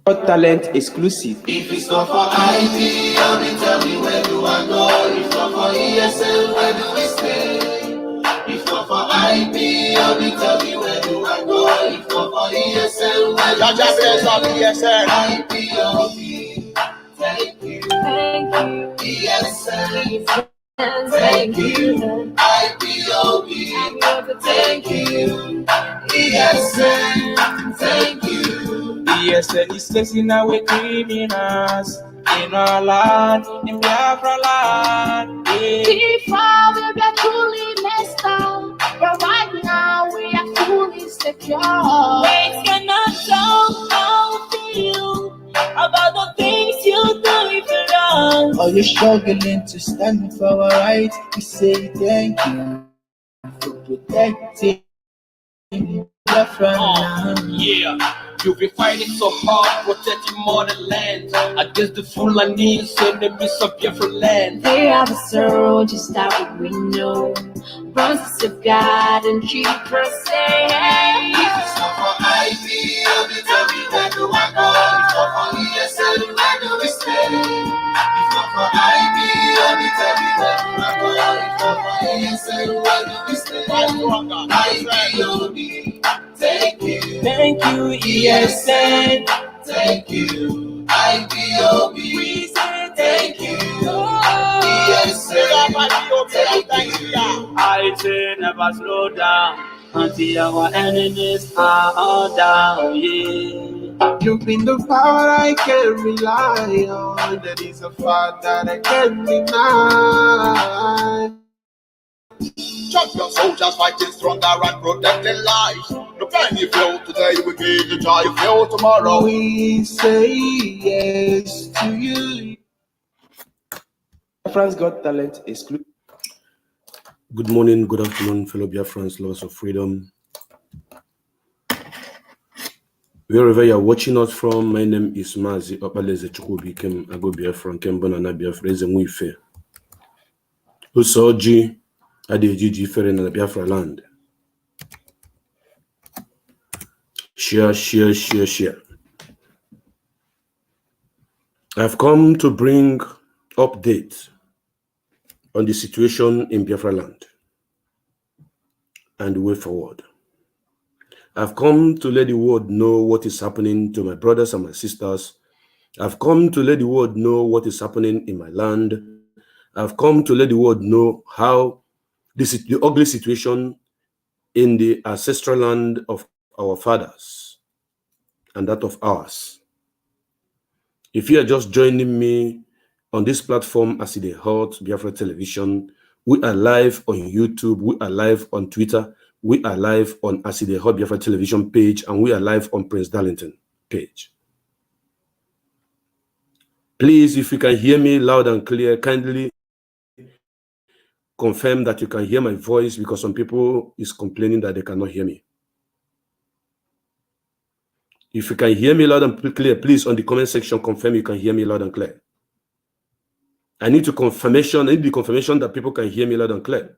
Got Talent exclusive. If it's not for IT, tell me where do I go? If not for ESL, where do we stay? If not for IP, tell me where do I go? If not for ESL, where do we stay? IPOB, thank you. ESL, thank you. IPOB, thank you. ESL, thank you. ESL is chasing away criminals in our land, in Biafra Land. Before we get truly messed up, but right now we are fully secure. Words cannot tell how we feel about the things you do if you're wrong. Are you struggling to stand for our rights? We say thank you for protecting Biafra Land. Yeah, you've been fighting so hard, protecting motherland against the Fulanese enemies of Biafra Land. They are the soldiers that we know, promises of God and keep us safe. If it's not for IP, tell me where do I go? If not for ESL, where do we stay? If not for IP, tell me where do I go? If not for ESL, where do we stay? IPOB, thank you. Thank you, ESN. Thank you. IPOB, we say thank you. ESL, thank you. I say never slow down until our enemies are all down. Yeah. You've been the power I can rely on. That is a fact that I can't deny. Champion soldiers fighting stronger and protecting lives. The plan you feel today will give the joy you feel tomorrow. We say yes to you. Biafrans Got Talent exclusive. Good morning, good afternoon, fellow Biafrans, lovers of freedom. Wherever you are watching us from, my name is Mazi Opaleze Chukwubi Kem Ago Biafran Kem Banana Biafra Ezenwife. Usoji Adejiji Fere na Biafra Land. Share. I've come to bring updates on the situation in Biafra Land and the way forward. I've come to let the world know what is happening to my brothers and my sisters. I've come to let the world know what is happening in my land. I've come to let the world know how the ugly situation in the ancestral land of our fathers and that of ours. If you are just joining me on this platform as it is hot Biafra Television, we are live on YouTube, we are live on Twitter, we are live on Aside Hot Biafra Television page, and we are live on Prince Darlington page. Please, if you can hear me loud and clear, kindly confirm that you can hear my voice, because some people is complaining that they cannot hear me. If you can hear me loud and clear, please on the comment section confirm you can hear me loud and clear. I need the confirmation that people can hear me loud and clear.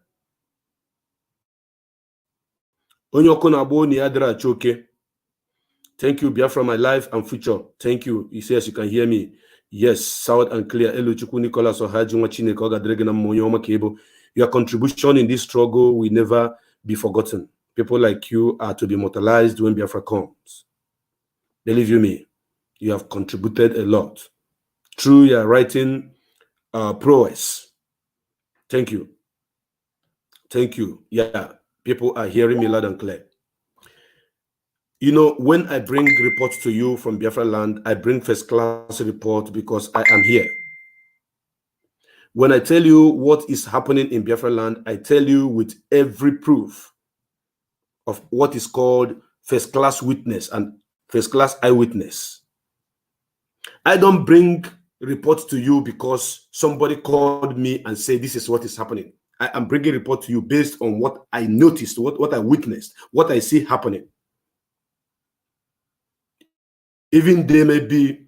Thank you, Biafra, my life and future. Thank you. He says you can hear me. Yes, loud and clear. Your contribution in this struggle will never be forgotten. People like you are to be immortalized when Biafra comes. Believe you me, you have contributed a lot through your writing prowess. Thank you. Thank you. Yeah, people are hearing me loud and clear. You know, when I bring reports to you from Biafra Land, I bring first class report because I am here. When I tell you what is happening in Biafra Land, I tell you with every proof of what is called first class witness and first class eyewitness. I don't bring reports to you because somebody called me and said this is what is happening. I am bringing a report to you based on what I noticed, what I witnessed, what I see happening. Even there may be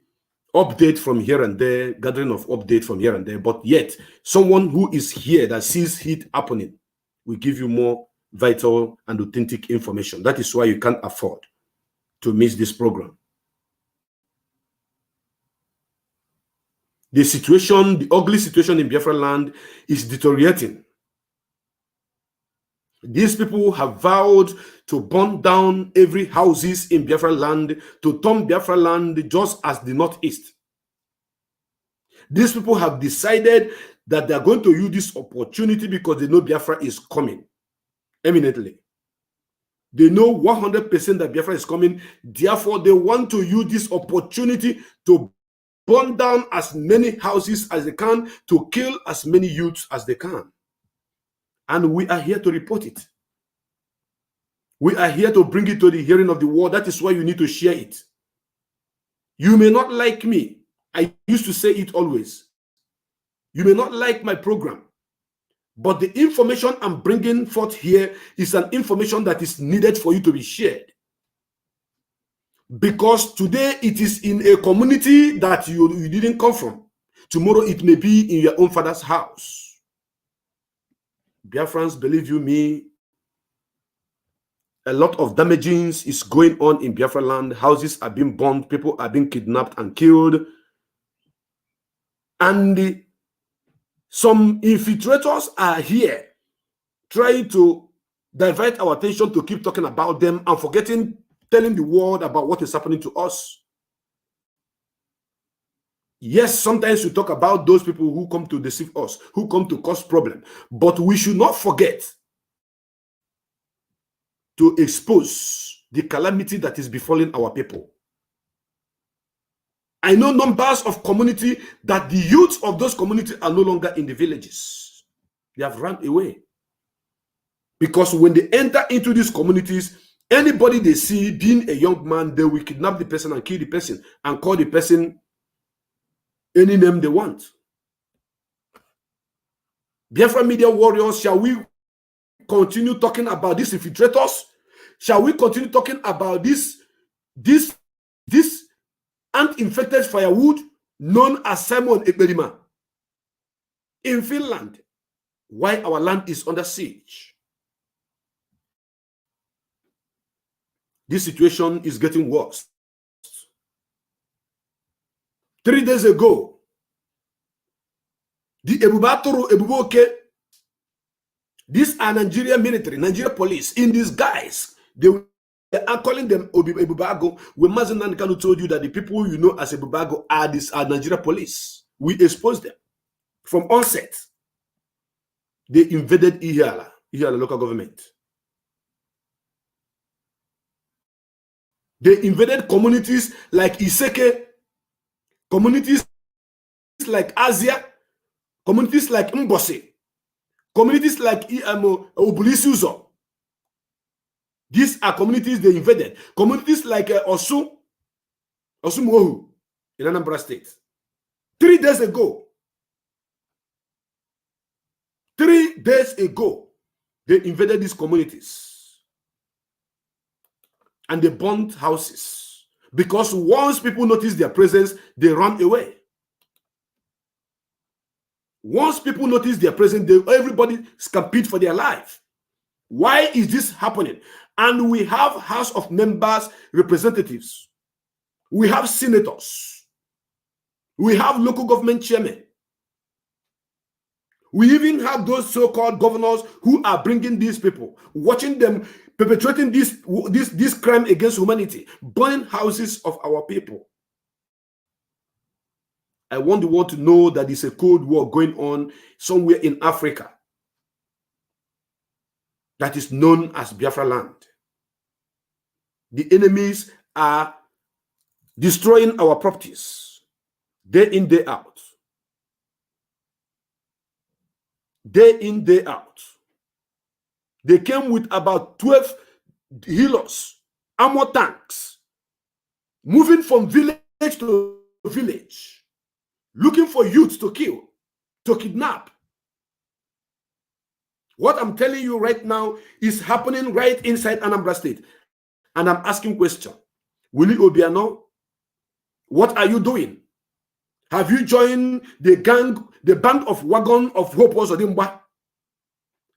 update from here and there, gathering of update from here and there, but yet someone who is here that sees it happening will give you more vital and authentic information. That is why you can't afford to miss this program. The situation, the ugly situation in Biafra land is deteriorating. These people have vowed to burn down every houses in Biafra land, to turn Biafra land just as the Northeast. These people have decided that they are going to use this opportunity because they know Biafra is coming eminently. They know 100% that Biafra is coming. Therefore, they want to use this opportunity to burn down as many houses as they can, to kill as many youths as they can. And we are here to report it. We are here to bring it to the hearing of the world. That is why you need to share it. You may not like me. I used to say it always. You may not like my program, but the information I'm bringing forth here is an information that is needed for you to be shared. Because today it is in a community that you didn't come from. Tomorrow it may be in your own father's house. Biafrans, believe you me, a lot of damaging is going on in Biafra land. Houses are being burned, people are being kidnapped and killed. And some infiltrators are here trying to divert our attention to keep talking about them and forgetting telling the world about what is happening to us. Yes, sometimes we talk about those people who come to deceive us, who come to cause problem, but we should not forget to expose the calamity that is befalling our people. I know numbers of community that the youth of those communities are no longer in the villages. They have run away. Because when they enter into these communities, anybody they see being a young man, they will kidnap the person and kill the person and call the person any name they want. Biafra media warriors, shall we continue talking about these infiltrators? Shall we continue talking about this ant-infected firewood known as Simon Ekberima in Finland? Why our land is under siege? This situation is getting worse. 3 days ago, the Ebube Aturu, Ebube, these are Nigeria military, Nigeria police in disguise. They are calling them Ebubago. When Mazen Nankanu told you that the people you know as Ebubago are Nigeria police, we exposed them from onset. They invaded Ihiala local government. They invaded communities like Iseke, communities like Asia, communities like Mbose, communities like Obulisuzo. These are communities they invaded. Communities like Osumohu in Anambra State. 3 days ago, they invaded these communities. And they burnt houses. Because once people notice their presence, they run away. Once people notice their presence, everybody compete for their life. Why is this happening? And we have House of Members representatives. We have senators. We have local government chairmen. We even have those so-called governors who are bringing these people, watching them perpetrating this crime against humanity, burning houses of our people. I want the world to know that there's a cold war going on somewhere in Africa that is known as Biafra Land. The enemies are destroying our properties day in, day out. Day in, day out. They came with about 12 healers, armor tanks, moving from village to village, looking for youths to kill, to kidnap. What I'm telling you right now is happening right inside Anambra State. And I'm asking question. Willie Obiano, what are you doing? Have you joined the band of wagon of Hope Ozodimba?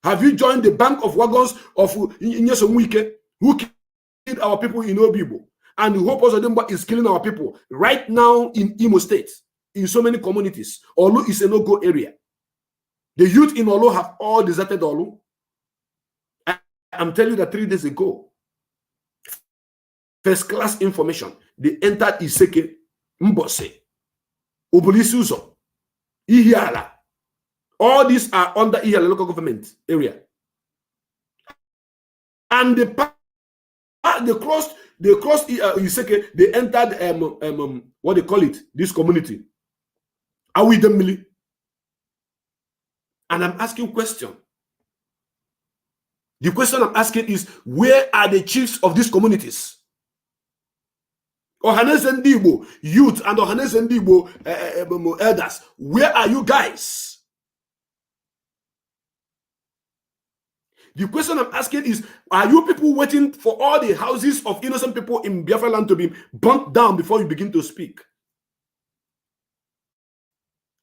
Have you joined the bank of wagons of Nyesom Wike, who killed our people in Obibo? And Hope Ozodimba is killing our people right now in Imo State. in so many communities. Olu is a no-go area. The youth in Olu have all deserted Olu. I'm telling you that 3 days ago, first class information, they entered Iseke, Mbose, Obulisuzo, Ihiala. All these are under Ihiala local government area. And they crossed Iseke, they entered what they call it, this community. Are we them milli? And I'm asking question. The question I'm asking is, where are the chiefs of these communities? Ohanes and Igbo youth and Ohanes and Igbo elders, where are you guys? The question I'm asking is, are you people waiting for all the houses of innocent people in Biafra land to be burnt down before you begin to speak?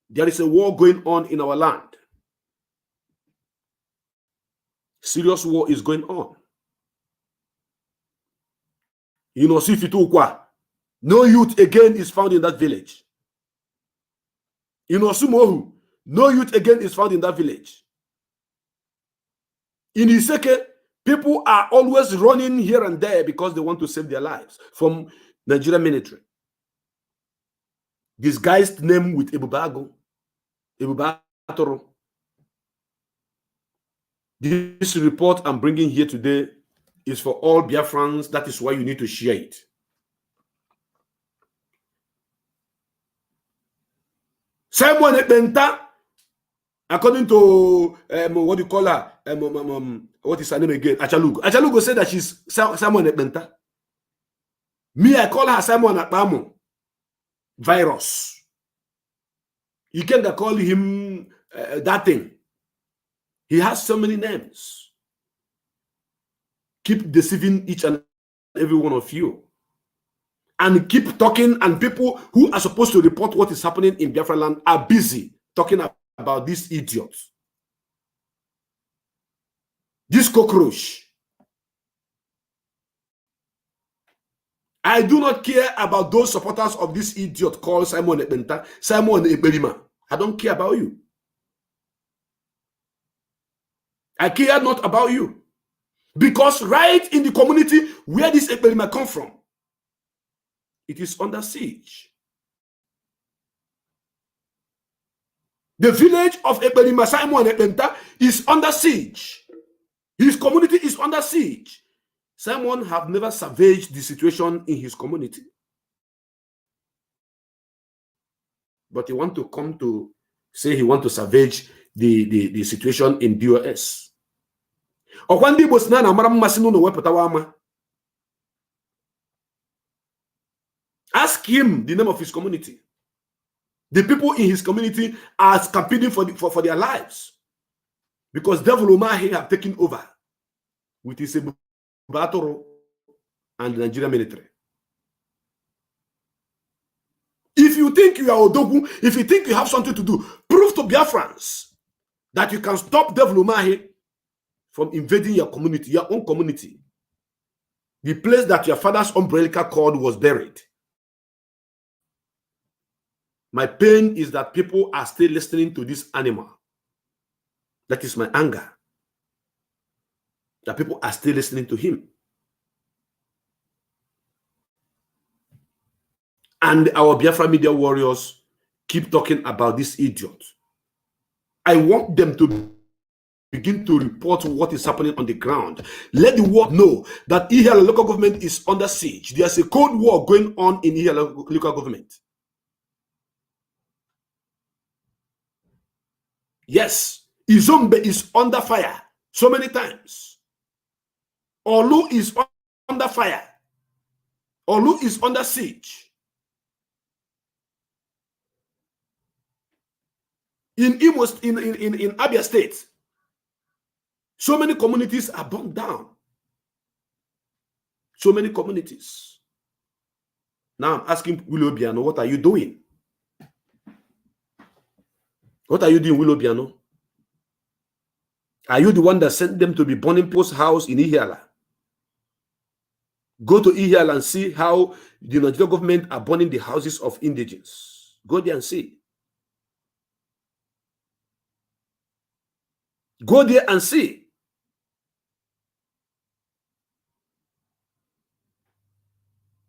There is a war going on in our land. Serious war is going on. You know, Sifitukwa, no youth again is found in that village. In Osumohu, no youth again is found in that village. In Iseke, people are always running here and there because they want to save their lives from Nigerian military. Disguised name with Ebube Aturu. This report I'm bringing here today is for all Biafrans. That is why you need to share it. Simon Ebenta, according to what do you call her? What is her name again? Achalugo. Achalugo said that she's Simon Ebenta. Me, I call her Simon Akpamo. Virus. You can't call him that thing. He has so many names. Keep deceiving each and every one of you. And keep talking, and people who are supposed to report what is happening in Biafra land are busy talking about these idiots. This cockroach. I do not care about those supporters of this idiot called Simon Ebenta, Simon Eberima. I don't care about you. I care not about you. Because right in the community where this Eberima come from, it is under siege. The village of Eberima Simon Ebenta is under siege. His community is under siege. Simon have never savaged the situation in his community. But he want to come to say he want to savage the situation in DOS. Ask him the name of his community. The people in his community are campaigning for their lives. Because Devil Umahi have taken over with his Ebube Aturu and the Nigerian military. If you think you are Odogu, if you think you have something to do, prove to Biafrans that you can stop Devil Umahi from invading your community, your own community. The place that your father's umbilical cord was buried. My pain is that people are still listening to this animal. That is my anger. That people are still listening to him. And our Biafra media warriors keep talking about this idiot. I want them to begin to report what is happening on the ground. Let the world know that Ihiala local government is under siege. There's a cold war going on in Ihiala local government. Yes, Izombe is under fire so many times. Olu is under fire. Olu is under siege. In Abia State, so many communities are burnt down. So many communities. Now I'm asking Willow Biano, what are you doing? What are you doing, Willow Biano? Are you the one that sent them to be burning people's house in Ihiala? Go to Ihiala and see how the Nigerian government are burning the houses of indigenes. Go there and see. Go there and see.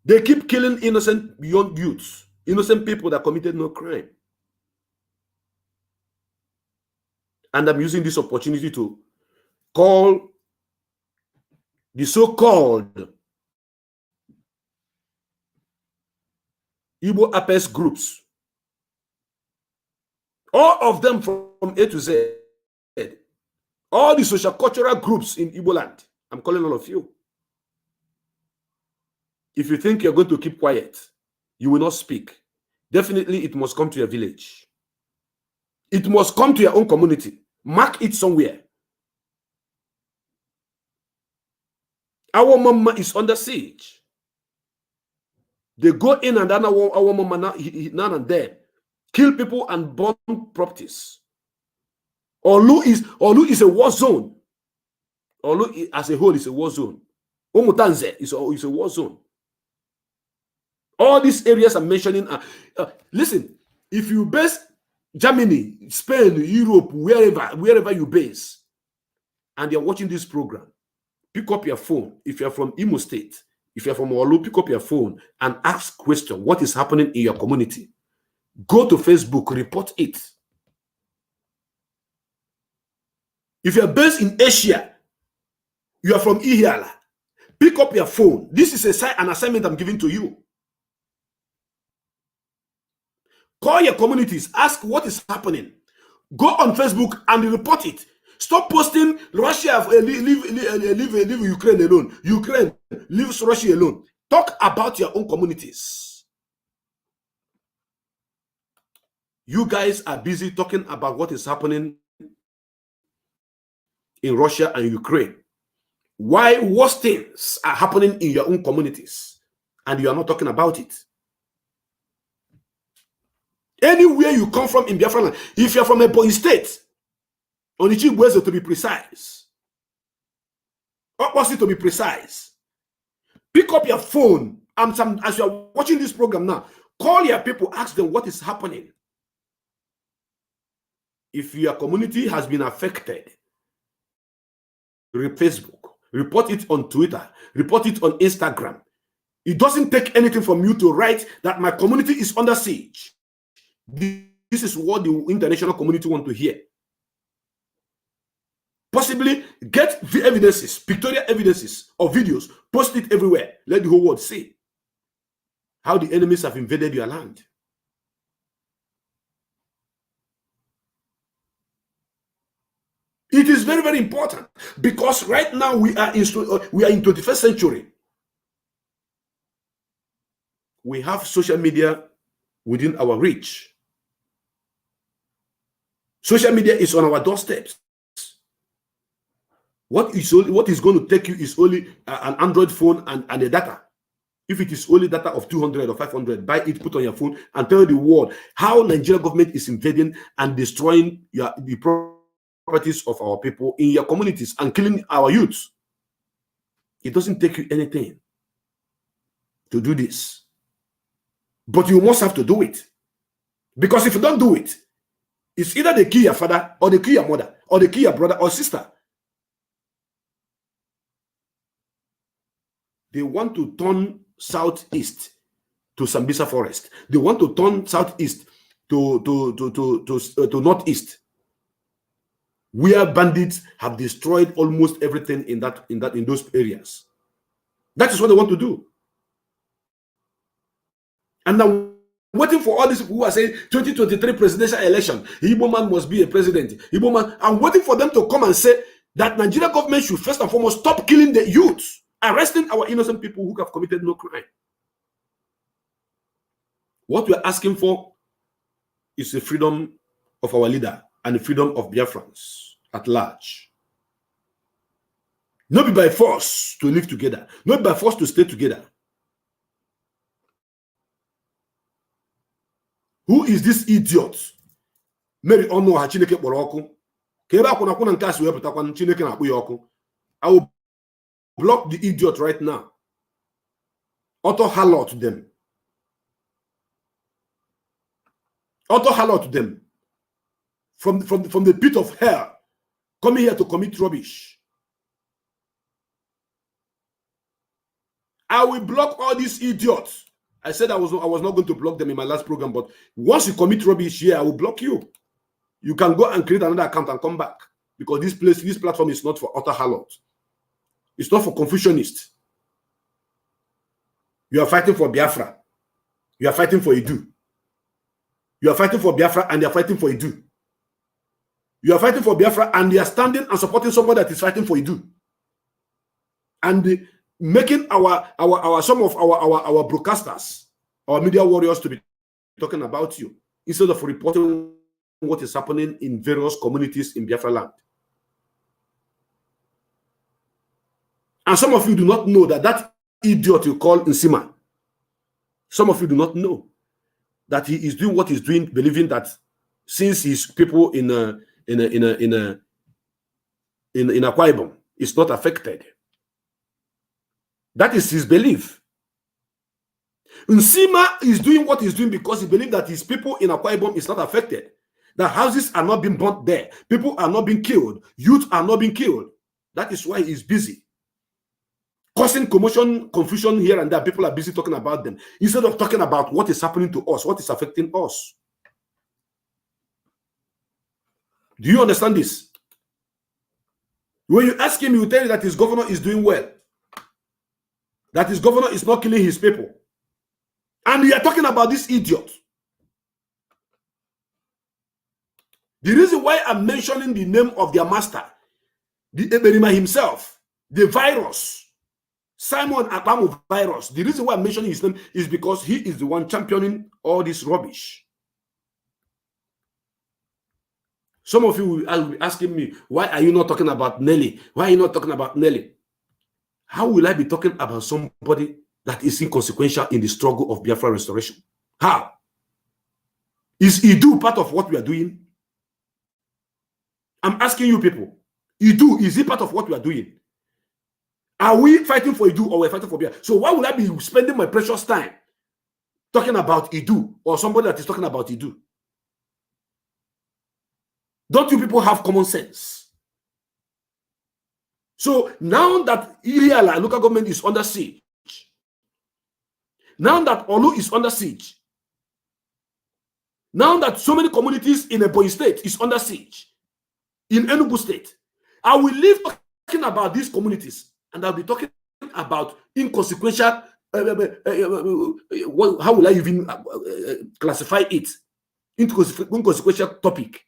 They keep killing innocent young youths, innocent people that committed no crime. And I'm using this opportunity to call the so-called Igbo Apes groups, all of them from A to Z, all the social cultural groups in Igbo land. I'm calling all of you. If you think you're going to keep quiet, you will not speak. Definitely, it must come to your village. It must come to your own community. Mark it somewhere. Our mama is under siege. They go in and then our mama now and then kill people and burn properties. Olu is a war zone. Olu as a whole is a war zone. Omutanze is a war zone. All these areas I'm mentioning are, listen, if you base Germany, Spain, Europe, wherever you base, and you're watching this program, pick up your phone. If you're from Imo State, if you're from Olu, pick up your phone and ask question, what is happening in your community? Go to Facebook, report it. If you're based in Asia, you are from Ihiala, pick up your phone. This is an assignment I'm giving to you. Call your communities, ask what is happening. Go on Facebook and report it. Stop posting Russia, leave Ukraine alone. Ukraine leaves Russia alone. Talk about your own communities. You guys are busy talking about what is happening in Russia and Ukraine. Why worse things are happening in your own communities and you are not talking about it? Anywhere you come from in Biafra land, if you're from a Ebonyi State, Onichi to be precise, opposite to be precise, pick up your phone as you are watching this program now, call your people, ask them what is happening. If your community has been affected, Facebook, report it on Twitter, report it on Instagram. It doesn't take anything from you to write that my community is under siege. This is what the international community want to hear. Possibly get the evidences, pictorial evidences or videos, post it everywhere. Let the whole world see how the enemies have invaded your land. It is very, very important because right now we are in 21st century. We have social media within our reach. Social media is on our doorsteps. What is going to take you is only an Android phone and a data. If it is only data of 200 or 500, buy it, put on your phone, and tell the world how Nigerian government is invading and destroying the properties of our people in your communities and killing our youths. It doesn't take you anything to do this. But you must have to do it. Because if you don't do it, it's either they kill your father, or they kill your mother, or they kill your brother or sister. They want to turn southeast to Sambisa Forest. They want to turn southeast to northeast, where bandits have destroyed almost everything in those areas. That is what they want to do. And now, waiting for all these people who are saying 2023 presidential election, Igbo man must be a president. Igbo man, I'm waiting for them to come and say that Nigeria government should first and foremost stop killing the youths, arresting our innocent people who have committed no crime. What we're asking for is the freedom of our leader and the freedom of Biafrans at large. Not be by force to live together, not by force to stay together. Who is this idiot? Mary Ono ha Chineke kpọrọ ọkụ. Ka ebe akwụna akwụna nke asị wepụtakwa Chineke na-akpụ ya ọkụ. I will block the idiot right now. Auto harlot them. Auto harlot them from the pit of hell, coming here to commit rubbish. I will block all these idiots. I said I was not going to block them in my last program, but once you commit rubbish here, I will block you. You can go and create another account and come back, because this platform is not for utter harlot. It's not for Confucianists. You are fighting for Biafra. You are fighting for Edu. You are fighting for Biafra and they are fighting for Edu. You are fighting for Biafra and they are standing and supporting somebody that is fighting for Edu. And making some of our broadcasters, our media warriors to be talking about you instead of reporting what is happening in various communities in Biafra land. And some of you do not know that idiot you call Nsima, some of you do not know that he is doing what he's doing, believing that since his people in Akwa Ibom is not affected. That is his belief. Nsima is doing what he's doing because he believes that his people in Akwa Ibom is not affected. That houses are not being burnt there. People are not being killed. Youth are not being killed. That is why he's busy. Causing commotion, confusion here and there. People are busy talking about them instead of talking about what is happening to us, what is affecting us. Do you understand this? When you ask him, he will tell you that his governor is doing well. That his governor is not killing his people. And we are talking about this idiot. The reason why I'm mentioning the name of their master, the Eberima himself, the virus, Simon Akpamu virus, the reason why I'm mentioning his name is because he is the one championing all this rubbish. Some of you will be asking me, why are you not talking about Nelly? Why are you not talking about Nelly? How will I be talking about somebody that is inconsequential in the struggle of Biafra restoration? How? Is Edu part of what we are doing? I'm asking you people, Edu, is he part of what we are doing? Are we fighting for Edu or we're fighting for Biafra? So why would I be spending my precious time talking about Edu or somebody that is talking about Edu? Don't you people have common sense? So now that Iriala local government is under siege, now that Olu is under siege, now that so many communities in Ebonyi state is under siege, in Enugu state, I will leave talking about these communities and I'll be talking about inconsequential, how will I even classify it? Inconsequential topic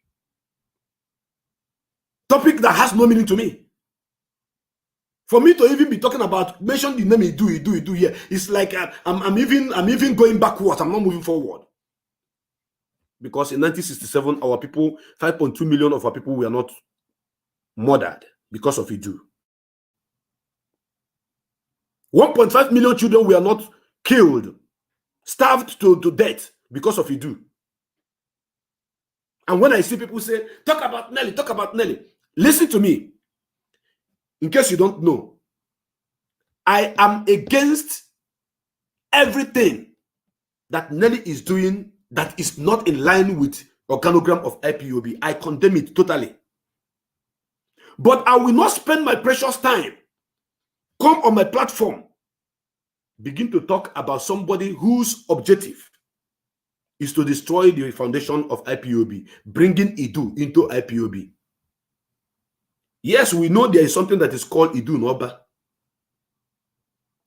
that has no meaning to me. For me to even be talking about, mention the name Edu here, it's like I'm even going backwards. I'm not moving forward. Because in 1967, our people, 5.2 million of our people were not murdered because of Edu. 1.5 million children were not killed, starved to death because of Edu. And when I see people say, talk about Nelly, listen to me. In case you don't know, I am against everything that Nelly is doing that is not in line with organogram of IPOB. I condemn it totally. But I will not spend my precious time, come on my platform, begin to talk about somebody whose objective is to destroy the foundation of IPOB, bringing Edu into IPOB. Yes, we know there is something that is called Edu Noba.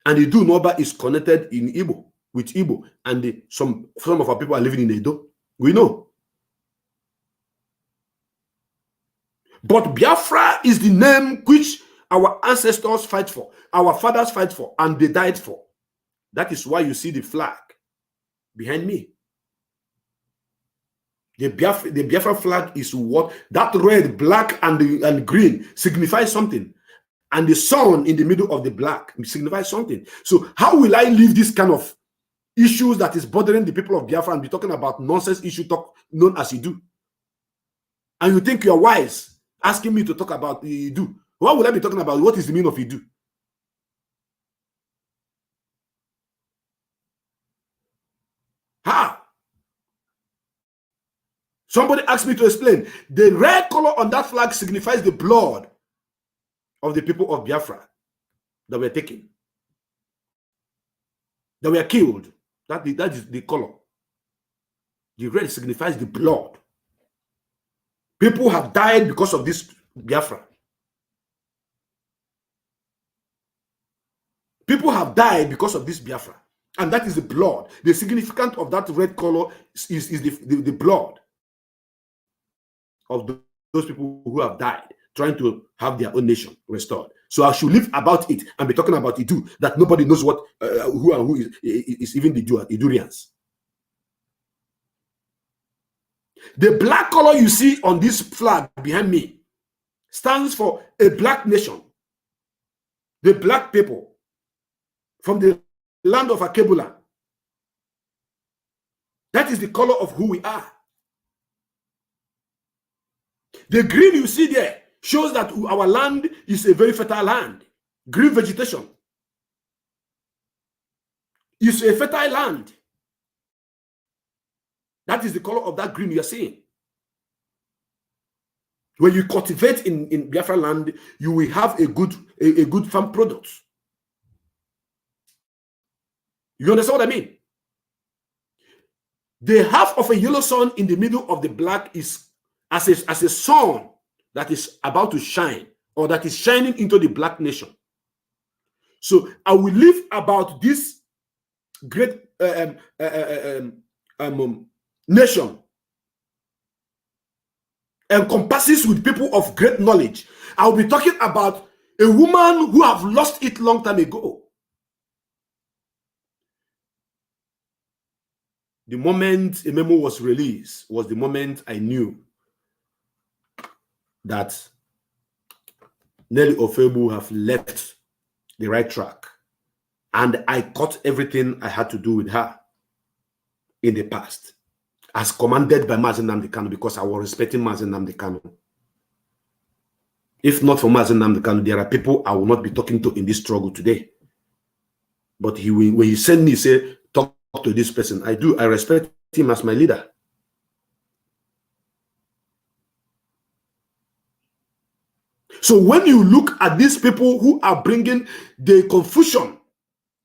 And Edu Noba is connected in Igbo, with Igbo, and some of our people are living in Edo. We know. But Biafra is the name which our ancestors fight for, our fathers fight for, and they died for. That is why you see the flag behind me. The Biafra flag is what? That red, black, and green signifies something. And the sun in the middle of the black signifies something. So how will I leave this kind of issues that is bothering the people of Biafra and be talking about nonsense issue known as Edu? And you think you're wise asking me to talk about Edu? What will I be talking about? What is the meaning of Edu? How? Somebody asked me to explain. The red color on that flag signifies the blood of the people of Biafra that were taken, that were killed. That is the color. The red signifies the blood. People have died because of this Biafra. People have died because of this Biafra. And that is the blood. The significance of that red color is the blood of those people who have died, trying to have their own nation restored. So I should live about it and be talking about Idu, that nobody knows what who is even the Idurians. The black color you see on this flag behind me stands for a black nation. The black people from the land of Akebula. That is the color of who we are. The green you see there shows that our land is a very fertile land. Green vegetation. It's a fertile land. That is the color of that green you are seeing. When you cultivate in Biafra land, you will have a good farm product. You understand what I mean? The half of a yellow sun in the middle of the black is as a sun that is about to shine, or that is shining into the black nation. So I will live about this great nation, encompasses with people of great knowledge. I will be talking about a woman who have lost it long time ago. The moment a memo was released was the moment I knew that Nelly Ofebu have left the right track, and I cut everything I had to do with her in the past, as commanded by Mazi Nnamdi Kanu, because I was respecting Mazi Nnamdi Kanu. If not for Mazi Nnamdi Kanu, there are people I will not be talking to in this struggle today. But when he sent me, say, talk to this person, I do. I respect him as my leader. So when you look at these people who are bringing the confusion,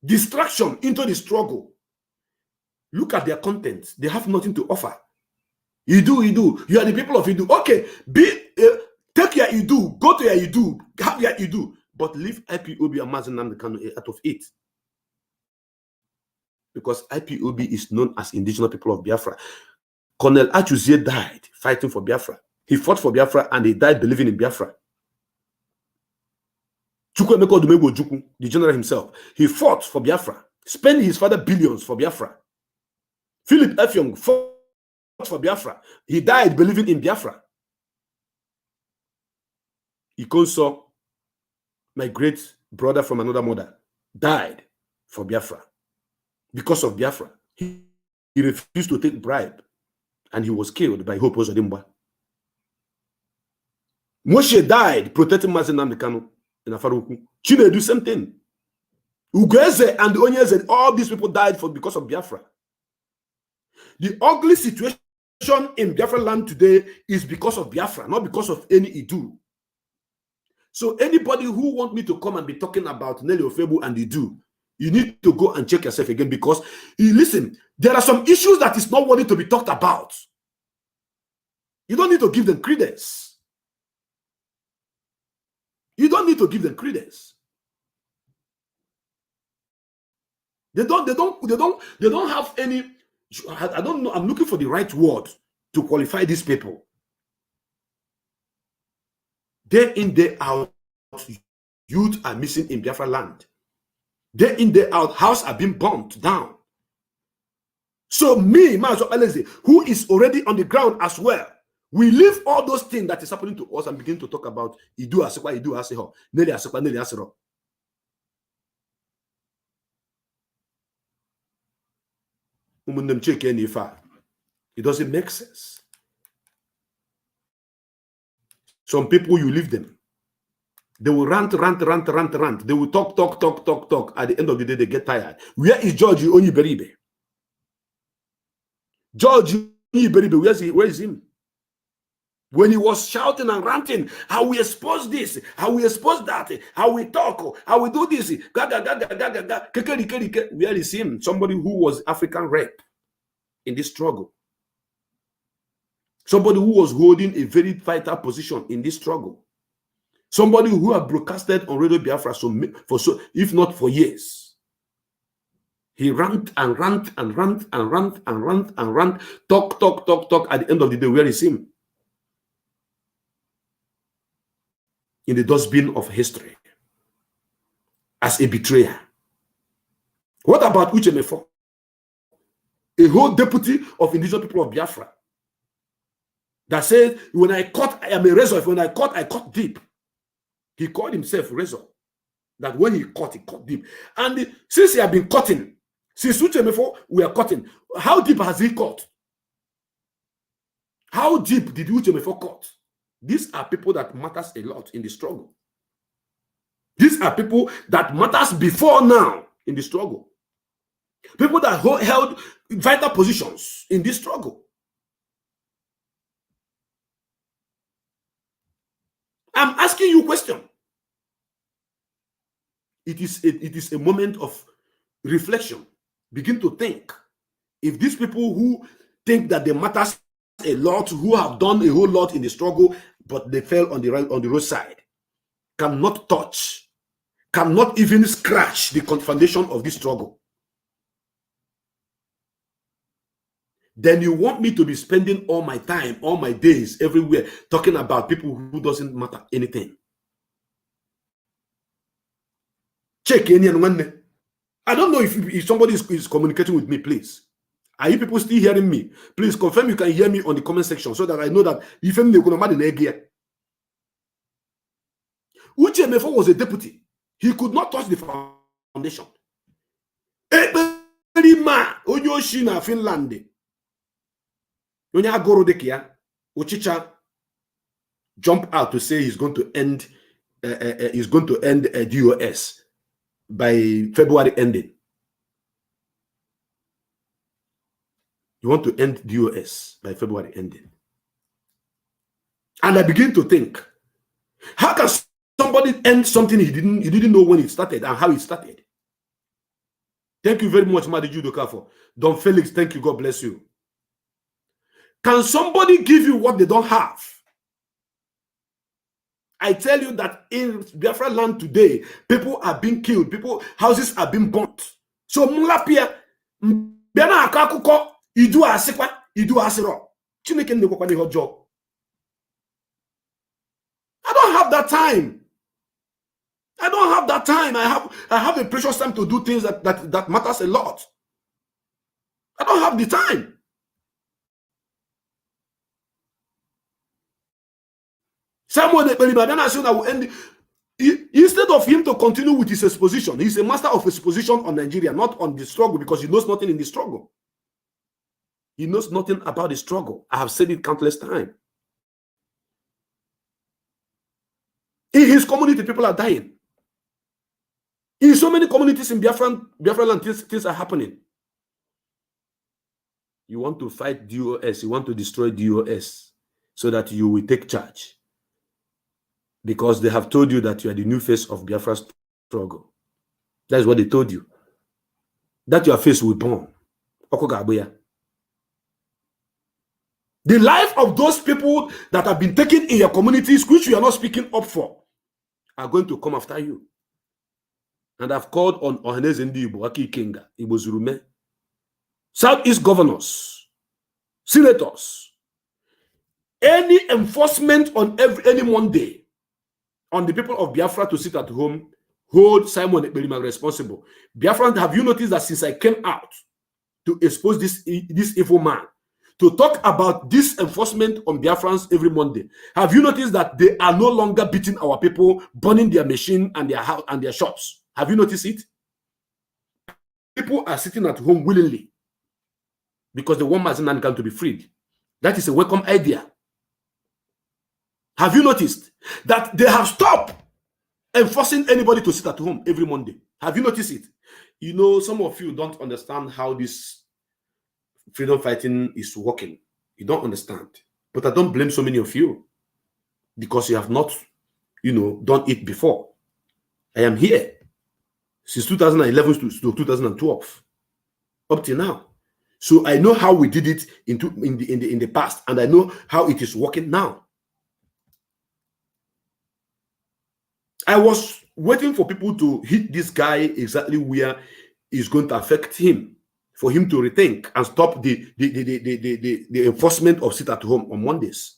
distraction into the struggle, look at their content. They have nothing to offer. You are the people of Idu. Okay, take your Idu, go to your Idu, have your Idu, but leave IPOB and Mazi Nnamdi Kanu out of it. Because IPOB is known as indigenous people of Biafra. Colonel Achuzie died fighting for Biafra. He fought for Biafra and he died believing in Biafra. Chukwuemeka Odumegwu Ojukwu, the general himself, he fought for Biafra, spent his father billions for Biafra. Philip Effiong fought for Biafra. He died believing in Biafra. Ikonso, my great brother from another mother, died for Biafra. Because of Biafra, he refused to take bribe, and he was killed by Hope Ozodimba. Moshe died protecting Mazi Nnamdi Kanu in Afaruku. Chine do same thing. Ugeze and Onyeze, all these people died because of Biafra. The ugly situation in Biafra land today is because of Biafra, not because of any Idu. So anybody who wants me to come and be talking about Nelly Ofebu and Idu, you need to go and check yourself again, because, listen, there are some issues that is not worthy to be talked about. You don't need to give them credence. You don't need to give them credence. They don't have any, I don't know, I'm looking for the right word to qualify these people. Day in, day out, youth are missing in Biafra land. Day in, day out, houses are being burnt down. So me, Mazo Alezi, who is already on the ground as well, we leave all those things that is happening to us and begin to talk about Idu Asekwa, Idu Aseho, Nelly Asekwa, Nelly Asero. It doesn't make sense. Some people, you leave them. They will rant. They will talk. At the end of the day, they get tired. Where is George Oniberibe? George Oniberibe, where is him? When he was shouting and ranting, how we expose this, how we expose that, how we talk, how we do this, where is him? Somebody who was African rep in this struggle. Somebody who was holding a very vital position in this struggle. Somebody who had broadcasted on Radio Biafra if not for years. He rant and rant and rant and rant and rant and rant, talk. At the end of the day, where is him? In the dustbin of history as a betrayer. What about Uchemefo? A whole deputy of indigenous people of Biafra that says, when I cut, I am a razor. When I cut deep. He called himself razor. That when he cut deep. And since he had been cutting, since Uchemefo we are cutting, how deep has he cut? How deep did Uchemefo cut? These are people that matters a lot in the struggle. These are people that matters before now in the struggle. People that held vital positions in this struggle. I'm asking you a question. It is a moment of reflection. Begin to think. If these people who think that they matters a lot, who have done a whole lot in the struggle, but they fell on the roadside, cannot touch, cannot even scratch the foundation of this struggle, then you want me to be spending all my time, all my days, everywhere, talking about people who doesn't matter anything. Check any and one. I don't know if somebody is communicating with me, please. Are you people still hearing me? Please confirm you can hear me on the comment section so that I know that if I'm going to Uchemefo was a deputy. He could not touch the foundation. Finland. Jump out to say he's going to end DOS by February ending. You want to end DOS by February ending. And I begin to think, how can somebody end something he didn't know when it started and how it started? Thank you very much, Madiju Dokafo. Don Felix, thank you. God bless you. Can somebody give you what they don't have? I tell you that in Biafra land today, people are being killed. Houses are being burnt. So Mulapia, Biana Akakuko, Idu Asikwa, Idu Asiro. Chineke ndekwa ni hojo. I don't have that time. I don't have that time. I have a precious time to do things that matters a lot. I don't have the time. Someone instead of him to continue with his exposition, he's a master of exposition on Nigeria, not on the struggle, because he knows nothing in the struggle. He knows nothing about the struggle. I have said it countless times. In his community, people are dying. In so many communities in Biafra Land, things are happening. You want to fight DOS, you want to destroy DOS so that you will take charge. Because they have told you that you are the new face of Biafra struggle. That is what they told you. That your face will burn. The life of those people that have been taken in your communities, which you are not speaking up for, are going to come after you. And I've called on Ohaneze Ndibo, Aki Ikenga, Igbo Zurume, Southeast governors, senators, any enforcement on any Monday on the people of Biafra to sit at home, hold Simon Ekperima responsible. Biafra, have you noticed that since I came out to expose this evil man, to talk about this enforcement on Biafrans every Monday, have you noticed that they are no longer beating our people, burning their machine and their house and their shops? Have you noticed it? People are sitting at home willingly because the one man's land to be freed. That is a welcome idea. Have you noticed that they have stopped enforcing anybody to sit at home every Monday? Have you noticed it? You know, some of you don't understand how this freedom fighting is working. You don't understand. But I don't blame so many of you because you have not, done it before. I am here since 2011 to 2012 up till now. So I know how we did it in the past, and I know how it is working now. I was waiting for people to hit this guy exactly where it's going to affect him, for him to rethink and stop the enforcement of sit at home on Mondays.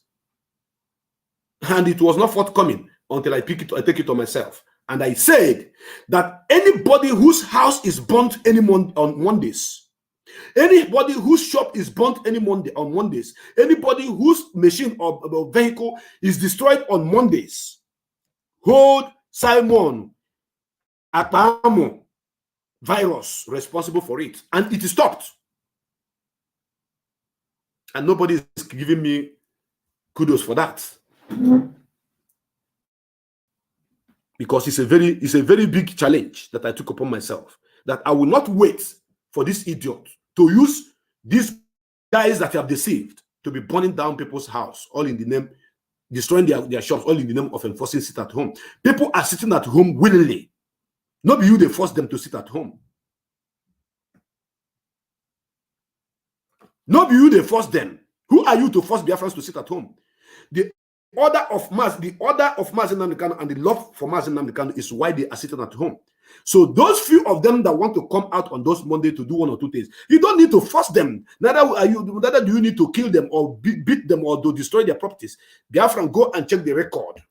And it was not forthcoming until I take it on myself. And I said that anybody whose house is burnt on Mondays, anybody whose shop is burnt on Mondays, anybody whose machine or vehicle is destroyed on Mondays, hold Simon Akpamo virus responsible for it. And it is stopped. And nobody is giving me kudos for that. Because it's a very big challenge that I took upon myself, that I will not wait for this idiot to use these guys that have deceived to be burning down people's house, all in the name, destroying their shops, all in the name of enforcing sit at home. People are sitting at home willingly. Not you, they force them to sit at home. Not you, they force them. Who are you to force Biafrans to sit at home? The order of Mazi Nnamdi Kanu and the love for Mazi Nnamdi Kanu is why they are sitting at home. So those few of them that want to come out on those Monday to do one or two things, you don't need to force them. Neither do you need to kill them or beat them or to destroy their properties. Biafran, go and check the record.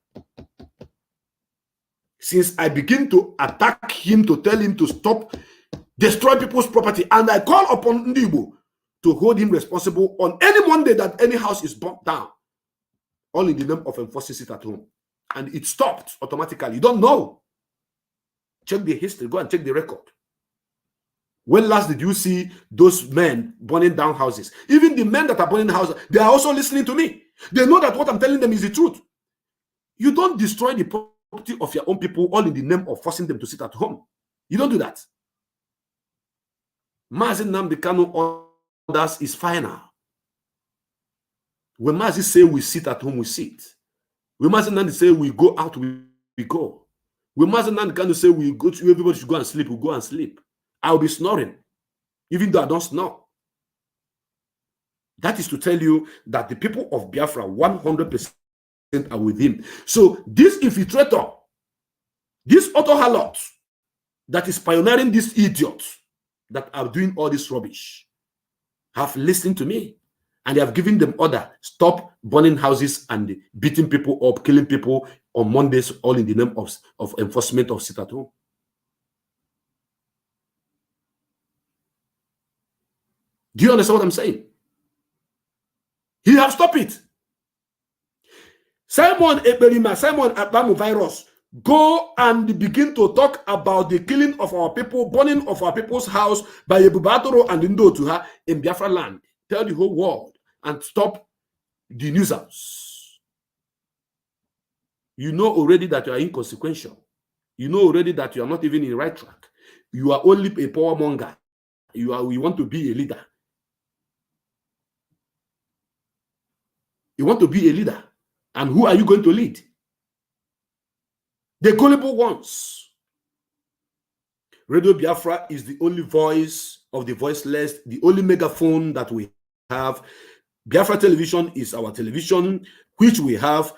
Since I begin to attack him, to tell him to stop destroy people's property, and I call upon Ndibo to hold him responsible on any Monday that any house is burnt down, all in the name of enforcing it at home. And it stopped automatically. You don't know. Check the history. Go and check the record. When last did you see those men burning down houses? Even the men that are burning houses, they are also listening to me. They know that what I'm telling them is the truth. You don't destroy the property of your own people all in the name of forcing them to sit at home. You don't do that. Mazi Nnamdi Kanu orders is final. When Mazi say we sit at home, we sit. When Mazi Nnamdi say we go out, we go. When Mazi Nnamdi Kanu say we go to, everybody should go and sleep, we go and sleep. I'll be snoring, even though I don't snore. That is to tell you that the people of Biafra 100% are with him. So this infiltrator, this auto harlot that is pioneering these idiots that are doing all this rubbish have listened to me, and they have given them order, stop burning houses and beating people up, killing people on Mondays, all in the name of enforcement of sit at home. Do you understand what I'm saying? He have stopped it. Simon Akpamo virus, go and begin to talk about the killing of our people, burning of our people's house by Ebube Aturu and Ndotuha in Biafra land. Tell the whole world and stop the nuisance. You know already that you are inconsequential. You know already that you are not even in the right track. You are only a power monger. We want to be a leader. You want to be a leader. And who are you going to lead? The gullible ones. Radio Biafra is the only voice of the voiceless, the only megaphone that we have. Biafra television is our television, which we have.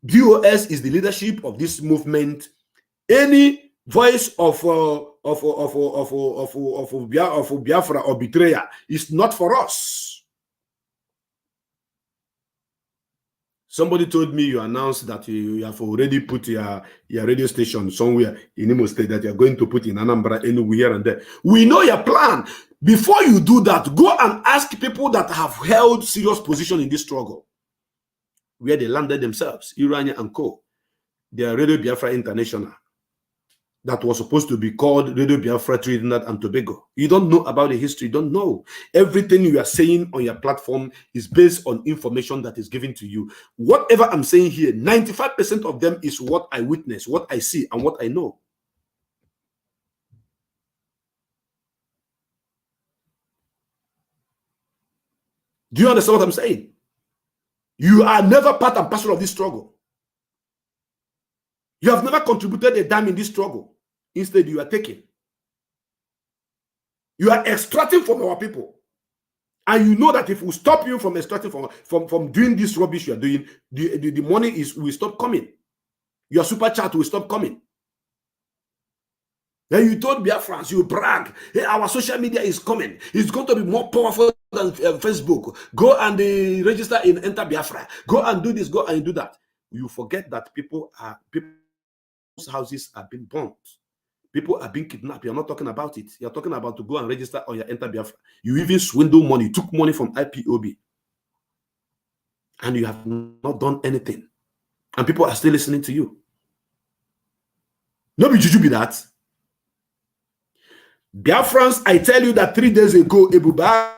BOS is the leadership of this movement. Any voice of Biafra or betrayer is not for us. Somebody told me you announced that you have already put your radio station somewhere in Imo State, that you're going to put in Anambra, anywhere and there. We know your plan. Before you do that, go and ask people that have held serious position in this struggle, where they landed themselves, Irania and Co. They are Radio Biafra International. That was supposed to be called Radio Biafra Trinidad and Tobago. You don't know about the history. You don't know. Everything you are saying on your platform is based on information that is given to you. Whatever I'm saying here, 95% of them is what I witness, what I see, and what I know. Do you understand what I'm saying? You are never part and parcel of this struggle. You have never contributed a dime in this struggle. Instead, you are taking. You are extracting from our people. And you know that if we stop you from extracting from doing this rubbish you are doing, the money will stop coming. Your super chat will stop coming. Then you told Biafrans, you brag, hey, our social media is coming. It's going to be more powerful than Facebook. Go and register in Enter Biafra. Go and do this, go and do that. You forget that people's houses are being burnt. People are being kidnapped. You're not talking about it. You're talking about to go and register on your Enter Biafra. You even swindle money. You took money from IPOB. And you have not done anything. And people are still listening to you. No be juju be that. Biafrans, I tell you that 3 days ago, Ebube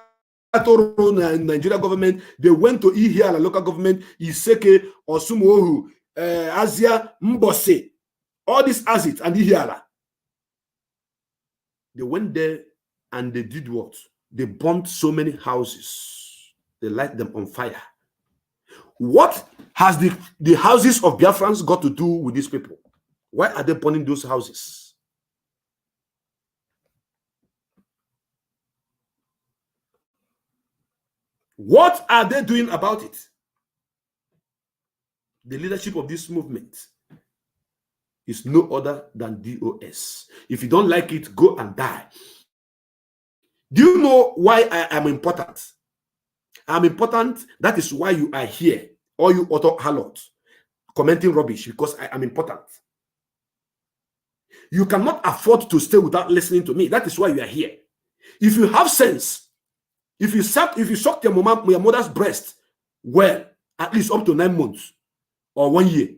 Aturu and Nigeria government, they went to Ihiala local government, Iseke, Osumohu, Asia, Mbose, all these Azit and Ihiala. They went there and they did what? They burnt so many houses. They light them on fire. What has the houses of Biafrans got to do with these people? Why are they burning those houses? What are they doing about it? The leadership of this movement is no other than DOS. If you don't like it, go and die. Do you know why I am important? I'm important. That is why you are here. Or you auto harlot commenting rubbish, because I am important. You cannot afford to stay without listening to me. That is why you are here. If you have sense, if you sucked your mother's breast, well, at least up to 9 months or 1 year,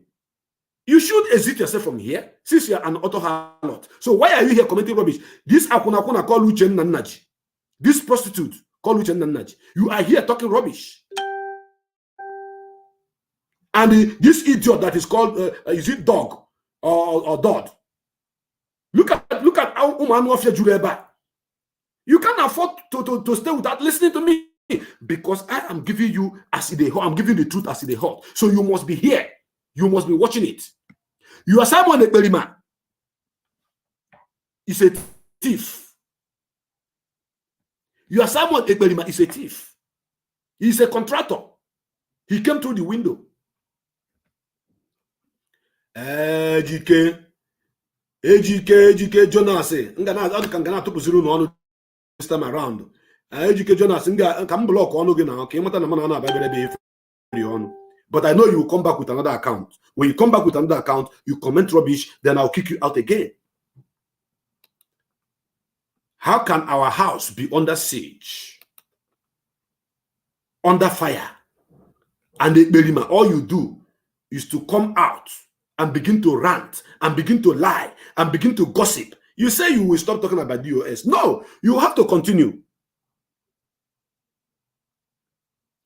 you should exit yourself from here, since you are an auto harlot. So why are you here commenting rubbish? This Akuna call Uchen Nanaji. This prostitute call Uchen Nanaji. You are here talking rubbish. And this idiot that is called, is it dog or dog? Look at how Umanuafia Jureba. You can't afford to stay without listening to me, because I am giving you as it is hot. I'm giving the truth as it is hot. So you must be here. You must be watching it. You are Simon Ekberima. He's a thief. You are Simon Ekberima. He's a thief. He's a contractor. He came through the window. Ejike Jonas. This time around. Ejike Jonas. But I know you will come back with another account. When you come back with another account, you comment rubbish, then I'll kick you out again. How can our house be under siege, under fire? And all you do is to come out and begin to rant and begin to lie and begin to gossip. You say you will stop talking about DOS. No, you have to continue.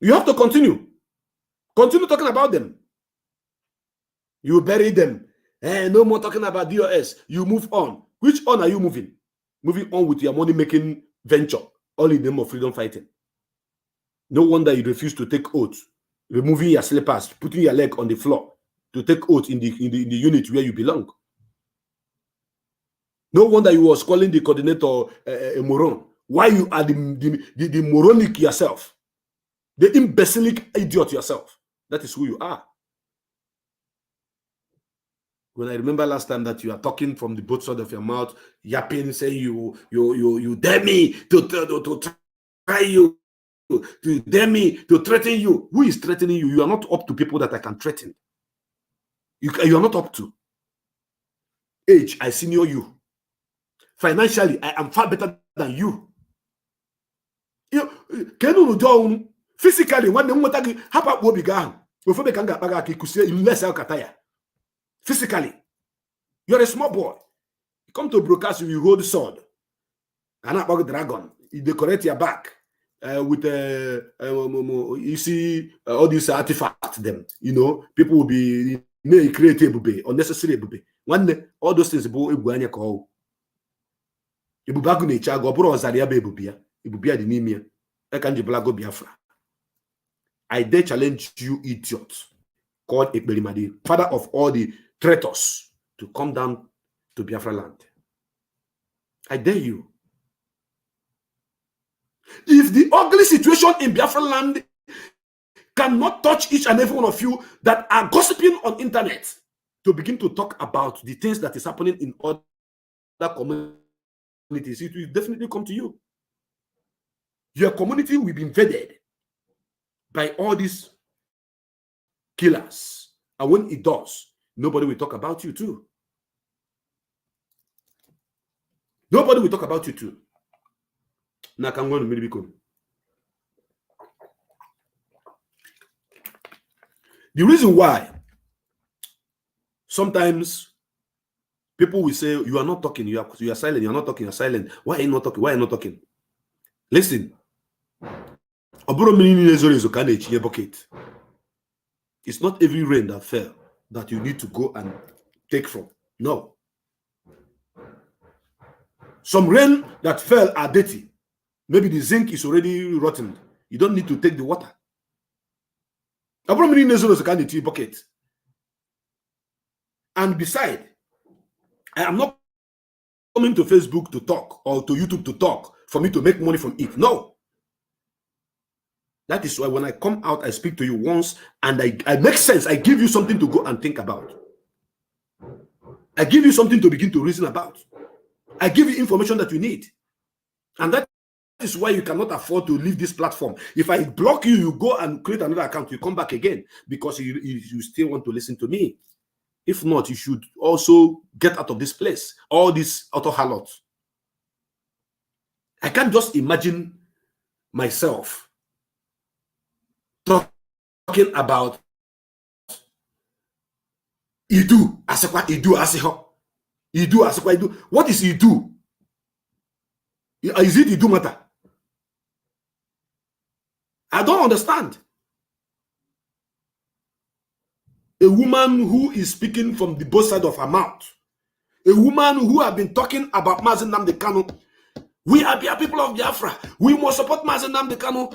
You have to continue. Continue talking about them. You bury them. No more talking about DOS. You move on. Which on are you moving? Moving on with your money-making venture, all in the name of freedom fighting. No wonder you refuse to take oath, removing your slippers, putting your leg on the floor to take oath in the unit where you belong. No wonder you was calling the coordinator a moron. Why you are the moronic yourself, the imbecilic idiot yourself. That is who you are. When I remember last time that you are talking from the both sides of your mouth, yapping, saying you dare me to try you, to dare me to threaten you. Who is threatening you? You are not up to people that I can threaten. You are not up to. Age, I senior you. Financially, I am far better than you. Physically, when physically, you're a small boy. You come to broadcast, you hold the sword. And about dragon, you decorate your back with you see all these artifacts. Them, you know, people will be create Ebube, unnecessary Ebube. One day, all those things Ebube call Ebubagu nature go bro Zaria Ebube. Ebube the name here. I can't Biafra. I dare challenge you, idiot, called Ekberimadi, father of all the traitors, to come down to Biafra land. I dare you. If the ugly situation in Biafra land cannot touch each and every one of you that are gossiping on internet to begin to talk about the things that is happening in other communities, it will definitely come to you. Your community will be invaded by all these killers. And when it does, nobody will talk about you too. Nobody will talk about you too. Now can go to Milibiko. The reason why sometimes people will say, you are not talking, you are silent, you are not talking, you are silent. Why are you not talking? Why are you not talking? Listen. It's not every rain that fell that you need to go and take from. No. Some rain that fell are dirty. Maybe the zinc is already rotten. You don't need to take the water. Bucket. And beside, I am not coming to Facebook to talk or to YouTube to talk for me to make money from it. No. That is why when I come out, I speak to you once and I make sense. I give you something to go and think about. I give you something to begin to reason about. I give you information that you need. And that is why you cannot afford to leave this platform. If I block you, you go and create another account, you come back again because you still want to listen to me. If not, you should also get out of this place. All these auto harlots. I can't just imagine myself talking about Idu, Asekwa, Idu, Aseho. Idu, Asekwa, Idu. What is Idu? Is it Idu matter? I don't understand. A woman who is speaking from the both sides of her mouth. A woman who has been talking about Mazi Nnamdi Kanu. We are people of Biafra. We must support Mazi Nnamdi Kanu.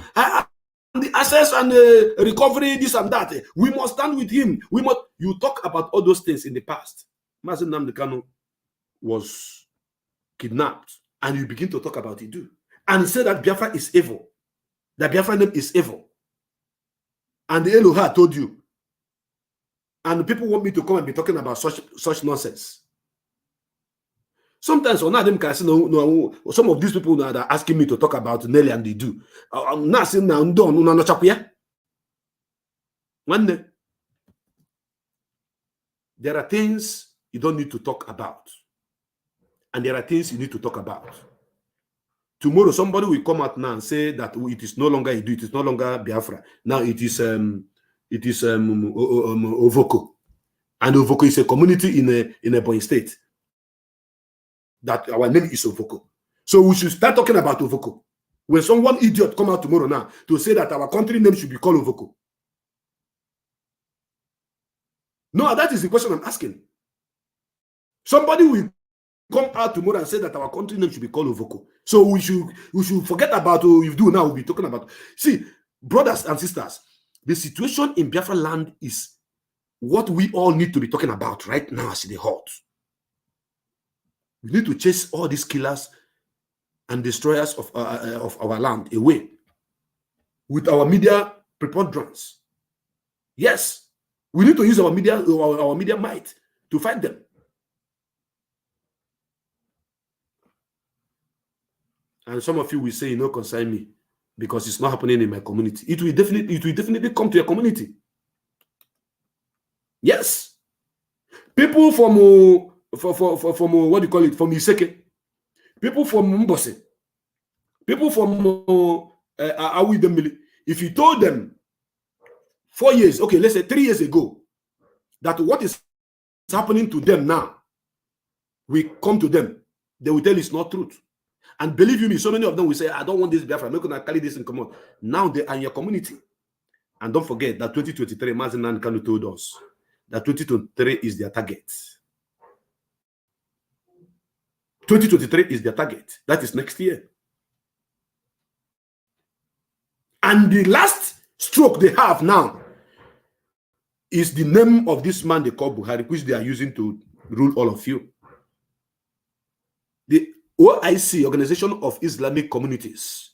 The access and recovery, this and that. We must stand with him. You talk about all those things in the past. Mazi Nnamdi Kanu was kidnapped. And you begin to talk about it too. And say that Biafra is evil. That Biafra name is evil. And the Eloha told you. And people want me to come and be talking about such nonsense. Sometimes some of these people that are asking me to talk about Nelly and they do. I'm not saying now, there are things you don't need to talk about. And there are things you need to talk about. Tomorrow, somebody will come out now and say that it is no longer Idu, it is no longer Biafra. Now it is Ovoko. And Ovoko is a community in a Ebonyi state. That our name is Ovoko. So we should start talking about Ovoko. When someone idiot come out tomorrow now to say that our country name should be called Ovoko. No, that is the question I'm asking. Somebody will come out tomorrow and say that our country name should be called Ovoko. So we should forget about what we do now. We'll be talking about. See, brothers and sisters, the situation in Biafra land is what we all need to be talking about right now as the hot. We need to chase all these killers and destroyers of our land away with our media preponderance. Yes, we need to use our media might to fight them. And some of you will say, you know, concern me because it's not happening in my community. It will definitely come to your community. Yes, people from what do you call it? From Iseke, people from Mbose, people from Awidemili. If you told them 4 years, okay, let's say 3 years ago, that what is happening to them now, we come to them, they will tell it's not truth. And believe you me, so many of them will say, I don't want this Biafra, I'm not going to carry this in common. Now they are in your community. And don't forget that 2023, Mazi Nnamdi Kanu told us that 2023 is their target. 2023 is their target. That is next year. And the last stroke they have now is the name of this man they call Buhari, which they are using to rule all of you. The OIC, Organization of Islamic Communities,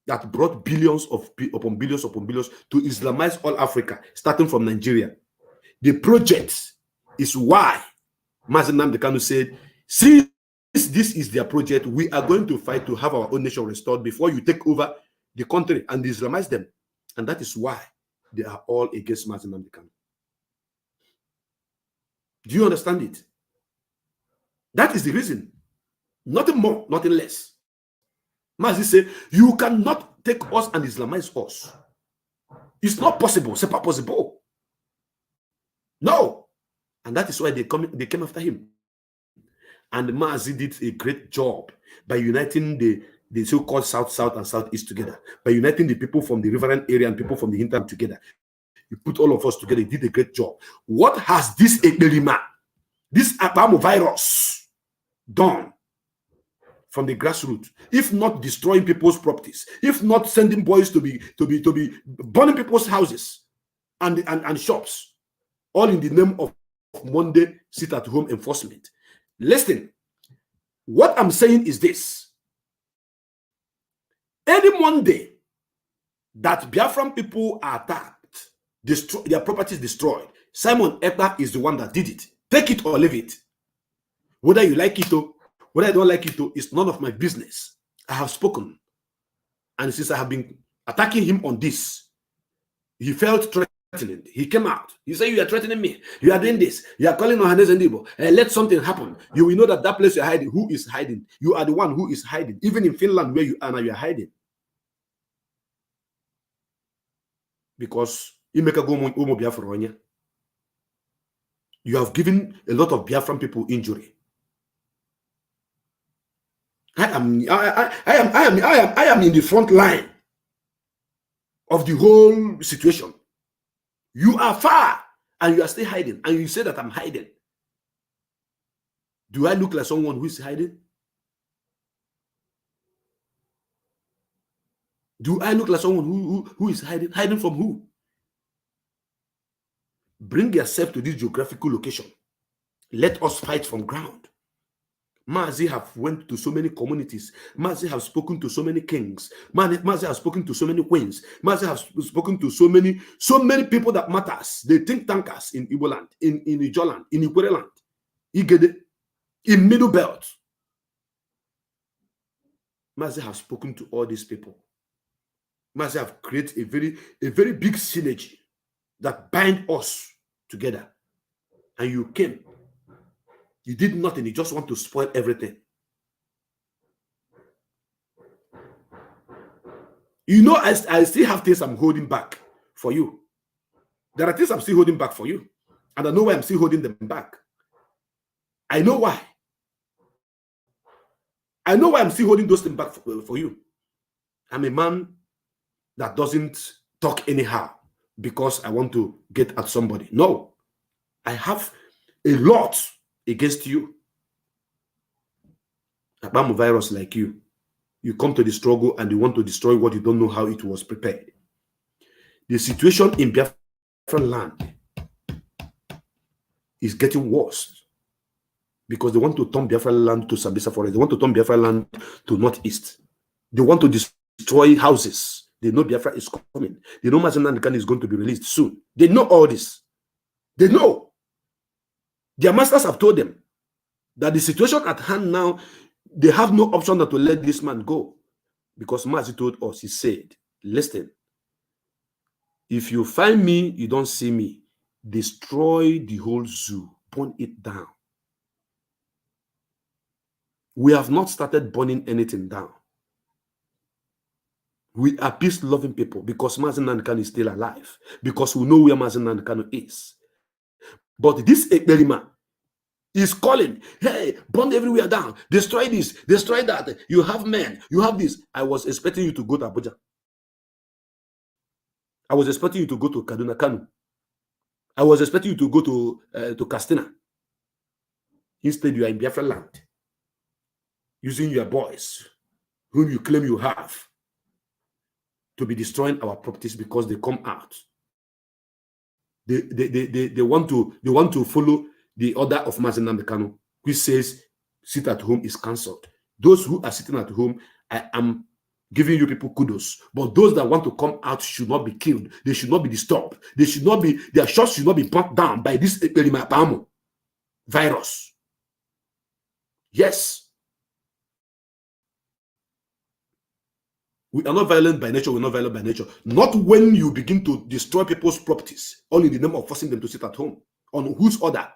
that brought billions upon billions to Islamize all Africa, starting from Nigeria. The project is why Mazi Nnamdi Kanu said, since this is their project, we are going to fight to have our own nation restored before you take over the country and Islamize them. And that is why they are all against Mazi Nnamdi Kanu. Do you understand it? That is the reason. Nothing more, nothing less. Mazi said, you cannot take us and Islamize us. It's not possible. C'est pas possible. No. And that is why they came after him. And Mazi did a great job by uniting the so-called South and Southeast together, by uniting the people from the riverine area and people from the hinterland together. You put all of us together. He did a great job. What has this Ekberima, this Abamo virus done from the grassroots, if not destroying people's properties, if not sending boys to be burning people's houses and shops, all in the name of Monday sit-at-home enforcement? Listen, what I'm saying is this. Any Monday that Biafran people are attacked, their properties destroyed, Simon Ekpa is the one that did it. Take it or leave it. Whether you like it or whether I don't like it, it's none of my business. I have spoken. And since I have been attacking him on this, he felt threatened. He came out. He said, you are threatening me. You are doing this. You are calling on Hannes and Debo. Let something happen. You will know that place you're hiding. Who is hiding? You are the one who is hiding. Even in Finland, where you are now, you are hiding. Because you have given a lot of Biafran people injury. I am in the front line of the whole situation. You are far and you are still hiding, and you say that I'm hiding. Do I look like someone who is hiding? Do I look like someone who is hiding? Hiding from who? Bring yourself to this geographical location. Let us fight from ground. Mazi have went to so many communities. Mazi have spoken to so many kings. Mazi have spoken to so many queens. Mazi have spoken to so many people that matters. They think tankers in Igbo land, in Ijoland, in Ikwere land, Igede, in Middle Belt. Mazi have spoken to all these people. Mazi have created a very big synergy that bind us together. And you came. You did nothing. You just want to spoil everything. You know, I still have things I'm holding back for you. There are things I'm still holding back for you. And I know why I'm still holding them back. I know why. I know why I'm still holding those things back for you. I'm a man that doesn't talk anyhow because I want to get at somebody. No. I have a lot against you. Abamo virus like you. You come to the struggle and you want to destroy what you don't know how it was prepared. The situation in Biafra land is getting worse because they want to turn Biafra land to Sambisa Forest. They want to turn Biafra land to Northeast. They want to destroy houses. They know Biafra is coming. They know Mazi Nnamdi Kanu is going to be released soon. They know all this. They know. Their masters have told them that the situation at hand now, they have no option than to let this man go. Because Mazi told us, he said, listen, if you find me, you don't see me, destroy the whole zoo, burn it down. We have not started burning anything down. We are peace-loving people because Mazi Nnamdi Kanu is still alive, because we know where Mazi Nnamdi Kanu is. But this Ekberima is calling, hey, burn everywhere down, destroy this, destroy that. You have men, you have this. I was expecting you to go to Abuja. I was expecting you to go to Kaduna Kanu. I was expecting you to go to Castina. Instead, you are in Biafra land, using your boys, whom you claim you have. to be destroying our properties because they come out. They want to follow the order of Mazi Nnamdi Kanu, which says sit at home is cancelled. Those who are sitting at home, I am giving you people kudos. But those that want to come out should not be killed. They should not be disturbed. They should not be, their shots should not be pumped down by this virus. Yes. We are not violent by nature. We're not violent by nature. Not when you begin to destroy people's properties, all in the name of forcing them to sit at home. On whose order?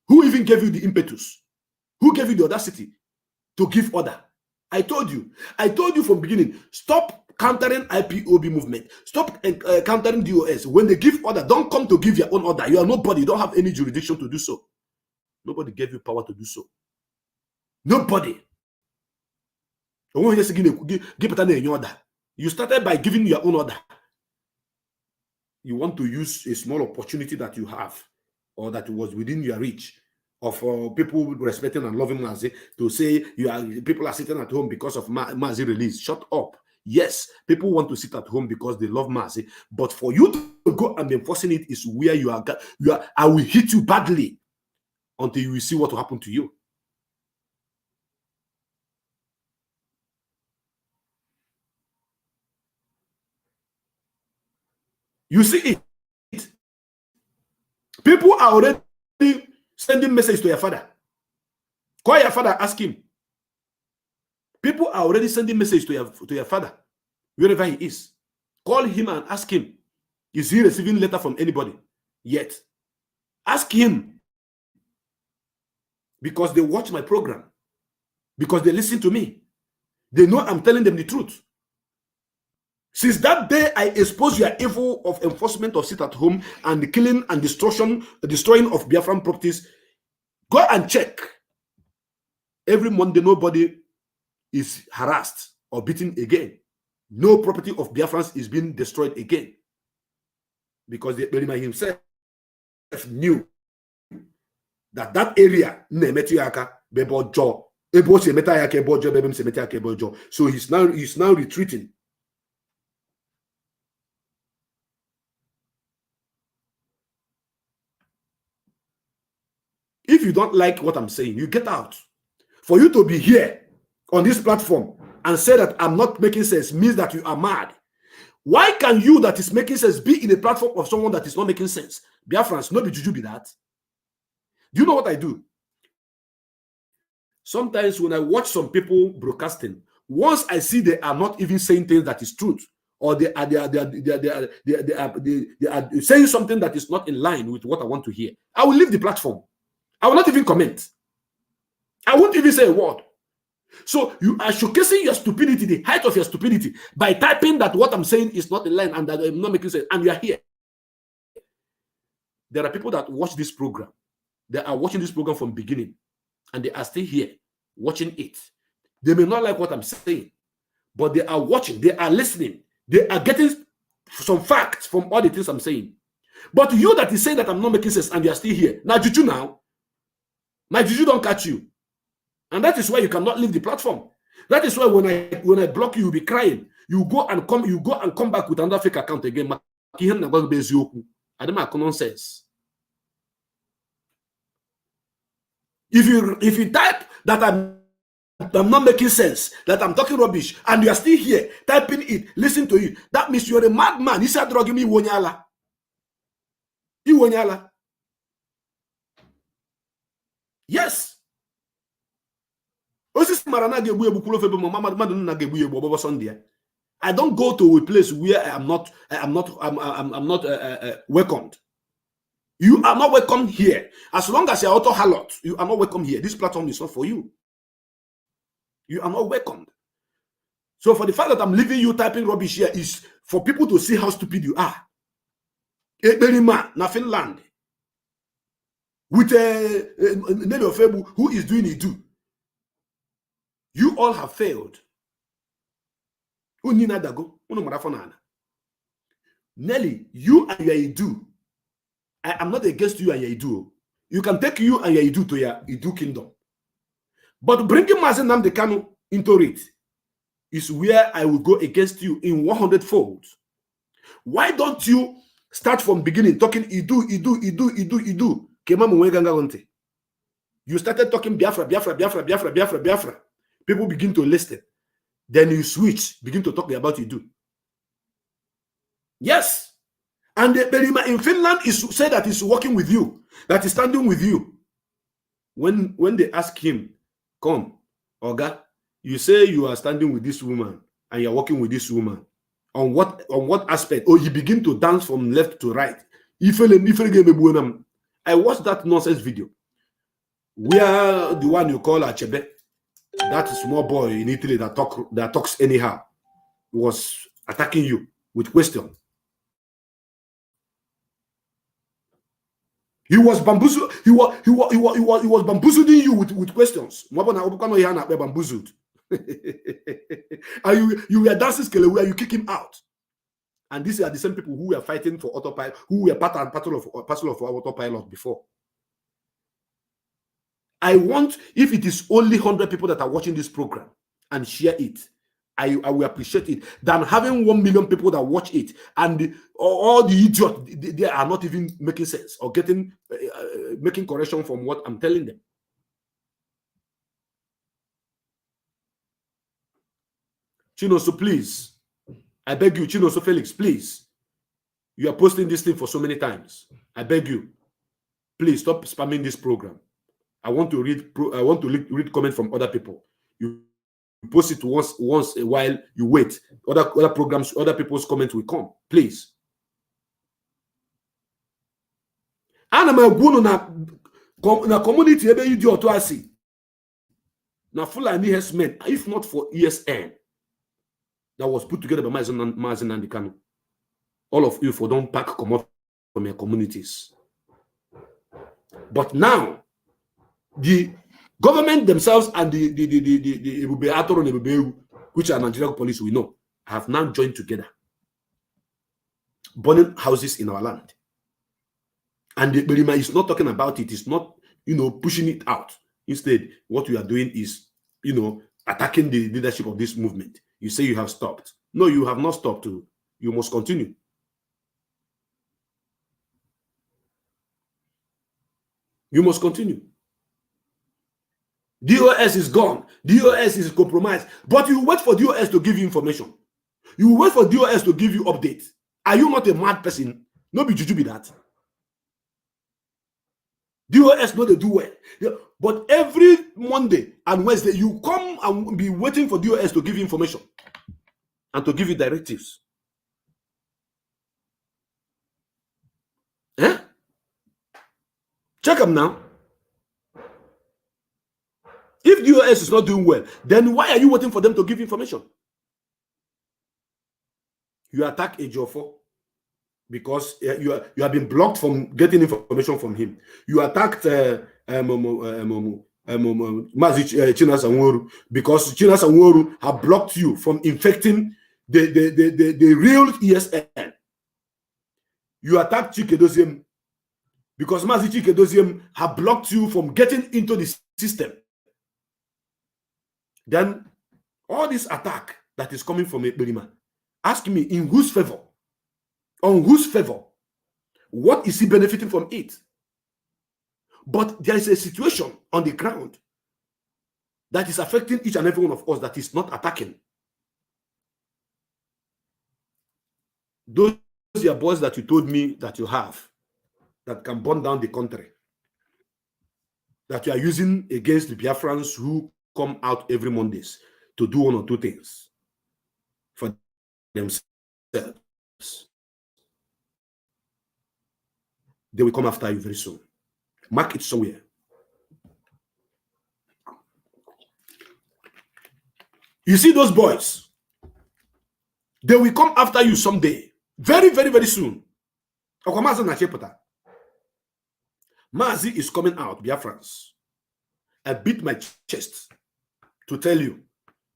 Who even gave you the impetus? Who gave you the audacity to give order? I told you from beginning, stop countering IPOB movement. Stop countering DOS. When they give order, don't come to give your own order. You are nobody. You don't have any jurisdiction to do so. Nobody gave you power to do so. Nobody. You started by giving your own order. You want to use a small opportunity that you have or that was within your reach of people respecting and loving Mazi to say people are sitting at home because of Mazi release. Shut up. Yes, people want to sit at home because they love Mazi, but for you to go and be enforcing it is where you are. I will hit you badly until you will see what will happen to you. You see it. People are already sending message to your father. Call your father, ask him. People are already sending message to your father, wherever he is. Call him and ask him, is he receiving letter from anybody yet? Ask him. Because they watch my program. Because they listen to me. They know I'm telling them the truth. Since that day, I expose your evil of enforcement of sit at home and the killing and destroying of Biafran properties. Go and check. Every Monday, nobody is harassed or beaten again. No property of Biafrans is being destroyed again. Because the Belima himself knew that area, so he's now retreating. If you don't like what I'm saying, you get out. For you to be here on this platform and say that I'm not making sense means that you are mad. Why can you that is making sense be in a platform of someone that is not making sense? Biafrans, no be juju be that. Do you know what I do? Sometimes when I watch some people broadcasting, once I see they are not even saying things that is truth, or they are saying something that is not in line with what I want to hear, I will leave the platform. I will not even comment. I won't even say a word. So you are showcasing your stupidity, the height of your stupidity, by typing that what I'm saying is not in line and that I'm not making sense, and you are here. There are people that watch this program. They are watching this program from beginning, and they are still here watching it. They may not like what I'm saying, but they are watching, they are listening, they are getting some facts from all the things I'm saying. But you that is saying that I'm not making sense and you are still here, now juju now, my juju don't catch you. And that is why you cannot leave the platform. That is why when I block you, you'll be crying. You go and come back with another fake account again. I don't make nonsense. If you type that I'm not making sense, that I'm talking rubbish, and you are still here typing it, listen to you, that means you're a madman. He said, "Drug me wonyala." Iwonyala. Yes. I don't go to a place where I'm not welcomed. You are not welcome here. As long as you're auto halot, you are not welcome here. This platform is not for you. You are not welcomed. So for the fact that I'm leaving you typing rubbish here is for people to see how stupid you are. Na Finland with Nelly Ofebu who is doing it do. You all have failed. Nelly, you and your Idu. I am not against you and your Idu. You can take you and your Idu to your Idu kingdom. But bringing Mazi Nnamdi Kanu into it is where I will go against you in 100 folds. Why don't you start from beginning talking Idu. You started talking Biafra. People begin to listen. Then you switch, begin to talk about Idu. Yes. And the Berima in Finland is said that he's working with you, that is standing with you. When they ask him, come, Oga, you say you are standing with this woman and you're working with this woman. On what aspect? Oh, he begin to dance from left to right. I watched that nonsense video. Where the one you call Achebe, that small boy in Italy that talks anyhow, was attacking you with questions. He was bamboozled. He was bamboozling you with questions. Bamboozled. And you were dancing scale where you kick him out. And these are the same people who were fighting for autopilot, who were part and parcel of autopilot before. I want, if it is only 100 people that are watching this program and share it, I will appreciate it, than having 1 million people that watch it and all the idiots, they are not even making sense or making correction from what I'm telling them. Chinoso, please, I beg you, Chinoso Felix, please. You are posting this thing for so many times. I beg you, please stop spamming this program. I want to read comment from other people. You post it once a while, you wait. Other programs, other people's comments will come. Please. And I'm going na community ebe you do to asi. Na Fulani herdsmen, if not for ESN that was put together by Mazen Nandikano, all of you for don't pack come up from your communities. But now the government themselves and the Ebube Aturu and Ebube, which are Nigerian police, we know, have now joined together, burning houses in our land. And the Berima is not talking about it. It's not, pushing it out. Instead, what we are doing is, attacking the leadership of this movement. You say you have stopped. No, you have not stopped. You must continue. You must continue. DOS is gone. DOS is compromised. But you wait for DOS to give you information. You wait for DOS to give you updates. Are you not a mad person? No be juju be that. DOS know they do well. But every Monday and Wednesday, you come and be waiting for DOS to give you information and to give you directives. Eh? Check them now. If DOS is not doing well, then why are you waiting for them to give information? You attack Ejiofor because you have been blocked from getting information from him. You attacked Mazi Chinasanworu because Chinasanworu have blocked you from infecting the real ESN. You attacked Chikedoziem because Mazi Chikedoziem have blocked you from getting into the system. Then all this attack that is coming from Berima, ask me in whose favor? On whose favor? What is he benefiting from it? But there is a situation on the ground that is affecting each and every one of us that is not attacking. Those are boys that you told me that you have that can burn down the country, that you are using against the Biafrans who come out every Mondays to do one or two things for themselves. They will come after you very soon. Mark it somewhere. You see those boys? They will come after you someday. Very, very, very soon. Mazi is coming out, Biafrans. I beat my chest to tell you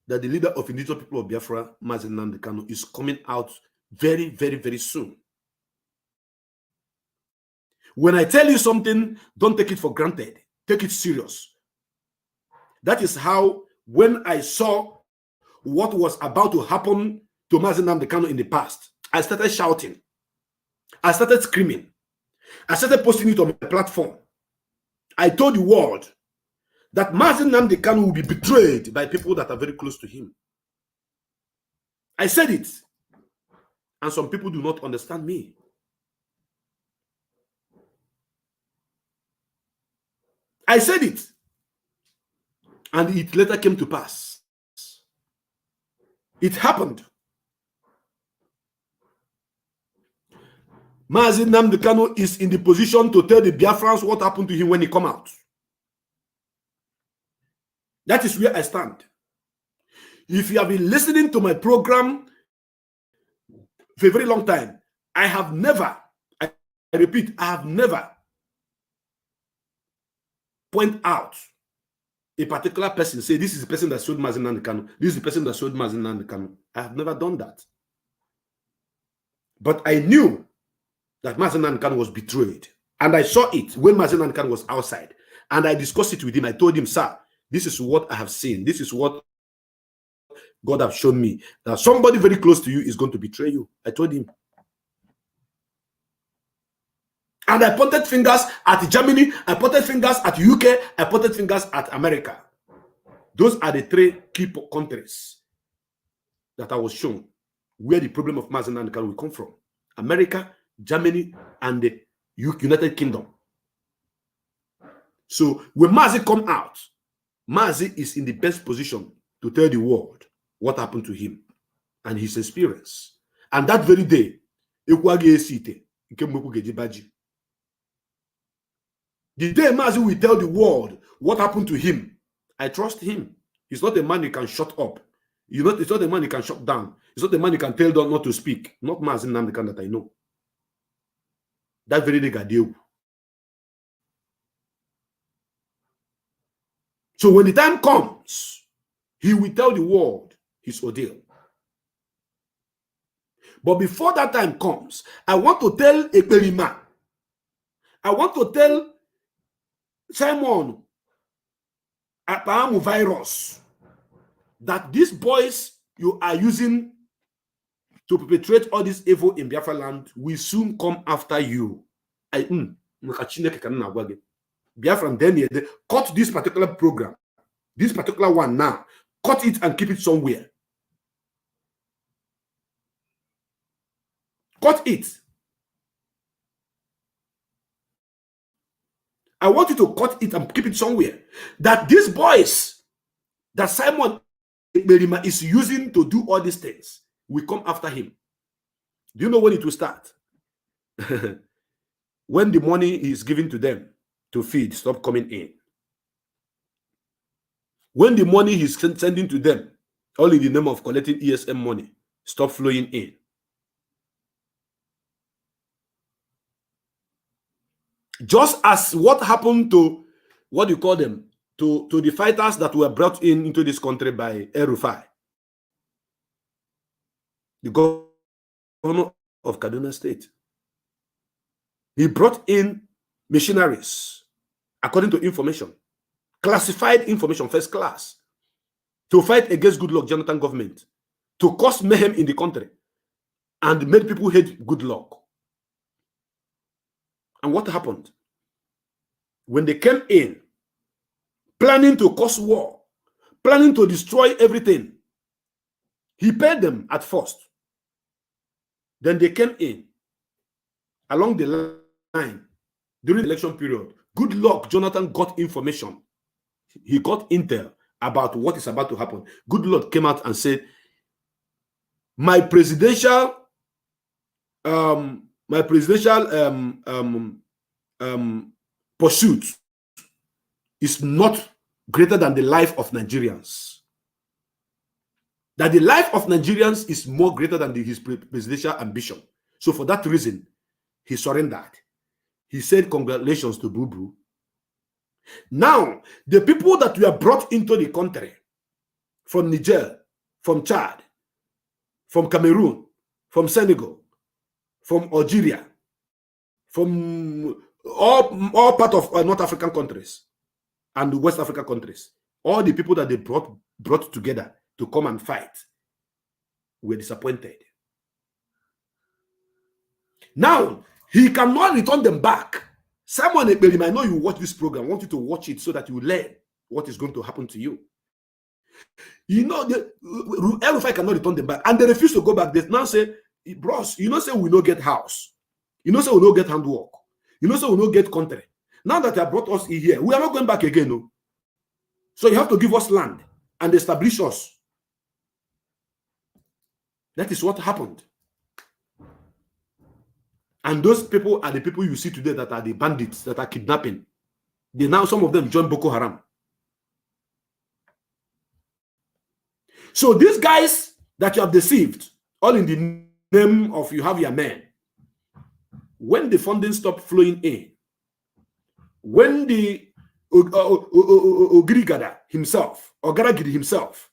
that the leader of indigenous people of Biafra, Mazi Nandekano, is coming out very, very, very soon. When I tell you something, don't take it for granted. Take it serious. That is how, when I saw what was about to happen to Mazi Nnamdi Kanu in the past, I started shouting. I started screaming. I started posting it on my platform. I told the world that Mazi Nnamdi Kanu will be betrayed by people that are very close to him. I said it. And some people do not understand me. I said it. And it later came to pass. It happened. Mazi Nnamdi Kanu is in the position to tell the Biafrans what happened to him when he come out. That is where I stand. If you have been listening to my program for a very long time, I have never, I repeat, I have never point out a particular person, say this is the person that sold Mazi Nnamdi Kanu, this is the person that sold Mazi Nnamdi Kanu. I have never done that. But I knew that Mazi Nnamdi Kanu was betrayed. And I saw it when Mazi Nnamdi Kanu was outside. And I discussed it with him. I told him, sir, this is what I have seen. This is what God has shown me. That somebody very close to you is going to betray you. I told him. And I pointed fingers at Germany. I pointed fingers at UK. I pointed fingers at America. Those are the three key countries that I was shown where the problem of Mazi Nnamdi Kanu will come from. America, Germany, and the United Kingdom. So when Mazi come out, Mazi is in the best position to tell the world what happened to him and his experience. And that very day, the day Mazi will tell the world what happened to him, I trust him. He's not a man you can shut up. It's not a man you can shut down. It's not a man you can tell not to speak. Not Mazi Nnamdi Kanu that I know. That very day, Gadeu. So when the time comes, he will tell the world his ordeal. But before that time comes, I want to tell Ekperima, I want to tell Simon Apahamu virus that these boys you are using to perpetrate all this evil in Biafra land will soon come after you. Biafran, then cut this particular program, this particular one now, cut it and keep it somewhere. Cut it. I want you to cut it and keep it somewhere. That these boys that Simon Ekperima is using to do all these things will come after him. Do you know when it will start? When the money is given to them to feed, stop coming in. When the money he's sending to them, all in the name of collecting ESM money, stop flowing in. Just as what happened to, what do you call them, to the fighters that were brought into this country by El-Rufai, the governor of Kaduna State. He brought in missionaries, according to information, classified information, first class, to fight against Goodluck Jonathan government, to cause mayhem in the country, and made people hate Goodluck. And what happened? When they came in, planning to cause war, planning to destroy everything, he paid them at first. Then they came in along the line during the election period. Goodluck Jonathan got information. He got intel about what is about to happen. Goodluck came out and said, my presidential pursuit is not greater than the life of Nigerians. That the life of Nigerians is more greater than his presidential ambition. So for that reason, he surrendered. He said, congratulations to Boo-Boo. Now, the people that were brought into the country from Niger, from Chad, from Cameroon, from Senegal, from Algeria, from all part of North African countries and West African countries, all the people that they brought together to come and fight were disappointed. Now, he cannot return them back. Simon Ekbelim, I know you watch this program. I want you to watch it so that you learn what is going to happen to you. You know, El-Rufai cannot return them back. And they refuse to go back. They now say, bros, you know, say we no get house. You know, say we no get handwork. You know, say we no get country. Now that you have brought us here, we are not going back again. No? So you have to give us land and establish us. That is what happened. And those people are the people you see today that are the bandits that are kidnapping. They now, some of them join Boko Haram. So these guys that you have deceived, all in the name of you have your men, when the funding stopped flowing in, when the Ogirigada himself, Ogaragidi himself,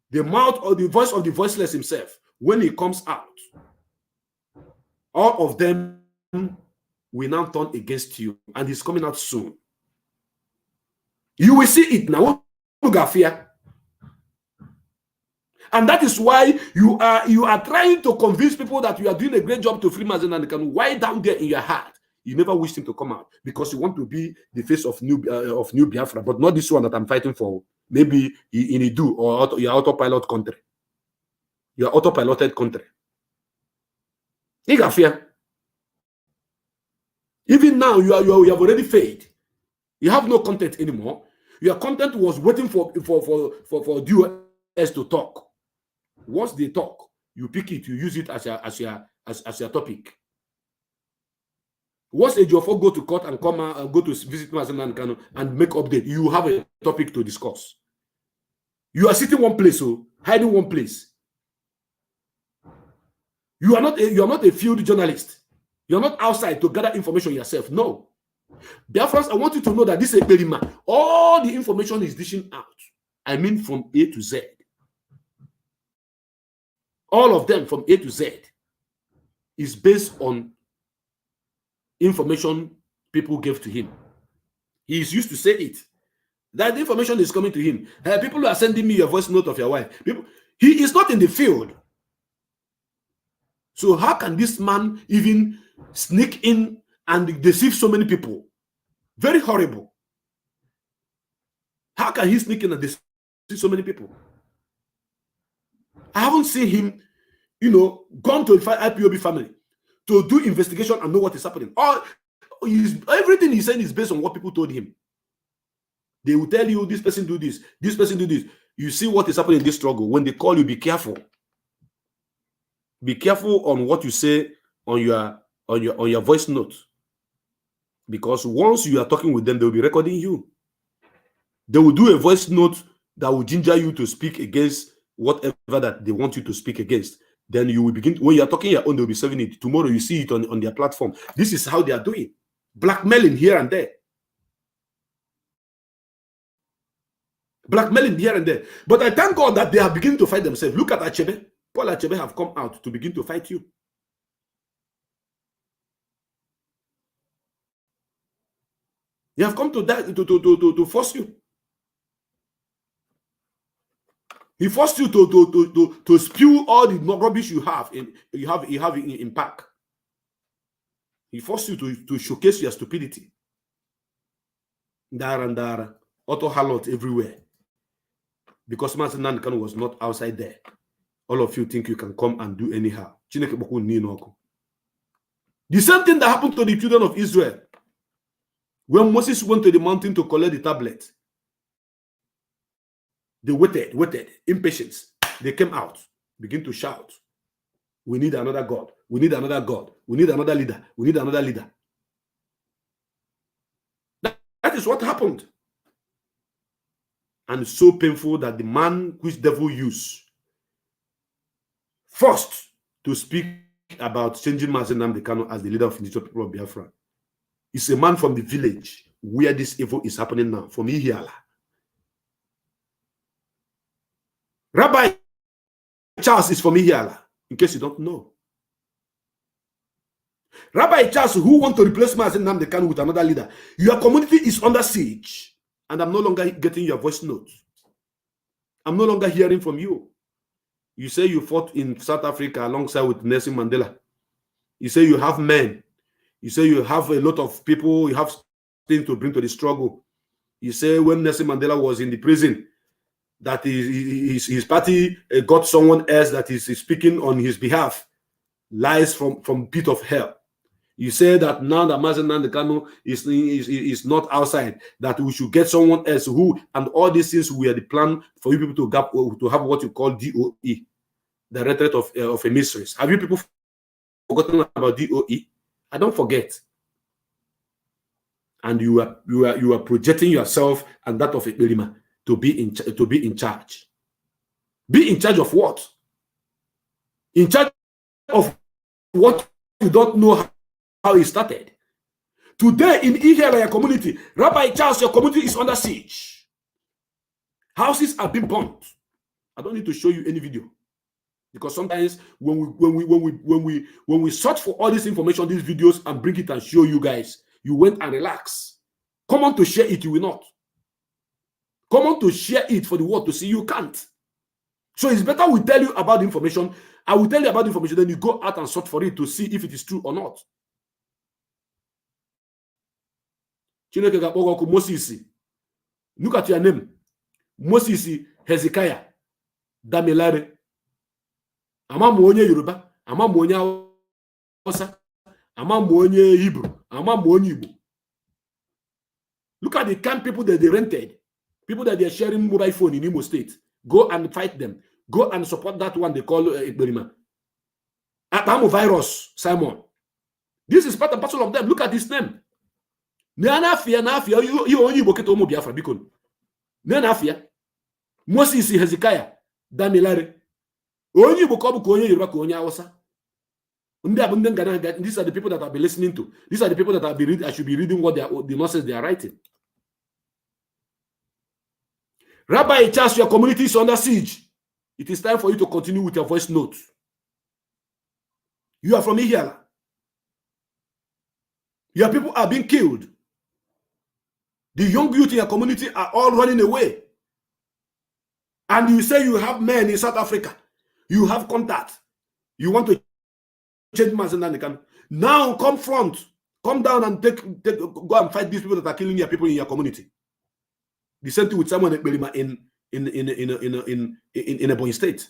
the mouth or the voice of the voiceless himself, when he comes out, all of them will now turn against you, and he's coming out soon. You will see it now. And that is why you are trying to convince people that you are doing a great job to free Mazen and can. Why down there in your heart you never wished him to come out because you want to be the face of new Biafra, but not this one that I'm fighting for. Maybe in Idu or your autopilot country, your autopiloted country. Even now, you have already failed. You have no content anymore. Your content was waiting for DOS to talk. Once they talk, you pick it, you use it as your topic. Once a Jofo go to court and come out and go to visit Mazen Kano and make update, you have a topic to discuss. You are sitting one place, so hiding one place. You are not a field journalist. You are not outside to gather information yourself. No. Biafrans, I want you to know that this is a Ekberima. All the information is dishing out. I mean from A to Z. All of them from A to Z is based on information people gave to him. He is used to say it. That information is coming to him. People are sending me a voice note of your wife. He is not in the field. So how can this man even sneak in and deceive so many people? Very horrible. How can he sneak in and deceive so many people? I haven't seen him, gone to the IPOB family to do investigation and know what is happening. Everything he's saying is based on what people told him. They will tell you, this person do this, this person do this. You see what is happening in this struggle. When they call you, be careful. Be careful on what you say on your voice note. Because once you are talking with them, they will be recording you. They will do a voice note that will ginger you to speak against whatever that they want you to speak against. Then you will begin, when you are talking your own, they will be serving it. Tomorrow you see it on their platform. This is how they are doing. Blackmailing here and there. Blackmailing here and there. But I thank God that they are beginning to fight themselves. Look at Achebe. Paul Achebe have come out to begin to fight you. They have come to that to force you. He forced you to spew all the rubbish you have in pack. He forced you to showcase your stupidity. Dara and Dara, auto harlot everywhere. Because Mazen Kano was not outside there. All of you think you can come and do anyhow. The same thing that happened to the children of Israel. When Moses went to the mountain to collect the tablet, they waited, impatience. They came out, begin to shout, we need another God. We need another God. We need another leader. We need another leader. That is what happened. And it's so painful that the man which devil used first to speak about changing Mazen Kano as the leader of the people of Biafra is a man from the village where this evil is happening now, from Ihiala. Rabbi Charles is from Ihiala, in case you don't know. Rabbi Charles, who want to replace Mazen Kano with another leader, your community is under siege, and I'm no longer getting your voice notes. I'm no longer hearing from you. You say you fought in South Africa alongside with Nelson Mandela. You say you have men. You say you have a lot of people. You have things to bring to the struggle. You say when Nelson Mandela was in the prison, that his party got someone else that is speaking on his behalf. Lies from pit of hell. You say that now that Mazen Nandekano is not outside, that we should get someone else who, and all these things were the plan for you people to have what you call DOE, Directorate of Emissaries. Have you people forgotten about DOE? I don't forget. And you are projecting yourself and that of Ekberima to be in charge. Be in charge of what? In charge of what you don't know how it started. Today in Ihiala community, Rabbi Charles, your community is under siege. Houses are being burnt. I don't need to show you any video, because sometimes when we search for all this information, these videos, and bring it and show you guys, you went and relax. Come on to share it, you will not. Come on to share it for the world to see, you can't. So it's better we tell you about the information. I will tell you about the information, then you go out and search for it to see if it is true or not. Moses. Look at your name. Moses Hezekiah Damilare. Ama mwonye Yoruba, ama mwonye Hausa, ama mwonye Hebrew, ama mwonye Igbo. Look at the camp people that they rented. People that they are sharing mobile phone in Imo State. Go and fight them. Go and support that one they call Ekberima. Apamo virus, Simon. This is part and parcel of them. Look at this name. Nafia, you only book it to Biafra Bicon. Nafia. Moses Hezekiah Damilare. Only book Konya Yoruba Konya Hausa. These are the people that I'll be listening to. These are the people that I'll be reading. I should be reading what the nonsense they are writing. Rabbi Charles, your community is under siege. It is time for you to continue with your voice note. You are from Ihiala. Your people are being killed. The young youth in your community are all running away. And you say you have men in South Africa. You have contact. You want to change Mazenanikan. Now come front. Come down and go and fight these people that are killing your people in your community. The same thing with someone in Ebonyi State.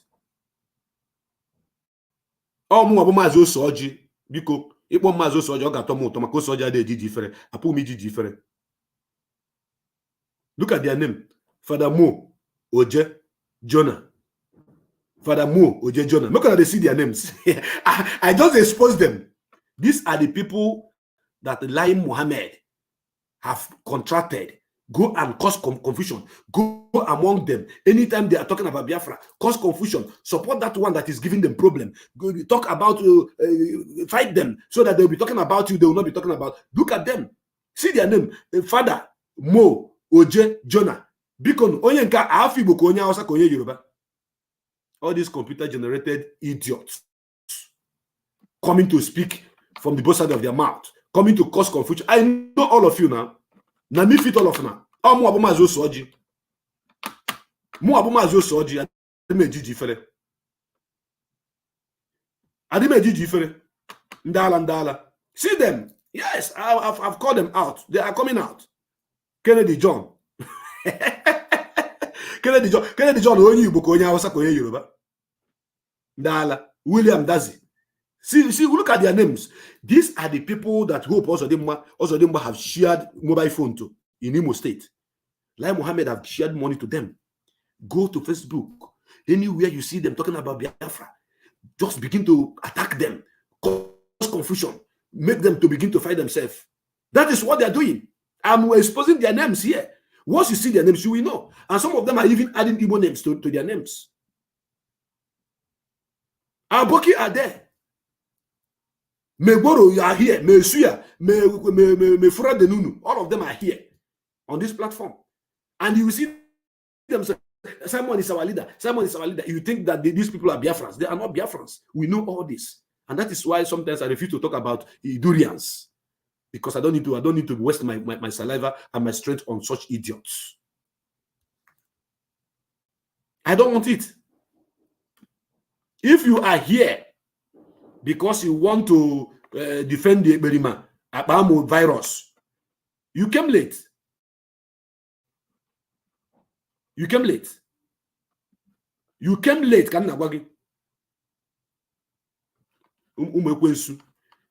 Oh, mu mazo soji biko ikpo mazo soji o gato mu to maka soji ade ji different. Apu mi ji different. Look at their name. Father Mo Oje Jonah. Father Mo Oje Jonah. Look at they see their names. I just expose them. These are the people that Lai Muhammad have contracted. Go and cause confusion. Go among them. Anytime they are talking about Biafra, cause confusion. Support that one that is giving them problem. Go talk about, fight them so that they'll be talking about you. They will not be talking about. Look at them. See their name. Father Mo Oje Jonah. Bikon Onyenka Afibo Konya Osa Konya Yoruba. All these computer generated idiots coming to speak from the both sides of their mouth, coming to cause confusion. I know all of you now. Na me fit all of now. Oh, mo abumazo soji. Mo abumazo soji. Adimeji different. Adimeji different. Ndala. See them. Yes, I've called them out. They are coming out. Kennedy John. Kennedy John. Only Igbo Konya Hausa Konya Yoruba. Ndala. William Dazi. See, look at their names. These are the people that Hope also have shared mobile phone to in Imo State. Lai Mohammed have shared money to them. Go to Facebook. Anywhere you see them talking about Biafra, just begin to attack them, cause confusion, make them to begin to fight themselves. That is what they are doing. And we're exposing their names here. Once you see their names, you will know. And some of them are even adding Igbo names to their names. Aboki are there. Megboro, you are here. Mesuya, Mefura Denunu, all of them are here on this platform. And you will see them say, Simon is our leader. Simon is our leader. You think that these people are Biafrans. They are not Biafrans. We know all this. And that is why sometimes I refuse to talk about Idurians. Because I don't need to waste my saliva and my strength on such idiots. I don't want it. If you are here because you want to defend the Berima Abamo virus, you came late. You came late. You came late.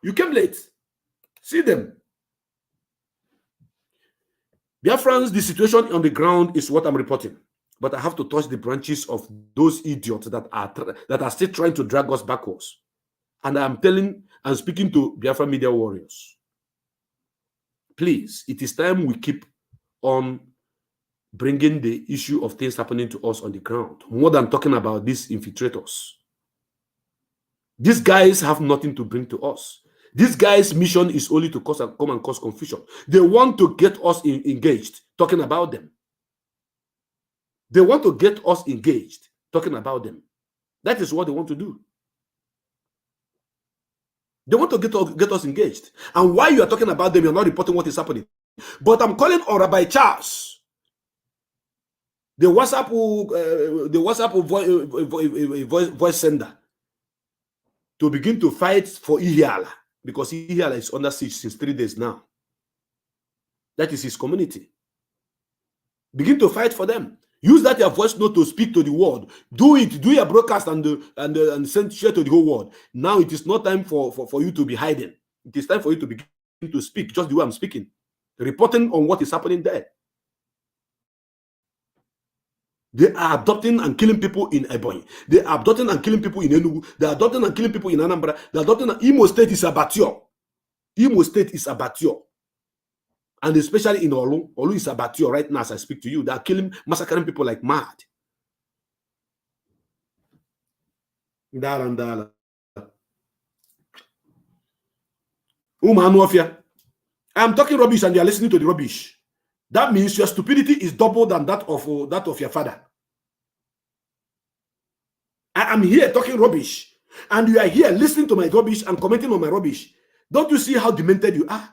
You came late. See them. Biafrans, the situation on the ground is what I'm reporting. But I have to touch the branches of those idiots that are still trying to drag us backwards. And I'm speaking to Biafra media warriors. Please, it is time we keep on bringing the issue of things happening to us on the ground, more than talking about these infiltrators. These guys have nothing to bring to us. This guy's mission is only to come and cause confusion. They want to get us engaged, talking about them. They want to get us engaged, talking about them. That is what they want to do. They want to get us engaged. And while you are talking about them, you're not reporting what is happening. But I'm calling on Rabbi Charles, the WhatsApp voice sender, to begin to fight for Ihiala, because Ihiala is under siege since 3 days now. That is his community. Begin to fight for them. Use that your voice note to speak to the world. Do it. Do your broadcast and share to the whole world. Now it is not time for you to be hiding. It is time for you to begin to speak, just the way I'm speaking, reporting on what is happening there. They are adopting and killing people in Ebonyi. They are adopting and killing people in Enugu. They are adopting and killing people in Anambra. They are adopting. Imo State is abattoir. Imo State is abattoir. And especially in Olu. Olu is abattoir right now as I speak to you. They are killing, massacring people like mad. I'm talking rubbish and they are listening to the rubbish. That means your stupidity is double than that of your father. I am here talking rubbish, and you are here listening to my rubbish and commenting on my rubbish. Don't you see how demented you are?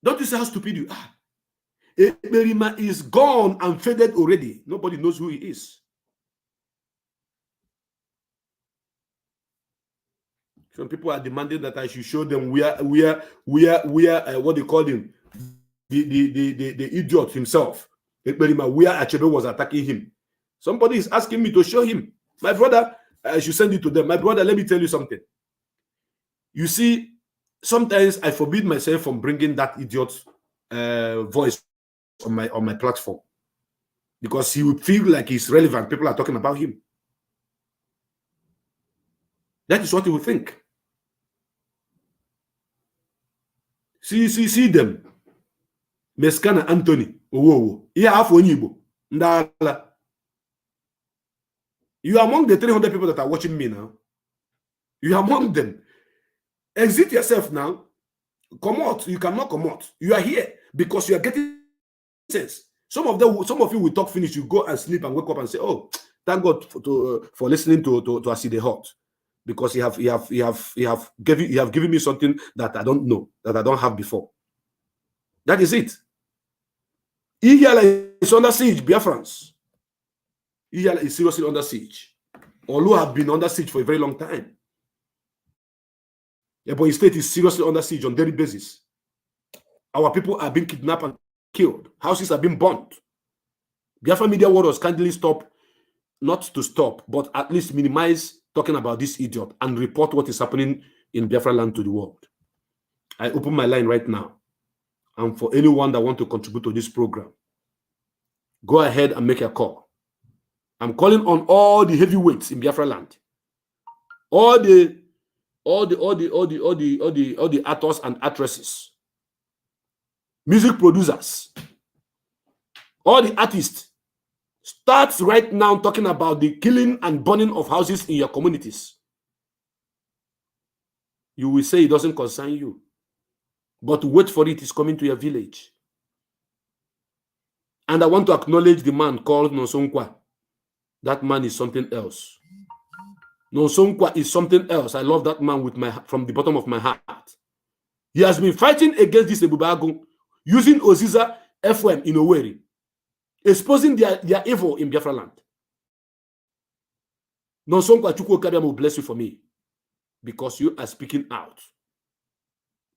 Don't you see how stupid you are? Eberima is gone and faded already. Nobody knows who he is. Some people are demanding that I should show them where what they call him, the idiot himself, Eberima, where Achebe was attacking him. Somebody is asking me to show him. My brother, I should send it to them. My brother, let me tell you something. You see, sometimes I forbid myself from bringing that idiot voice on my platform, because he would feel like he's relevant. People are talking about him. That is what he would think. See them. Meskana Anthony. You are among the 300 people that are watching me now. You are among them. Exit yourself now. Come out. You cannot come out. You are here because you are getting sense. Some of you will talk finish. You go and sleep and wake up and say, "Oh, thank God for listening to Aside Hot." Because you have given me something that I don't know, that I don't have before. That is it. Ihiala is under siege, Biafrans. Ihiala is seriously under siege. Olu have been under siege for a very long time. Ebonyi State is seriously under siege on daily basis. Our people are being kidnapped and killed. Houses are being burnt. Biafra media warriors kindly stop, not to stop, but at least minimize talking about this idiot and report what is happening in Biafra land to the world. I open my line right now. And for anyone that want to contribute to this program, go ahead and make a call. I'm calling on all the heavyweights in Biafra land. All the actors and actresses, music producers, all the artists. Start right now talking about the killing and burning of houses in your communities. You will say it doesn't concern you. But wait for it, it's coming to your village. And I want to acknowledge the man called Nonsonkwa. That man is something else. Nonsonkwa is something else. I love that man from the bottom of my heart. He has been fighting against this Ebube Aturu using Oziza FM in Owerri. exposing their evil in Biafra land. Nonson Chukwu Okabia will bless you for me because you are speaking out.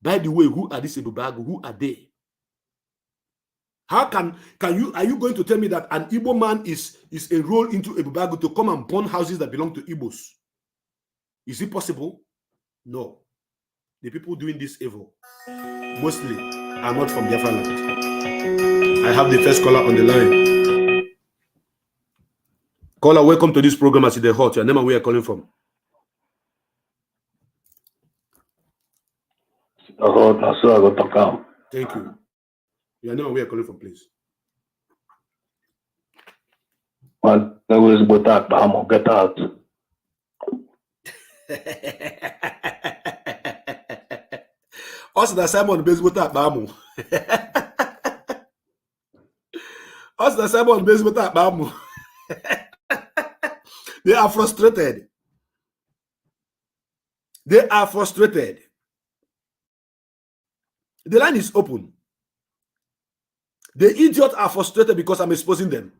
By the way, who are these Ebubagu? Who are they? How can you, are you going to tell me that an Igbo man is enrolled into Ebubagu to come and burn houses that belong to Igbos? Is it possible? No. The people doing this evil mostly are not from Biafra land. I have the first caller on the line. Caller, welcome to this program as the hot. Your name and where you're calling from. Thank you. Your name and where you're calling from, please. Well, there was but that, but I'm gonna get out. Also, the Simon baseball tap, Bamu. Also, the Simon baseball tap, Bamu. They are frustrated. They are frustrated. The line is open. The idiots are frustrated because I'm exposing them.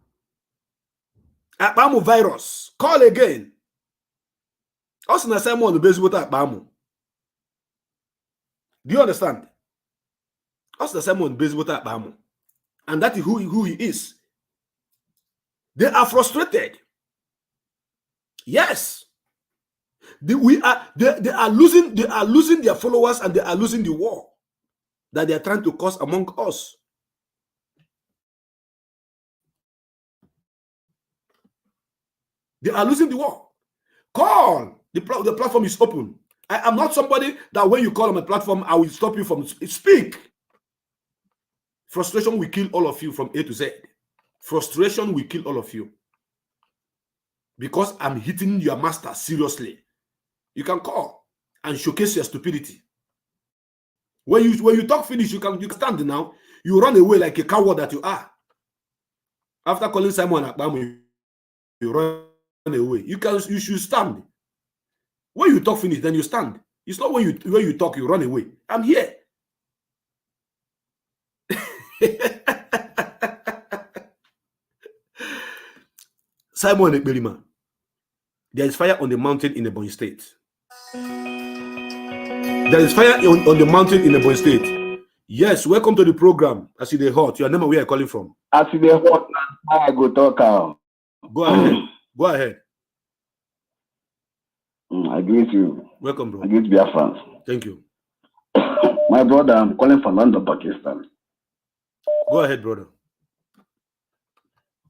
Akbamu virus. Call again. Also, the Simon the baseball tap, Bamu. Do you understand? Also, the Simon baseball tap, Bamu. And that is who he is. They are frustrated. Yes, they are losing their followers and they are losing the war that they are trying to cause among us. They are losing the war. Call. The platform is open. I am not somebody that when you call on my platform, I will stop you from speak. Frustration will kill all of you from A to Z. Frustration will kill all of you. Because I'm hitting your master seriously. You can call and showcase your stupidity. When you talk finish, you can stand now. You run away like a coward that you are. After calling Simon Akbamu, you run away. You should stand. When you talk finish, then you stand. It's not when you talk, you run away. I'm here. Simon Ekberima. There is fire on the mountain in Ebonyi State. There is fire on the mountain in Ebonyi State. Yes, welcome to the program. I see the hot. Your name and where you're calling from. I see the hot. I go talk out. Go ahead. Go ahead. I greet you. Welcome, bro. I greet Biafrans. Thank you. My brother, I'm calling from London, Pakistan. Go ahead, brother.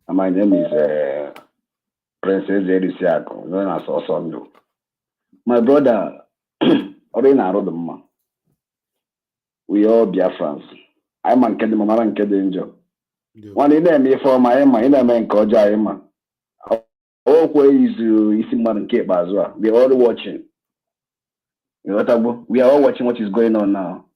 My name is Princess Erisiako, known as Osondo. My brother, we all Biafrans. I'm a kid, Mama and kid angel. One in them, for my Emma, in a man called Jaima. Always, you see, man, Cape as well. We're all watching. We are all watching what is going on now.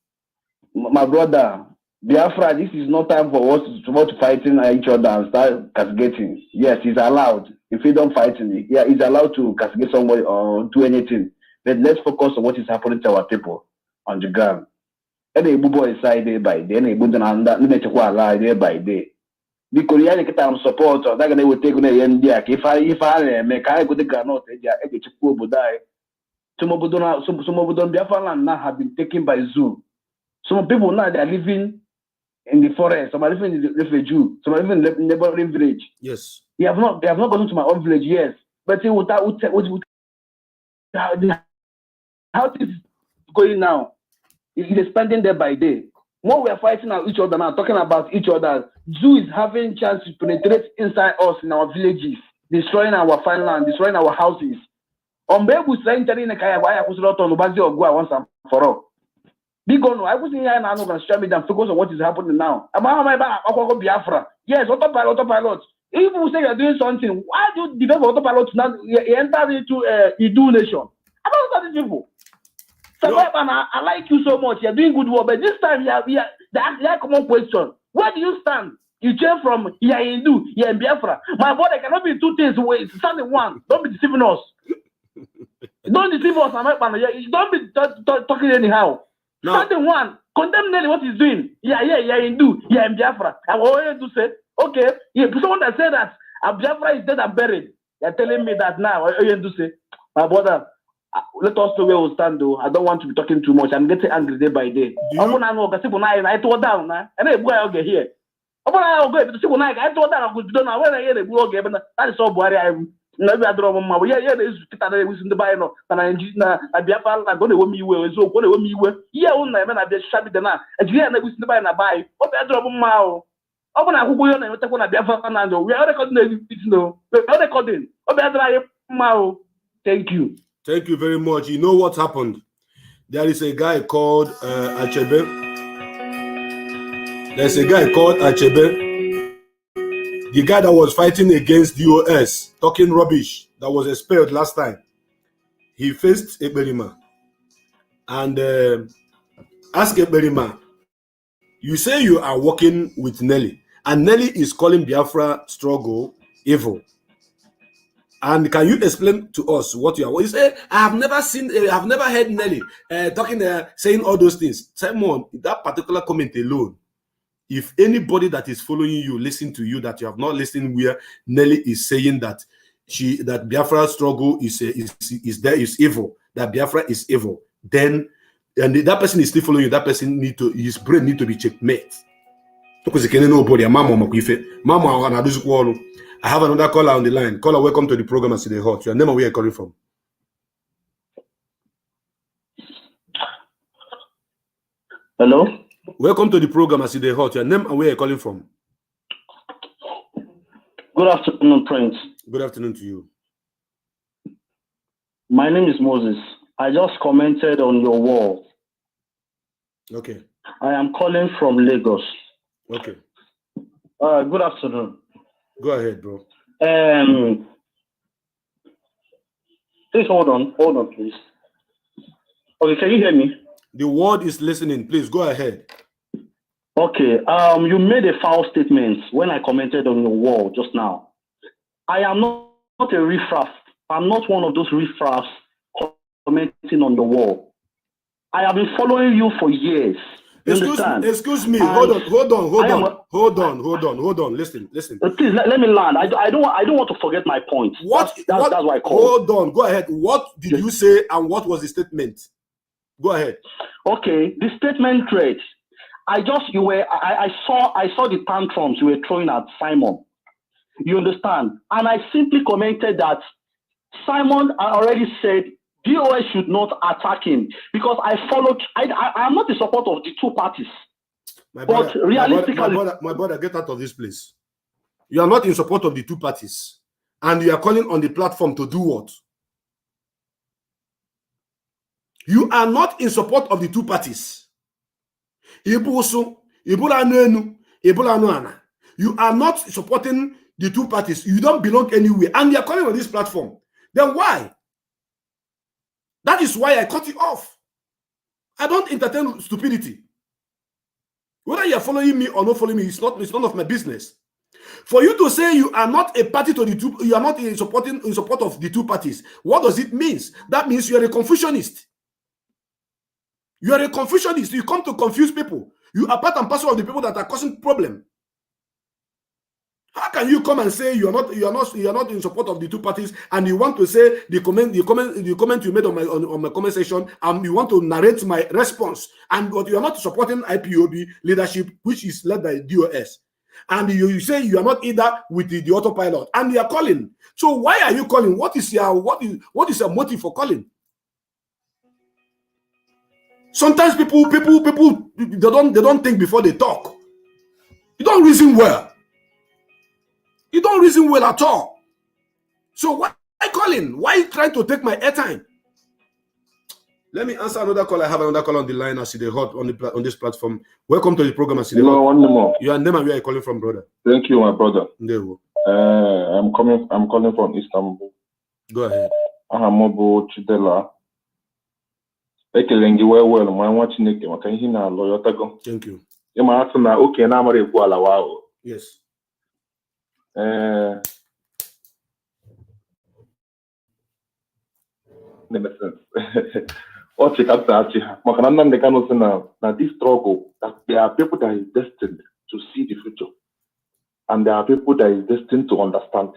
My brother, Biafra, this is not time for us to fighting each other and start castigating. Yes, it's allowed. If we don't fight, yeah, it's allowed to castigate somebody or do anything. But let's focus on what is happening to our people on the ground. And the boy inside day by day, and the Buddha day by day. Because you have to support, or that they will take on the end. If I make I go to Granot, I get to poor Budai. Some of Biafra land now have been taken by zoo. Some people now they are living in the forest, some are living in the refugee, some are living in the neighboring village. Yes. They have not gone to my own village, yes. But how this is going now? It is expanding day by day. When we are fighting each other now, talking about each other, zoo is having chance to penetrate inside us in our villages, destroying our farmland, destroying our houses. On Bebu saying the Kaya was not on Obazi or Gua once and for all. Because I was in here and I'm going to show me and focus on what is happening now. Biafra. Yes, autopilot. If you say you're doing something, why do you develop autopilot now? You enter into Idu nation. I don't understand these people. So I like you so much. You're doing good work, but this time the common question: where do you stand? You change from you're Hindu, you're in Biafra. My brother cannot be two things. Stand in one. Don't be deceiving us. Don't deceive us. Don't be talking anyhow. No. Stand in one. Condemn what he's doing. Yeah, Hindu, yeah, in Biafra. And what you to say? Okay, yeah, someone that said that Biafra is dead and buried. They're telling me that now. What are you going to say? My brother, let us know where we stand though. I don't want to be talking too much. I'm getting angry day by day. I told down now. And then boy, I'll get here. That is all boy. Maybe I don't know. Yeah, there's in the Bible. And I Biafra Land. Go to me where so go to me where. Yeah, only man I just shabby the man. And you have in the Bible buy. What I drop mao. I want to go on and take one of Biafra Land. We are recording it. No, we are recording. Mao. Thank you. Thank you very much. You know what happened? There is a guy called Achebe. There's a guy called Achebe. The guy that was fighting against DOS, talking rubbish, that was expelled last time. He faced Ekberima. And ask Ekberima, you say you are working with Nelly. And Nelly is calling Biafra struggle evil. And can you explain to us what you are? You say, I have never heard Nelly saying all those things. Simon, that particular comment alone, if anybody that is following you, listen to you, that you have not listened where Nelly is saying that that Biafra struggle is evil, that Biafra is evil, then and that person is still following you, that person his brain need to be checkmate. Because nobody, I have another caller on the line. Caller, welcome to the program. I see the hot. Your name and where you're calling from? Hello. Welcome to the program. I see the hot. Your name and where you're calling from? Good afternoon, Prince. Good afternoon to you. My name is Moses. I just commented on your wall. Okay. I am calling from Lagos. Okay. Good afternoon. Go ahead, bro. Please hold on, please. Okay, can you hear me? The word is listening. Please go ahead. Okay. You made a foul statement when I commented on your wall just now. I am not a riffraff. I'm not one of those riffraffs commenting on the wall. I have been following you for years. Excuse me. Hold on. Listen. Please let me land. I don't want to forget my point. That's why I called. Hold on. Go ahead. What did you say and what was the statement? Go ahead. Okay. The statement read, I saw the tantrums you were throwing at Simon. You understand? And I simply commented that Simon already said DOS should not attack him because I am not in support of the two parties. My brother, get out of this place. You are not in support of the two parties. And you are calling on the platform to do what? You are not in support of the two parties. You are not supporting the two parties. You don't belong anywhere. And you are calling on this platform. Then why? That is why I cut you off. I don't entertain stupidity. Whether you are following me or not following me, it's none of my business. For you to say you are not a party to the two, you are not in support of the two parties, what does it mean? That means you are a Confucianist. You are a Confucianist. You come to confuse people. You are part and parcel of the people that are causing problem. How can you come and say you are not in support of the two parties, and you want to say the comment you made on my comment section, and you want to narrate my response, but you are not supporting IPOB leadership, which is led by DOS, and you say you are not either with the autopilot, and you are calling. So why are you calling? What is your motive for calling? Sometimes people they don't think before they talk. You don't reason well. You don't reason well at all. So why calling? Why are you trying to take my airtime? Let me answer another call. I have another call on the line. I see the hot on this platform. Welcome to the program. I see the hot. One more. Your name and where are you calling from, brother? Thank you, my brother. There we go. I'm calling from Istanbul. Go ahead. Ahamobo Chidela. Ekelengi well. My watching it. Can you hear me? Thank you. You might ask now. Okay, now I'm wow. Yes. What you have to ask you, now this struggle, that there are people that are destined to see the future. and there are people that is destined to understand.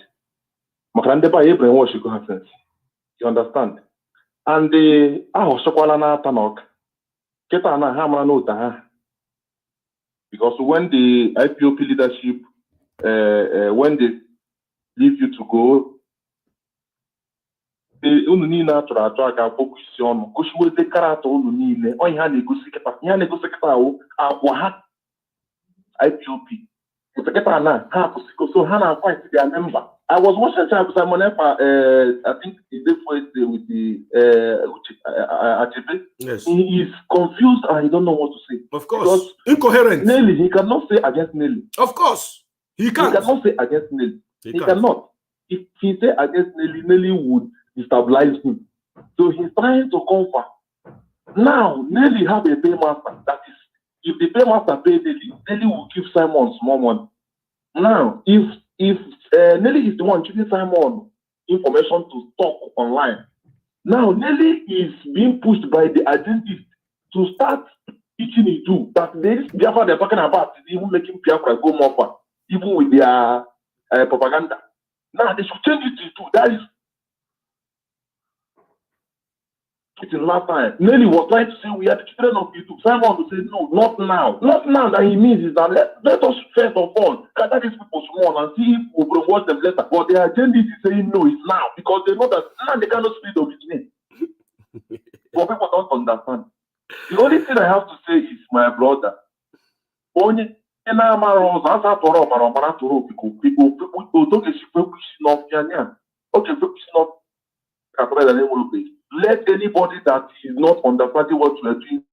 You understand? And the because when the IPOP leadership when they leave you to go, unu niile atụrụ atụ a ga-akpọkwu isi ọnụ gosiwete karata unu niile onye ha na-egosi kịta ihe a na-egosi kịta ahụ akwa ha IPOP kịta na ha akwụsịgo so ha na-fight their member. I was watching Simon Epa, I think the day with the Achebe. Yes. He is confused and he don't know what to say. Of course. Incoherent. Nelly, he cannot say against Nelly. Of course. He can't. He cannot say against Nelly. He cannot. If he say against Nelly, Nelly would destabilize him. So he's trying to comfort. Now, Nelly have a paymaster. That is, if the paymaster pay Nelly, Nelly will give Simon small money. Now, if Nelly is the one giving Simon information to talk online, now Nelly is being pushed by the identity to start teaching it too. That this Biafra they're talking about is even making Biafra go more far, even with their propaganda. Now they should change it to that is last time. Nelly was trying to say we are the children of YouTube. Simon will say no, not now. Not now. That he means is that let us first of all gather these people small and see if we will watch them later. But their agenda is saying no, it's now because they know that now they cannot speak of his name. But people don't understand. The only thing I have to say is my brother. Only let anybody that is not understanding what we are doing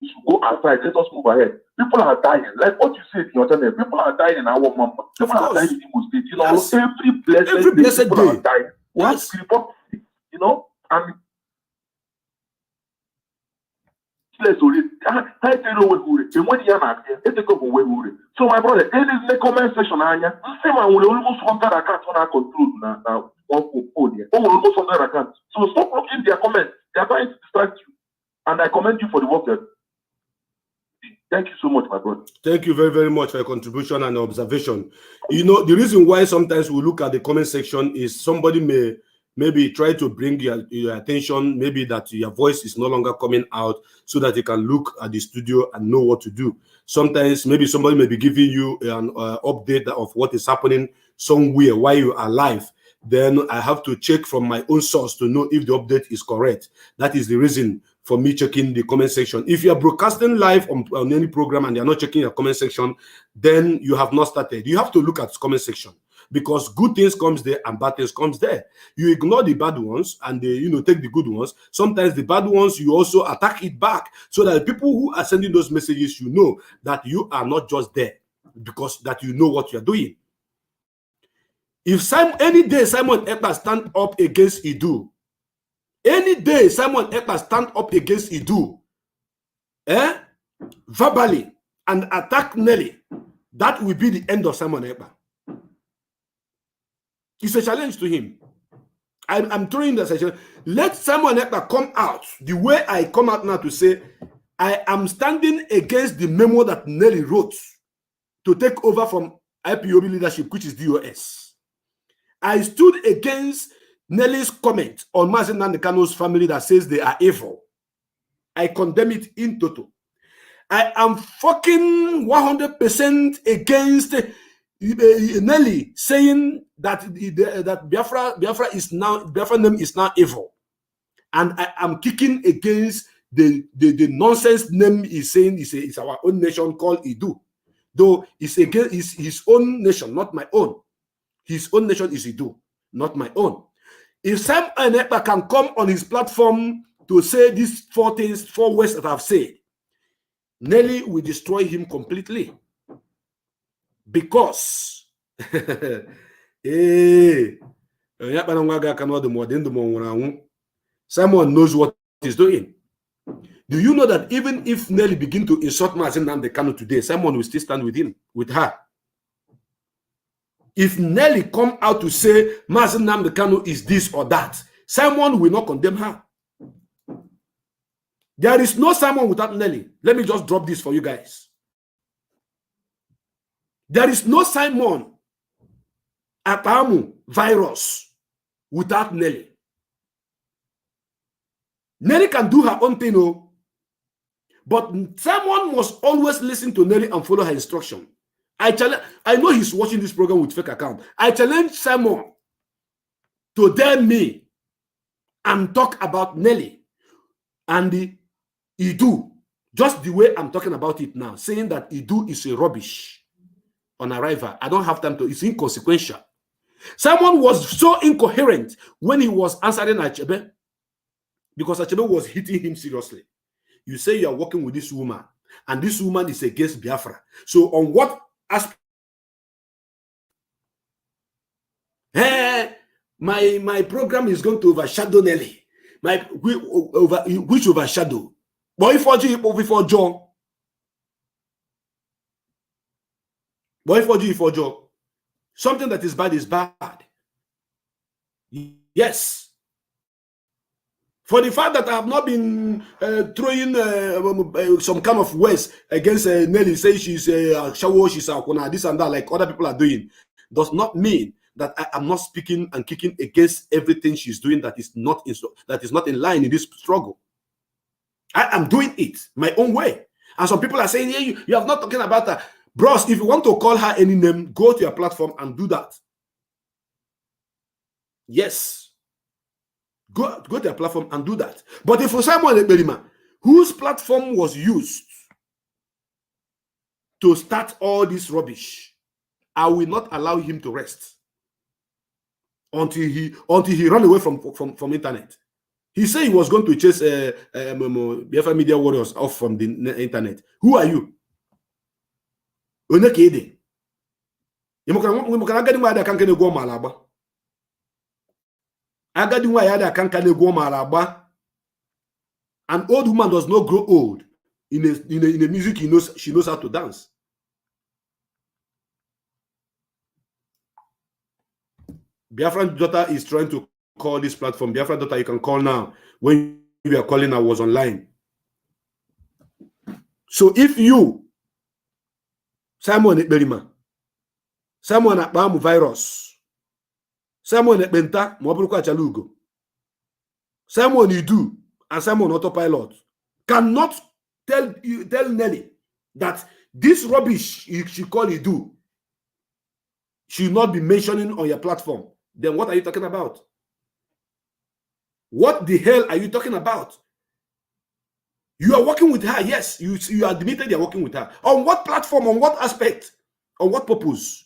should go outside. Let us move ahead. People are dying. Like what you said in your channel, people are dying in our mama. People are dying in Imo State. You know, Yes. every blessed day, people are dying. Yes. You know, and so my brother, it is the comment section. I will almost 100 accounts when I control now. Almost 100 accounts. So stop looking their comments. They are trying to distract you. And I commend you for the work that. Thank you so much, my brother. Thank you very, very much for your contribution and observation. You know, the reason why sometimes we look at the comment section is somebody may maybe try to bring your attention, maybe that your voice is no longer coming out so that you can look at the studio and know what to do. Sometimes maybe somebody may be giving you an update of what is happening somewhere while you are live. Then I have to check from my own source to know if the update is correct. That is the reason for me checking the comment section. If you are broadcasting live on any program and you're not checking your comment section, then you have not started. You have to look at the comment section, because good things comes there and bad things comes there. You ignore the bad ones and take the good ones. Sometimes the bad ones, you also attack it back, so that the people who are sending those messages, you know that you are not just there, because that you know what you're doing. If any day Simon Ekpa stand up against Idu, any day Simon Ekpa stand up against Idu, verbally and attack Nelly, that will be the end of Simon Ekpa. It's a challenge to him. I'm throwing the session. Let Simon Ekpa come out the way I come out now to say, I am standing against the memo that Nelly wrote to take over from IPOB leadership, which is DOS. I stood against Nelly's comment on Mazi Nnamdi Kanu's family that says they are evil. I condemn it in total. I am fucking 100% against Nelly saying that that Biafra name is now evil, and I am kicking against the nonsense name he's saying it's our own nation called Idu, though it's against his own nation, not my own. His own nation is Idu, not my own. If Sam Ekpa can come on his platform to say these four words that I've said, Nelly will destroy him completely. Because Simon knows what he's doing. Do you know that even if Nelly begin to insult Mazi Nnamdi Kanu today, Simon will still stand with him, with her? If Nelly come out to say Mazi Nnamdi Kanu is this or that, Simon will not condemn her. There is no Simon without Nelly. Let me just drop this for you guys. There is no Simon Apamu virus without Nelly. Nelly can do her own thing, but someone must always listen to Nelly and follow her instruction. I know he's watching this program with fake account. I challenge someone to dare me and talk about Nelly and the Idu, just the way I'm talking about it now, saying that Idu is a rubbish on arrival. I don't have time to, it's inconsequential. Someone was so incoherent when he was answering Achebe, because Achebe was hitting him seriously. You say you are working with this woman, and this woman is against Biafra. So on what aspect? My program is going to overshadow Nelly. Which overshadow? Boy for G, before John. Boy for G, for John. Something that is bad is bad. Yes. For the fact that I have not been throwing some kind of words against Nelly, say she's a shawo, she's a this and that, like other people are doing, does not mean that I am not speaking and kicking against everything she's doing that is not in line in this struggle. I am doing it my own way. And some people are saying, yeah, you have not talking about her. Bros, if you want to call her any name, go to your platform and do that. Yes. Go to your platform and do that. But if for someone like Berima, whose platform was used to start all this rubbish, I will not allow him to rest until he run away from internet. He said he was going to chase Biafra media warriors off from the internet. Who are you? Onekede. An old woman does not grow old. In a music, she knows how to dance. Biafran daughter is trying to call this platform. Biafran daughter, you can call now. When you are calling, I was online. So if you, Simon Berima, Simon Akbamu virus, Simon Benta, Mwaburuka Chalugo, Simon Idu, and Simon Autopilot cannot tell Nelly that this rubbish she call Idu should not be mentioning on your platform. Then what are you talking about? What the hell are you talking about? You are working with her, yes. You admitted you are working with her. On what platform? On what aspect? On what purpose?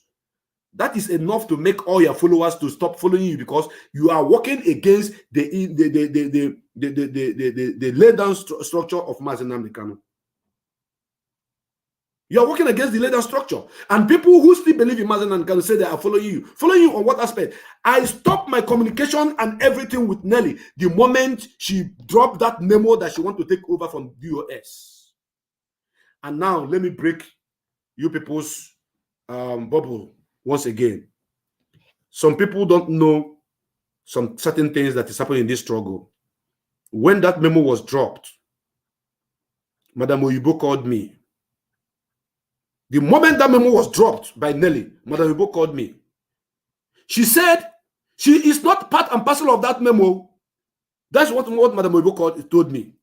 That is enough to make all your followers to stop following you, because you are working against the laid down structure of Mazi Nnamdi Kanu. You are working against the laid structure. And people who still believe in Mazi Nnamdi Kanu say they are following you. Following you on what aspect? I stopped my communication and everything with Nelly the moment she dropped that memo that she wants to take over from DOS. And now let me break you people's bubble once again. Some people don't know some certain things that is happening in this struggle. When that memo was dropped, Madam Oyibo called me. The moment that memo was dropped by Nelly, Madam Oyibo called me. She said she is not part and parcel of that memo. That's what Madam Oyibo told me.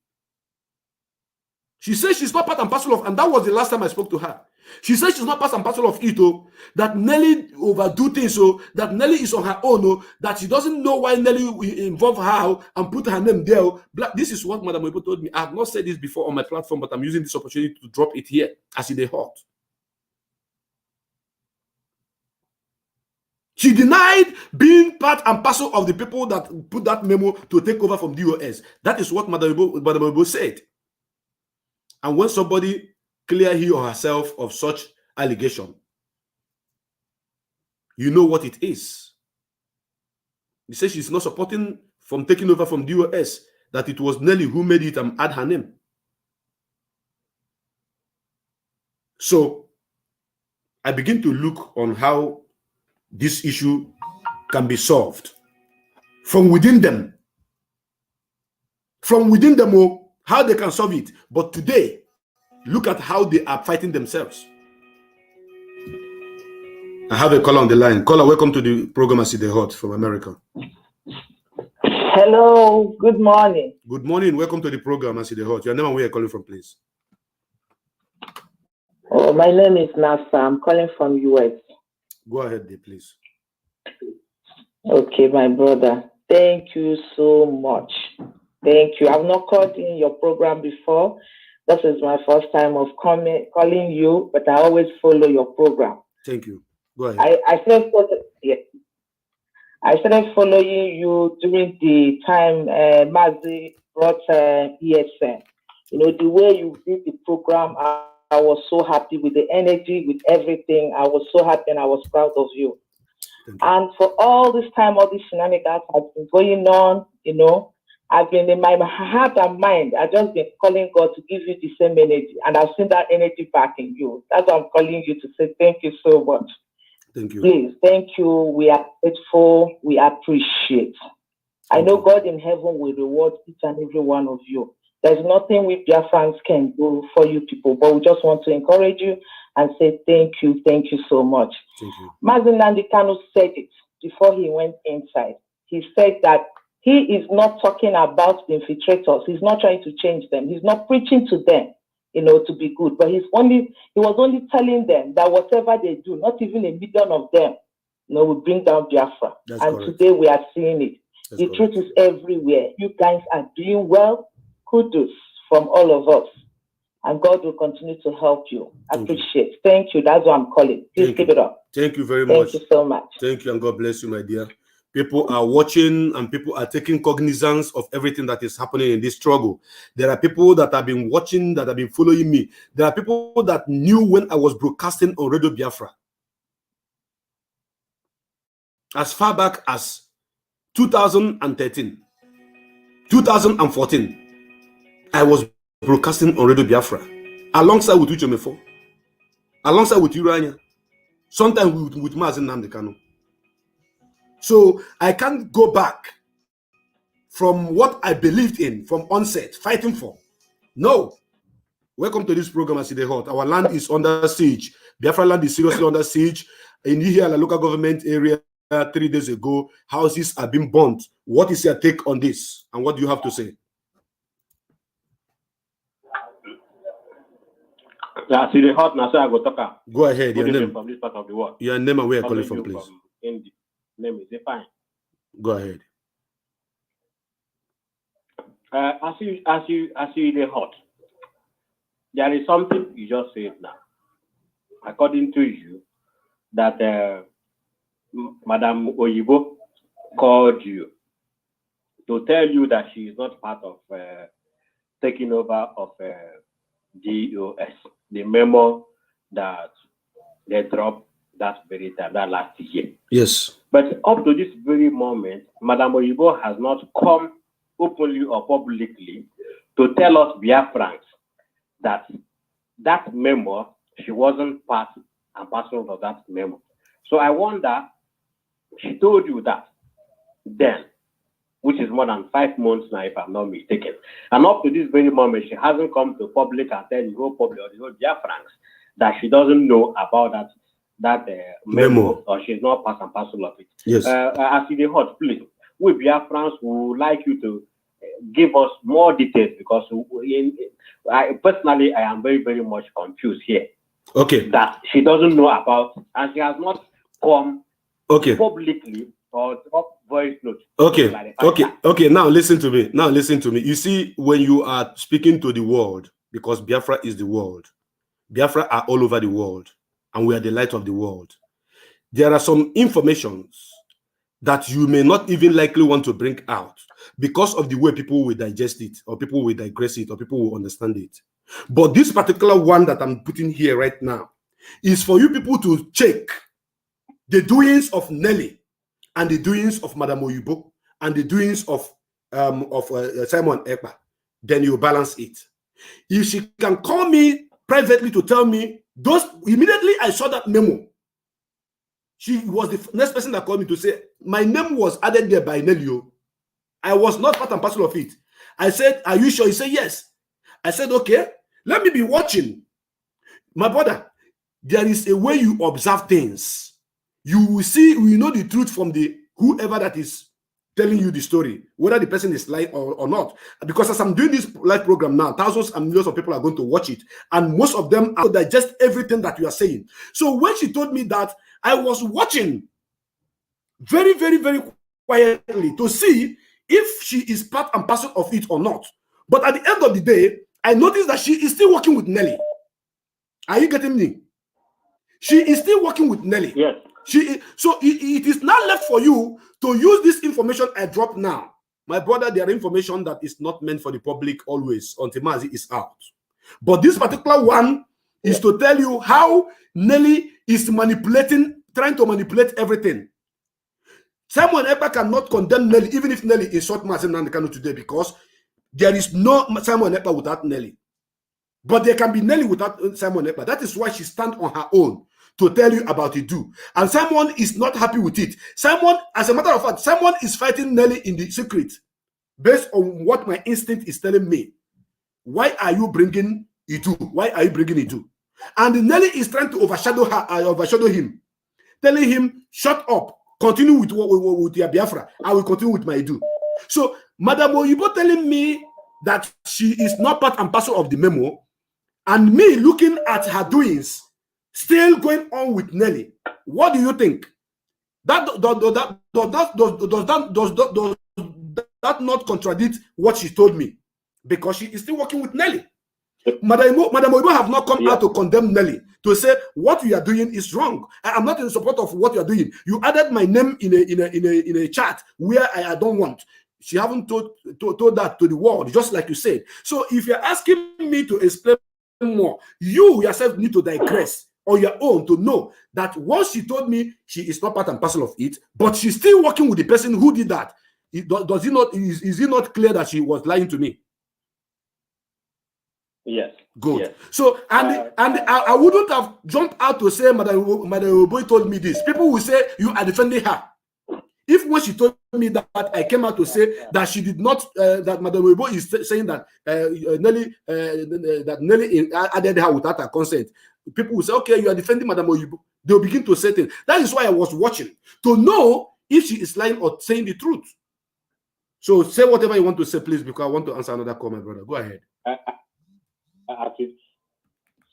She said she's not part and parcel of, and that was the last time I spoke to her. She said she's not part and parcel of it, that Nelly overdo things, so that Nelly is on her own, that she doesn't know why Nelly will involve her and put her name there. This is what Madam Oyibo told me. I have not said this before on my platform, but I'm using this opportunity to drop it here as it is hot. She denied being part and parcel of the people that put that memo to take over from DOS. That is what Madam Oyibo said. And when somebody clear he or herself of such allegation, you know what it is. He says she's not supporting from taking over from DOS, that it was Nelly who made it and add her name. So I begin to look on how this issue can be solved from within them. From within them, how they can solve it. But today, look at how they are fighting themselves. I have a caller on the line. Caller, welcome to the program. I see the hot from America. Hello, good morning. Good morning. Welcome to the program. I see the hot. Your name and where you're calling from, please. Oh, my name is Nasa. I'm calling from US. Go ahead, please. Okay, my brother. Thank you so much. Thank you. I've not called in your program before. This is my first time of calling you, but I always follow your program. Thank you. Go ahead. I started following you during the time Mazi brought ESN. You know, the way you did the program, I was so happy with the energy, with everything. I was so happy and I was proud of you. And for all this time, all these shenanigans have been going on, you know, I've been in my heart and mind. I've just been calling God to give you the same energy. And I've seen that energy back in you. That's why I'm calling you to say thank you so much. Thank you. Please, thank you. We are grateful. We appreciate. I know God in heaven will reward each and every one of you. There's nothing we Biafrans can do for you people, but we just want to encourage you and say thank you so much. Thank you. Mazi Nnamdi Kanu said it before he went inside. He said that he is not talking about the infiltrators. He's not trying to change them. He's not preaching to them, you know, to be good. But he was only telling them that whatever they do, not even a million of them, you know, will bring down Biafra. That's and correct. Today we are seeing it. That's the correct. truth is everywhere. You guys are doing well. Kudos from all of us. And God will continue to help you. Appreciate. Thank you. That's what I'm calling. Please keep it up. Thank you very much. Thank you so much. Thank you, and God bless you, my dear. People are watching and people are taking cognizance of everything that is happening in this struggle. There are people that have been watching, that have been following me. There are people that knew when I was broadcasting on Radio Biafra. As far back as 2013, 2014, I was broadcasting on Radio Biafra alongside with Uchemefo, alongside with Urania, sometimes with Mazi Nnamdi Kanu. So I can't go back from what I believed in from onset, fighting for. No. Welcome to this program, As the Hot. Our land is under siege. Biafra land is seriously under siege. In here, the local government area, 3 days ago, houses are being burnt. What is your take on this? And what do you have to say? Yeah, see the hot now, so I go talk. Go ahead. Your name from this part of the world. Your name and where you're calling from, please. From India. Name is fine. Go ahead. As you the hot. There is something you just said now. According to you, that Madam Oyibo called you to tell you that she is not part of taking over of DOS, the memo that they dropped that very time, that last year. Yes. But up to this very moment, Madam Oyibo has not come openly or publicly to tell us Biafrans that that memo, she wasn't part and parcel of that memo. So I wonder, she told you that then, which is more than 5 months now, if I'm not mistaken. And up to this very moment, she hasn't come to public and tell the whole public or the whole Biafrans that she doesn't know about that memo, or she's not part and parcel of it. Yes. As the hot, please, we Biafrans would like you to give us more details, because personally, I am very, very much confused here. Okay. That she doesn't know about, and she has not come publicly or voice note. Okay. Now listen to me. You see, when you are speaking to the world, because Biafra is the world, Biafra are all over the world, and we are the light of the world. There are some informations that you may not even likely want to bring out because of the way people will digest it, or people will digress it, or people will understand it. But this particular one that I'm putting here right now is for you people to check the doings of Nelly and the doings of Madam Oyibo and the doings of Simon Ekpa. Then you balance it. If she can call me privately to tell me those, immediately I saw that memo. She was the next person that called me to say, my name was added there by Nelio. I was not part and parcel of it. I said, are you sure? He said, yes. I said, okay, let me be watching. My brother, there is a way you observe things. you will see, you know the truth from the whoever that is telling you the story, whether the person is lying or not. Because as I'm doing this live program now, thousands and millions of people are going to watch it, and most of them are digest everything that you are saying. So when she told me that, I was watching very, very, very quietly to see if she is part and parcel of it or not. But at the end of the day, I noticed that she is still working with Nelly. Are you getting me? She is still working with Nelly. Yes. So it is now left for you to use this information I drop now. My brother, there are information that is not meant for the public always until Mazi is out. But this particular one is to tell you how Nelly is manipulating, trying to manipulate everything. Simon Ekpa cannot condemn Nelly, even if Nelly is short Mazi Nandekano today, because there is no Simon Ekpa without Nelly. But there can be Nelly without Simon Ekpa. That is why she stands on her own to tell you about it too. And Simon is not happy with it. Simon, as a matter of fact, Simon is fighting Nelly in the secret based on what my instinct is telling me. Why are you bringing Itu? Why are you bringing Itu? And Nelly is trying to overshadow him, telling him, shut up, continue with your Biafra. I will continue with my Itu. So, Madam Oyibo telling me that she is not part and parcel of the memo, and me looking at her doings, still going on with Nelly. What do you think? Does that not contradict what she told me? Because she is still working with Nelly. Madam Oyibo have not come out to condemn Nelly, to say what you are doing is wrong. I am not in support of what you are doing. You added my name in a chat where I don't want. She haven't told that to the world, just like you said. So if you're asking me to explain more, you yourself need to digress on your own to know that once she told me she is not part and parcel of it, but she's still working with the person who did that. Is it not clear that she was lying to me? Yes. Good. Yes. So I wouldn't have jumped out to say Madam Oyibo told me this. People will say you are defending her. If when she told me that, I came out to say that she did not, that Madam Oyibo is saying that Nelly added her without her consent, people will say, okay, you are defending Madam Oyibo. They'll begin to say things. That is why I was watching, to know if she is lying or saying the truth. So say whatever you want to say, please, because I want to answer another comment, brother. Go ahead.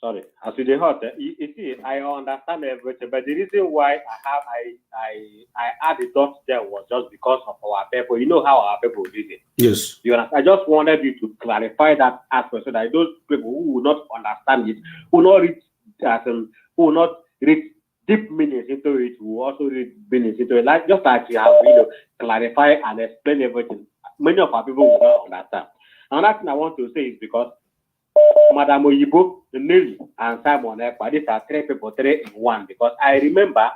Sorry, as you see, I understand everything, but the reason why I add the dots there was just because of our people. You know how our people did it. Yes. You understand? I just wanted you to clarify that aspect so that those people who will not understand it, who will not read deep meanings into it, will also read meanings into it. Like just like you have, clarify and explain everything. Many of our people will not understand. Another thing I want to say is because Madam Oyibo, Nelly, and Simon Ekpa, these are three people, three in one. Because I remember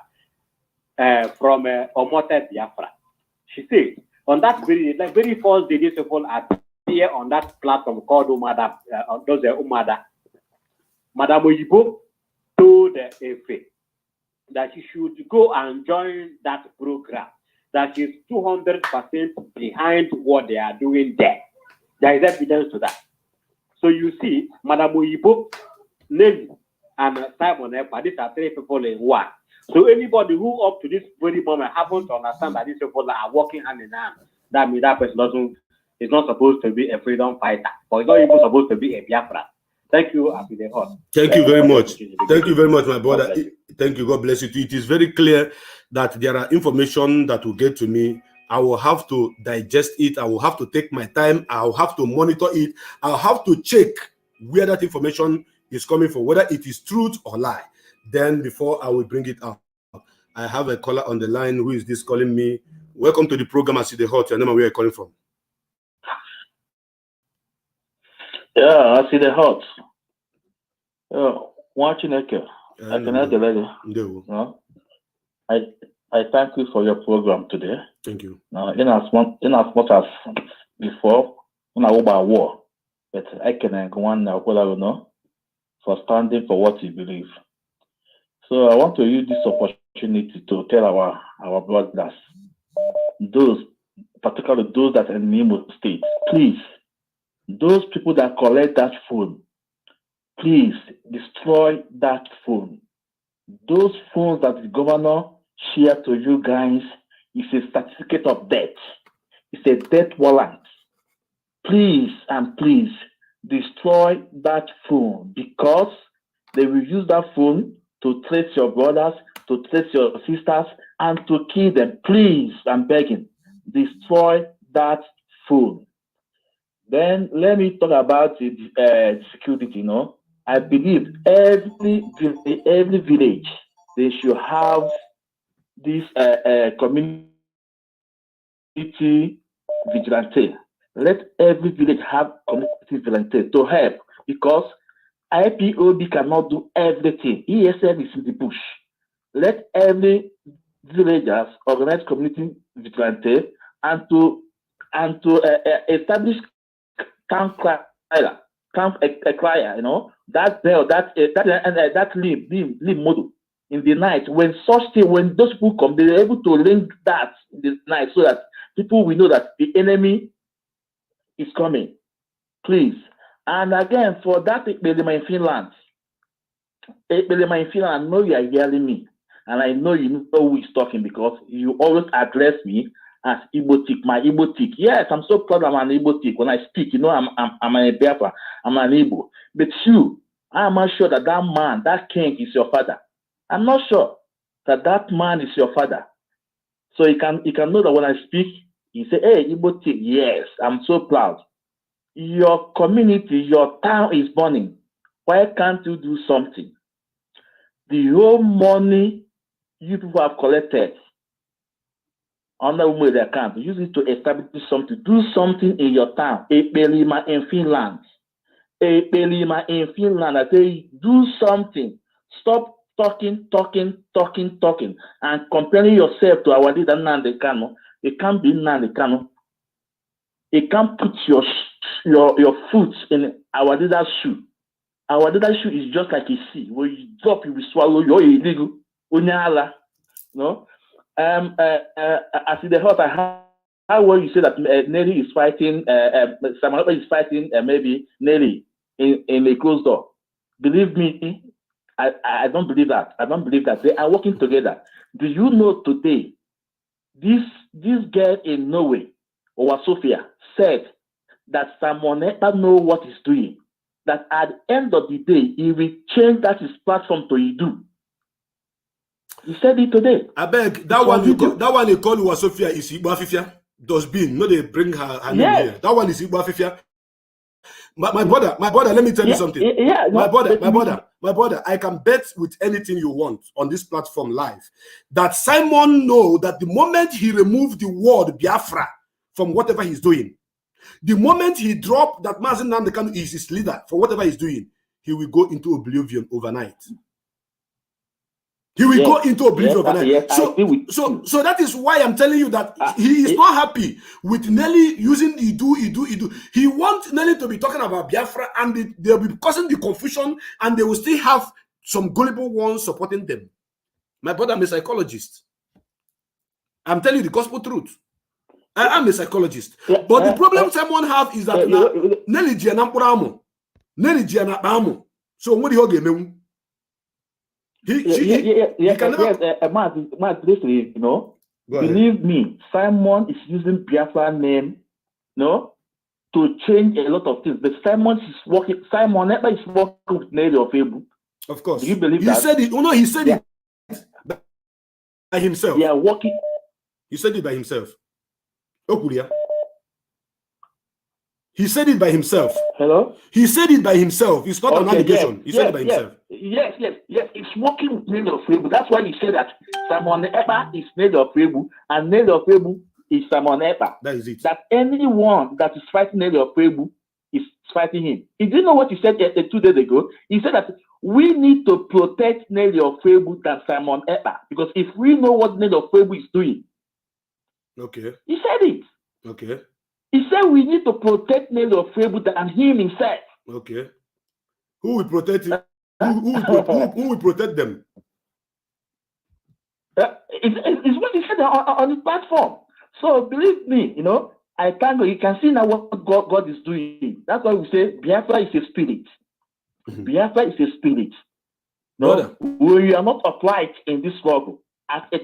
from Omote Biafra, she said on that very first day, these people appear on that platform called Umada, Madam Oyibo told Efe that she should go and join that program. That she's 200% behind what they are doing there. There is evidence to that. So you see, Madam Oyibo, Nelly, and Simon Ekpa, these are three people in one. So anybody who up to this very moment happens to understand that these people are working hand in hand, that means that person is not supposed to be a freedom fighter, or is not even supposed to be a Biafra. Thank you, Thank you very much. Thank you very much, my brother. Thank you. God bless you. It is very clear that there are information that will get to me. I will have to digest it. I will have to take my time. I will have to monitor it. I'll have to check where that information is coming from, whether it is truth or lie. Then before I will bring it out. I have a caller on the line. Who is this calling me? Welcome to the program. I see the hot. Your name and where you're calling from. Yeah, I see the hot. Watching I can add the lady. No? I thank you for your program today. Thank you. In as much as before, when I about war, but I can go on now, what I know, for standing for what you believe. So I want to use this opportunity to tell our brothers, those, particularly those that are in Imo State, please, those people that collect that phone, please destroy that phone. Those phones that the governor share to you guys is a certificate of death. It's a death warrant. Please and please destroy that phone, because they will use that phone to trace your brothers, to trace your sisters, and to kill them. Please, I'm begging, destroy that phone. Then let me talk about the security. I believe every village, they should have this community vigilante. Let every village have community vigilante to help, because IPOB cannot do everything. ESM is in the bush. Let every villagers organize community vigilante and to establish camp crier, that bell, that limb model in the night. When when those people come, they're able to link that in the night so that people will know that the enemy is coming. Please. And again, for that Nig-Military in Finland, I know you are hearing me, and I know you know who is talking, because you always address me as Igbo-tic, my Igbo-tic. Yes, I'm so proud I'm an Igbo-tic. When I speak, I'm a Biafra, I'm an Igbo. But you, I'm not sure that that man, that king is your father. I'm not sure that that man is your father. So you can know that when I speak, you say, hey, Igbo-tic, yes, I'm so proud. Your community, your town is burning. Why can't you do something? The whole money you people have collected on the account, use it to establish something. Do something in your town. Nig-Military in Finland. Nig-Military in Finland. I say, do something. Stop talking, and comparing yourself to our leader Nnamdi Kanu. It can't be Nnamdi Kanu. It can't put your foot in our leader's shoe. Our leader's shoe is just like a sea. When you drop, you will swallow. You're illegal. Unyala. No? As in the heart, how well you say that Nelly is fighting, Samuel is fighting maybe Nelly in a closed door. Believe me, I don't believe that. I don't believe that. They are working together. Do you know today, this girl in Norway, or Sophia, said that Simon never know what he's doing. That at the end of the day, he will change that his platform to Idu. He said it today. I beg, that one you call Sophia is Igbo Afifia. Does being, no, they bring her name here. That one is Igbo Afifia. My brother, let me tell you something. My brother, I can bet with anything you want on this platform live that Simon know that the moment he removed the word Biafra from whatever he's doing, the moment he dropped that Mazi Nnamdi Kanu is his leader for whatever he's doing, he will go into oblivion overnight. He will go into oblivion overnight. So that is why I'm telling you that he is not happy with Nelly using Idu. He wants Nelly to be talking about Biafra, and they'll be causing the confusion, and they will still have some gullible ones supporting them. My brother, I'm a psychologist. I'm telling you the gospel truth. I am a psychologist. But the problem someone have is that Nelly Gianamporamo. Nelly Gianapamo. So what do you get? Listen, believe me, Simon is using Biafra name, to change a lot of things. But Simon is working with Nelly of Ebube. Of course. Do you believe that? Said it. He said it by himself. Yeah, working. He said it by himself. He said it by himself. Hello? He said it by himself. It's not an allegation. He said it by himself. Yes. It's working with Nelly of Ebube. That's why he said that Simon Ekpa is Nelly of Ebube, and Nelly of Ebube is Simon Ekpa. That is it. That anyone that is fighting Nelly of Ebube is fighting him. He didn't know what he said 2 days ago. He said that we need to protect Nelly of Ebube than Simon Ekpa, because if we know what Nelly of Ebube is doing, okay. He said it. Okay. He said we need to protect Nelly of Ebube than him himself. Okay. Who will protect him? Who will protect them? It's what he said on his platform. So believe me, I thank God. You can see now what God is doing. That's why we say Biafra is a spirit. Biafra is a spirit. No, when you are not applied in this struggle as a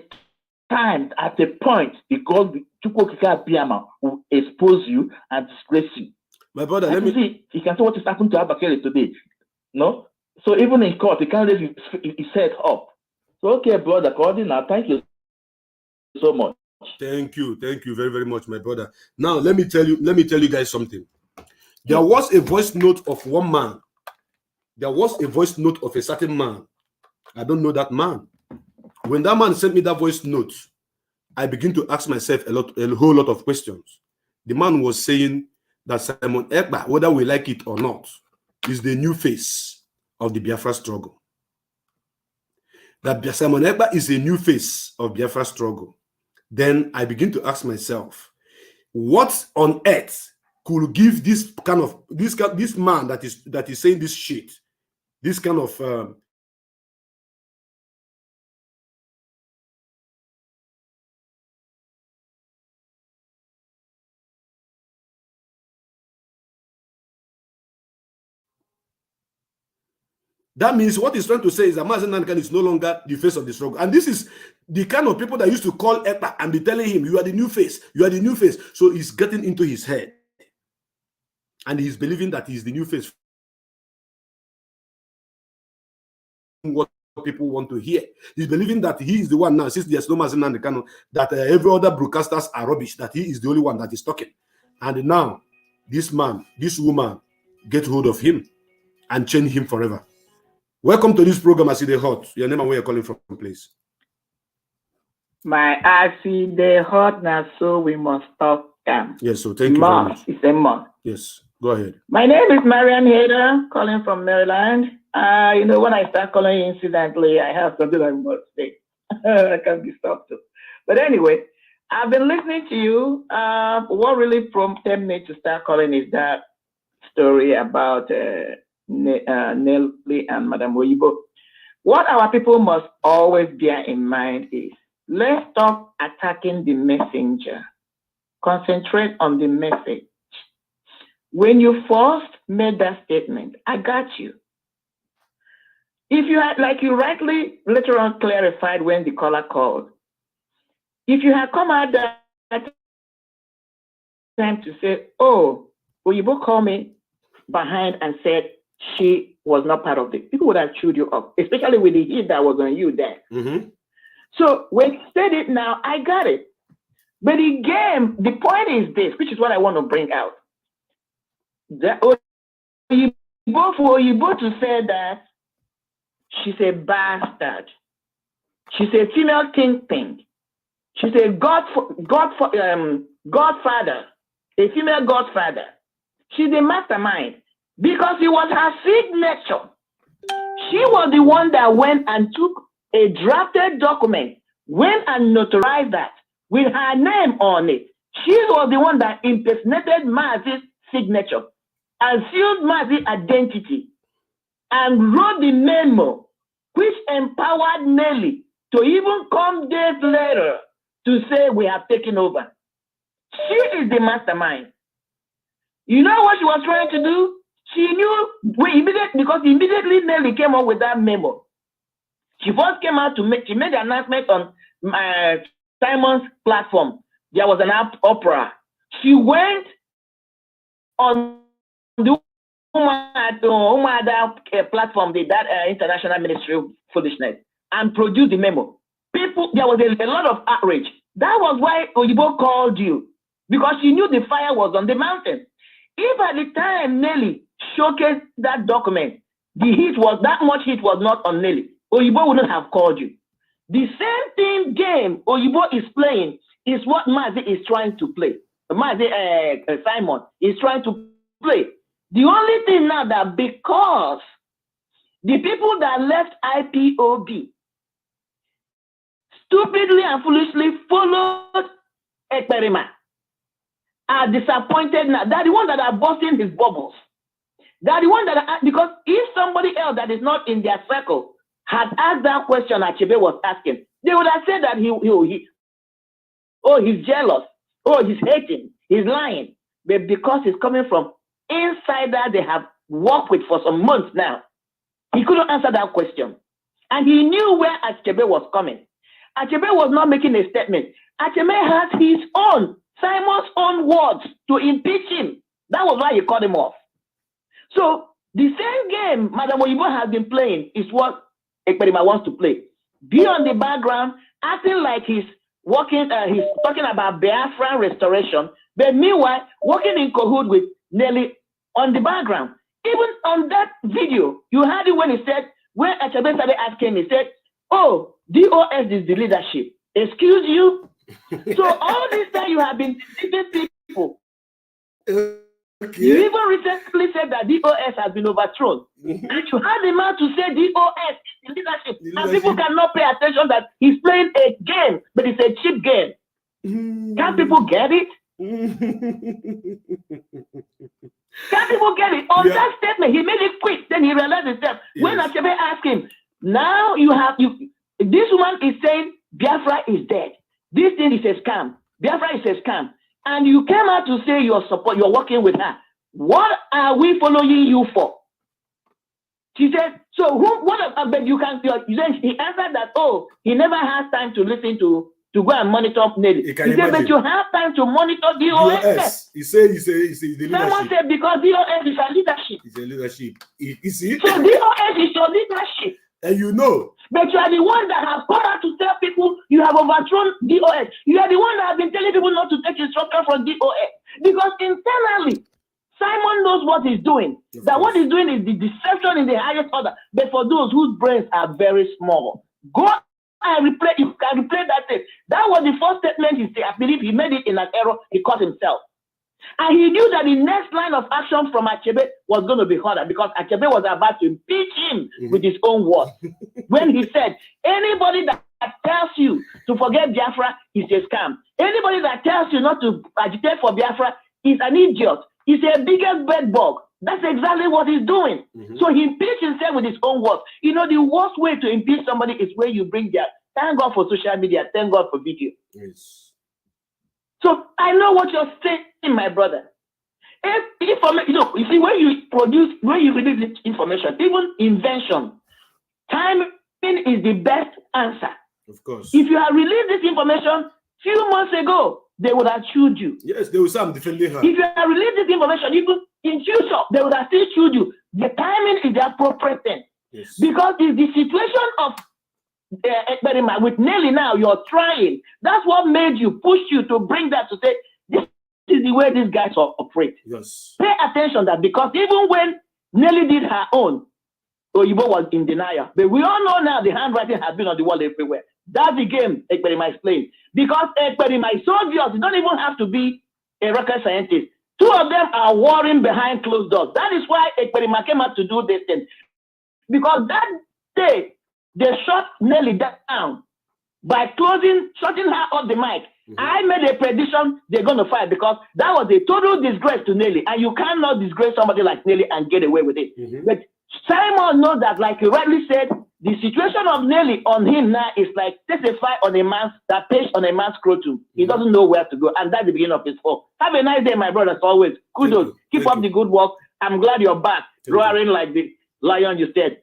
time, at a point, because Chukwokika Biama will expose you and disgrace you. My brother, let me see. You can see what is happening to Abakele today. No? So even in court, he can't raise his head up. So, okay, brother, Coordinator, thank you so much. Thank you very, very much, my brother. Now let me tell you guys something. There was a voice note of one man. There was a voice note of a certain man. I don't know that man. When that man sent me that voice note, I begin to ask myself a whole lot of questions. The man was saying that Simon Ekpa, whether we like it or not, is the new face of the Biafra struggle. That Simon Ekpa is a new face of Biafra struggle. Then I begin to ask myself, what on earth could give this man that is saying this shit, this kind of that means what he's trying to say is that Mazen Nankan is no longer the face of the struggle. And this is the kind of people that used to call Ekpa and be telling him, you are the new face, you are the new face. So he's getting into his head. And he's believing that he's the new face. What people want to hear. He's believing that he is the one now, since there's no Mazen Nankan, that every other broadcasters are rubbish, that he is the only one that is talking. And now, this man, this woman, get hold of him and change him forever. Welcome to this program, I see the hot. Your name and where you're calling from, please. My I see the hot now, so we must talk them. Yes, so thank you very much. It's a month. Yes, go ahead. My name is Marian Hader, calling from Maryland. When I start calling you incidentally, I have something I must say. I can't be stopped too. But anyway, I've been listening to you. What really prompted me to start calling is that story about Nelly and Madam Oyibo. What our people must always bear in mind is, let's stop attacking the messenger. Concentrate on the message. When you first made that statement, I got you. If you had, like you rightly later on clarified when the caller called, if you had come out that time to say, oh, Oyibo called me behind and said she was not part of it, people would have chewed you up, especially with the heat that was on you then. Mm-hmm. So when you said it now, I got it. But the point is this, which is what I want to bring out. That for Oyibo to say that she's a bastard, she's a female thing. She's a godfather, a female godfather. She's a mastermind because it was her signature. She was the one that went and took a drafted document, went and notarized that with her name on it. She was the one that impersonated Mazi's signature, assumed Mazi's identity, and wrote the memo, which empowered Nelly to even come days later to say we have taken over. She is the mastermind. You know what she was trying to do? She knew because immediately Nelly came up with that memo. She first came out she made the announcement on Simon's platform. There was an opera. She went on the platform, that International Ministry of Foolishness, and produced the memo. There was a lot of outrage. That was why Oyibo called you, because she knew the fire was on the mountain. If at the time Nelly showcased that document, that much heat was not on Nelly, Oyibo wouldn't have called you. The same game Oyibo is playing is what Mazi is trying to play. Simon is trying to play. The only thing now that because the people that left IPOB stupidly and foolishly followed Ekperima are disappointed now. They're the ones that are busting his bubbles. They're the ones that are, because if somebody else that is not in their circle had asked that question that Chebe was asking, they would have said that he's jealous, he's hating, he's lying. But because he's coming from insider they have worked with for some months now, he couldn't answer that question. And he knew where Achebe was coming. Achebe was not making a statement. Achebe has his own, Simon's own words to impeach him. That was why he cut him off. So the same game Madam Oyibo has been playing is what Ekperima wants to play. Be on the background, acting like he's working, he's talking about Biafran restoration, but meanwhile, working in cahoot with Nelly on the background. Even on that video, you heard it when he said, when Achebe started asking, he said, oh, DOS is the leadership. Excuse you? So all this time you have been deceiving people. Okay. You even recently said that DOS has been overthrown. And you had the man to say DOS is the leadership. And people cannot pay attention that he's playing a game, but it's a cheap game. Can't people get it? Can't people get it? On that statement, he made it quick. Then he realized himself. Yes. When Achebe asked him, now this woman is saying Biafra is dead. This thing is a scam. Biafra is a scam. And you came out to say you're working with her. What are we following you for? She said, so but you can, he answered that, oh, he never has time to listen to go and monitor Nelly. He said, but you have time to monitor DOS. He said the leadership. Someone said because DOS is a leadership. It's a leadership. Is it? So DOS is your leadership. And you know. But you are the one that have come out to tell people you have overthrown DOS. You are the one that have been telling people not to take instruction from DOS. Because internally, Simon knows what he's doing. What he's doing is the deception in the highest order. But for those whose brains are very small, go and replay. You can replay that tape. That was the first statement he said. I believe he made it in an error. He caught himself. And he knew that the next line of action from Achebe was going to be harder because Achebe was about to impeach him with his own words. When he said, anybody that tells you to forget Biafra is a scam. Anybody that tells you not to agitate for Biafra is an idiot. He's a biggest bedbug. That's exactly what he's doing. So he impeached himself with his own words. You know, the worst way to impeach somebody is where you bring their, thank God for social media, thank God for video. Yes. So I know what you're saying, my brother. If you see, when you release this information, even invention, timing is the best answer. Of course. If you have released this information few months ago, they would have sued you. Yes, they will say I'm defending her. If you have released this information, even in future, they would have still sued you. The timing is the appropriate thing. Yes. Because it's the situation of experiment with Nelly now, you're trying. That's what made you, push you to bring that to say, this is the way these guys operate. Yes. Pay attention that because even when Nelly did her own, Oyibo was in denial. But we all know now the handwriting has been on the wall everywhere. That's the game Ekperima is playing. Because Ekperima is so obvious, you don't even have to be a rocket scientist. Two of them are warring behind closed doors. That is why Ekperima came out to do this thing. Because that day, they shut Nelly down by shutting her off the mic. I made a prediction they're going to fight because that was a total disgrace to Nelly. And you cannot disgrace somebody like Nelly and get away with it. But Simon knows that, like you rightly said, the situation of Nelly on him now is like testify on a man's, that page on a man's scrotum. He doesn't know where to go. And that's the beginning of his fall. Have a nice day, my brothers, always. Kudos. Keep up the good work. I'm glad you're back, roaring like the lion you said.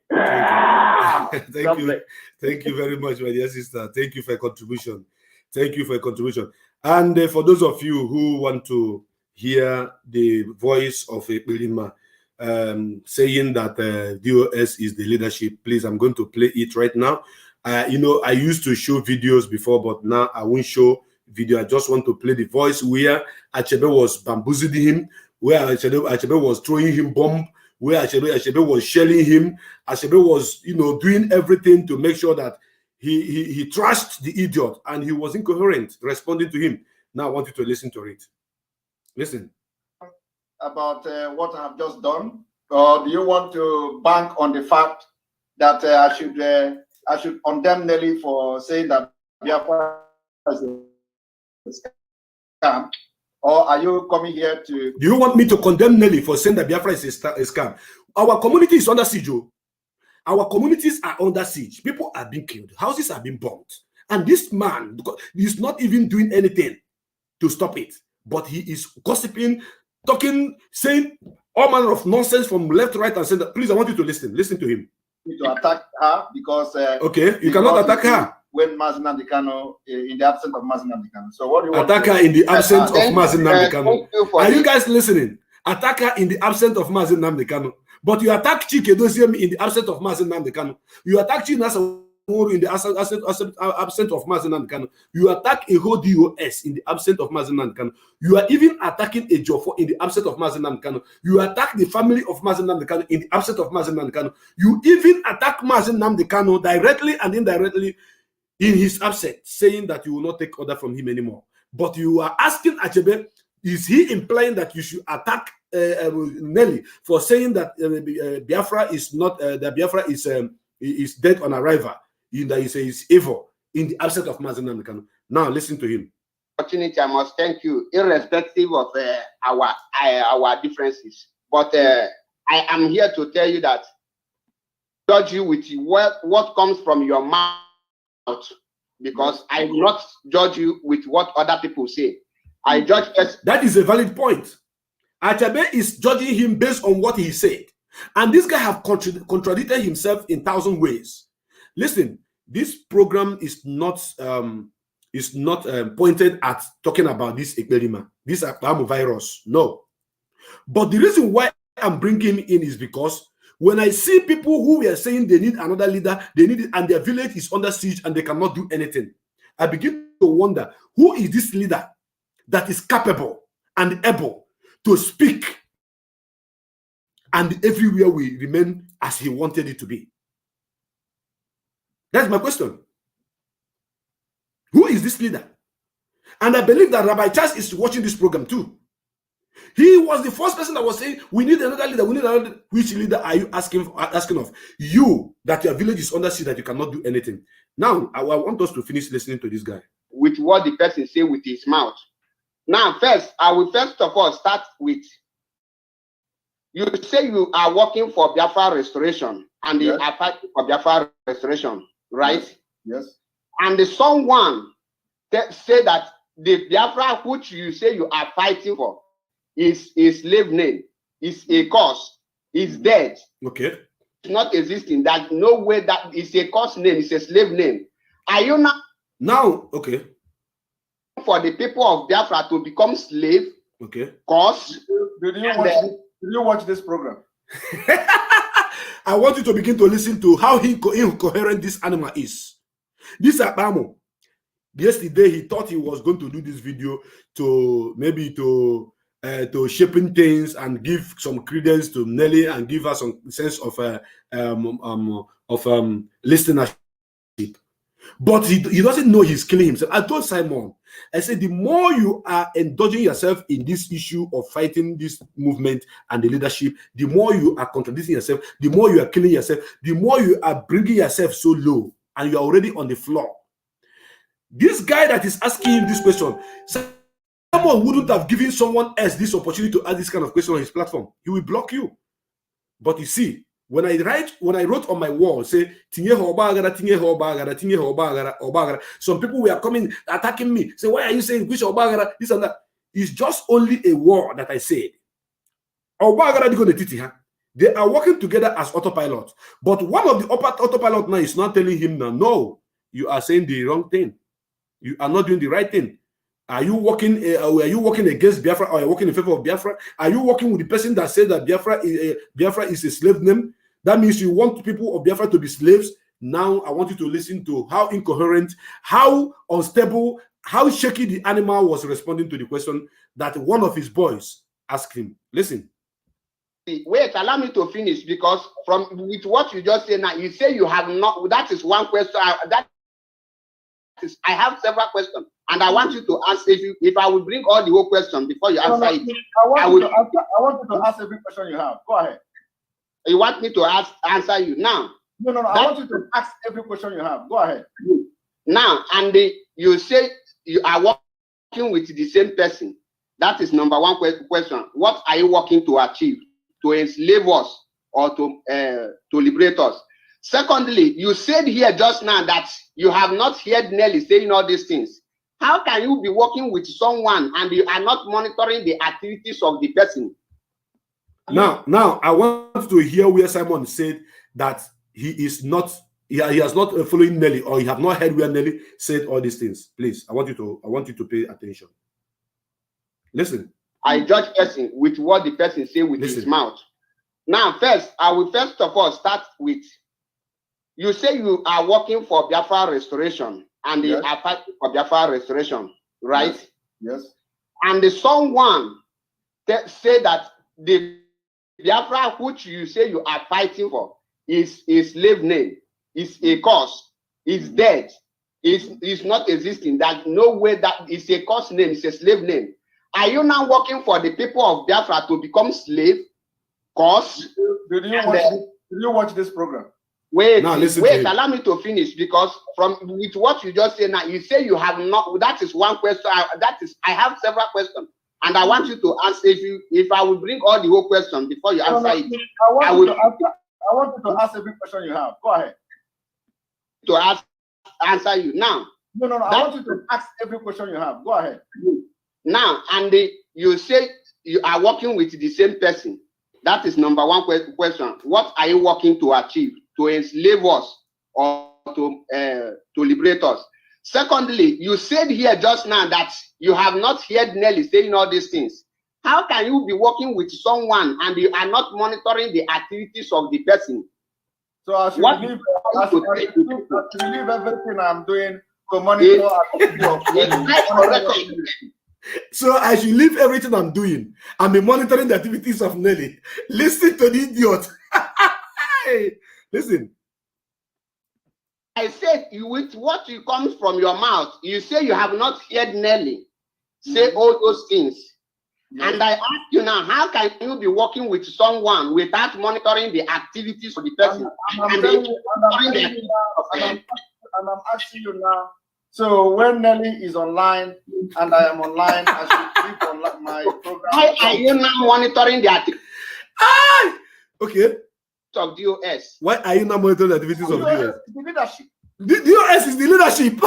Thank you very much, my dear sister. Thank you for your contribution. Thank you for your contribution. And for those of you who want to hear the voice of Ekperima saying that DOS is the leadership, please, I'm going to play it right now. I used to show videos before, but now I won't show video. I just want to play the voice where Achebe was bamboozling him, where Achebe was throwing him bomb, where Achebe was shelling him. Achebe was, doing everything to make sure that he trashed the idiot, and he was incoherent responding to him. Now I want you to listen to it. Listen. About what I have just done, or do you want to bank on the fact that I should condemn Nelly for saying that Biafra is a scam? Or are you coming here to... Do you want me to condemn Nelly for saying that Biafra is a scam? Our community is under siege. Our communities are under siege. People are being killed. Houses are being bombed. And this man, he's not even doing anything to stop it. But he is gossiping, talking, saying all manner of nonsense from left, right, and center. Please, I want you to listen. Listen to him. To attack her because... okay, you cannot attack her. when Mazi Nnamdi Kanu, in the absence of Mazi Nnamdi Kanu. So what do you want Attacker in the absence of Mazi Nnamdi Kanu. Are you guys guys listening? Attacker in the absence of Mazi Nnamdi Kanu. But you attack Chike Doziem in the absence of Mazi Nnamdi Kanu. You attack Chinasa in the absence of Mazi Nnamdi Kanu. You attack a whole DOS in the absence of Mazi Nnamdi Kanu. You are even attacking a Jofo in the absence of Mazi Nnamdi Kanu. You attack the family of Mazi Nnamdi Kanu in the absence of Mazi Nnamdi Kanu. You even attack Mazi Nnamdi Kanu directly and indirectly in his absence, saying that you will not take order from him anymore. But you are asking Achebe, is he implying that you should attack Nelly for saying that Biafra is not that Biafra is dead on arrival, in that he says evil in the absence of Mazi Nnamdi Kanu? Now listen to him. Opportunity, I must thank you, irrespective of our differences. But I am here to tell you that judge you with what comes from your mouth, because I will not judge you with what other people say. I judge us. That is a valid point. Achebe is judging him based on what he said, and this guy have contradicted himself in 1,000 ways. Listen, this program is not pointed at talking about this Ekperima, this virus. No, but the reason why I'm bringing him in is because when I see people who were saying they need another leader, they need it, and their village is under siege and they cannot do anything, I begin to wonder, who is this leader that is capable and able to speak, and everywhere we remain as he wanted it to be? That's my question. Who is this leader? And I believe that Rabbi Charles is watching this program too. He was the first person that was saying, we need another leader, we need another. Which leader are you asking of? You, that your village is under siege, that you cannot do anything. Now, I want us to finish listening to this guy. With what the person say with his mouth. Now, first, I will first of all start with, you say you are working for Biafra restoration, and you are fighting for Biafra restoration, right? Yes. And someone say that the Biafra which you say you are fighting for is a slave name, is a cause, is dead. Okay. It's not existing. That no way that is a cause name, it's a slave name. Are you not now okay for the people of Biafra to become slave? Okay. Cause did you watch this program? I want you to begin to listen to how incoherent this animal is. This Abamo, yesterday he thought he was going to do this video to maybe to shaping things and give some credence to Nelly and give us some sense of listenership. But he doesn't know he's killing himself. I told Simon, I said, the more you are indulging yourself in this issue of fighting this movement and the leadership, the more you are contradicting yourself, the more you are killing yourself, the more you are bringing yourself so low, and you're already on the floor. This guy that is asking him this question, someone wouldn't have given someone else this opportunity to ask this kind of question on his platform. He will block you. But you see, when I wrote on my wall, say, some people were coming, attacking me. Say, why are you saying which Obagara, this and that? It's just only a word that I said. They are working together as autopilot. But one of the autopilot now is not telling him now, no, you are saying the wrong thing. You are not doing the right thing. Are you working against Biafra, or are you working in favor of Biafra? Are you working with the person that said that Biafra is a slave name? That means you want people of Biafra to be slaves. Now I want you to listen to how incoherent, how unstable, how shaky the animal was responding to the question that one of his boys asked him. Listen. Wait, allow me to finish, because with what you just said now, you say you have not. That is one question. I have several questions, and I want you to answer. If I will bring all the whole question before you answer it, I want you to ask every question you have. Go ahead. You want me to answer you now? No. I want you to ask every question you have. Go ahead. Now, and you say you are working with the same person. That is number one question. What are you working to achieve? To enslave us or to liberate us? Secondly, you said here just now that you have not heard Nelly saying all these things. How can you be working with someone and you are not monitoring the activities of the person? Now, I want to hear where Simon said that he is not he has not following Nelly, or you have not heard where Nelly said all these things. Please, I want you to pay attention. Listen. I judge person with what the person say with his mouth. Now, first, I will first of all start with, you say you are working for Biafra restoration, and you are fighting for Biafra restoration, right? Yes. And someone say that the Biafra which you say you are fighting for is a slave name, is a cause, is dead, is not existing. That no way that is a cause name, it's a slave name. Are you now working for the people of Biafra to become slave? Cause? Did you watch this program? Wait, allow me to finish, because with what you just said now, you say you have not. That is one question. I have several questions, and I want you to answer. If I will bring all the whole question before you answer it, I want you to ask every question you have. Go ahead. To answer you now. No. I want you to ask every question you have. Go ahead. Now, and you say you are working with the same person. That is number one question. What are you working to achieve? To enslave us or to liberate us? Secondly, you said here just now that you have not heard Nelly saying all these things. How can you be working with someone and you are not monitoring the activities of the person? So I should leave everything I'm doing to monitor activity. So I should leave everything I'm doing and be monitoring the activities of Nelly. Listen to the idiot. Listen. I said, with what comes from your mouth, you say you have not heard Nelly say all those things. And I ask you now, how can you be working with someone without monitoring the activities of the person? And I'm asking you now, so when Nelly is online and I am online, I should click on my program. Why are you now monitoring the activities? Okay. Of DOS? Why are you not monitoring the activities of DOS? The leadership. DOS is the leadership.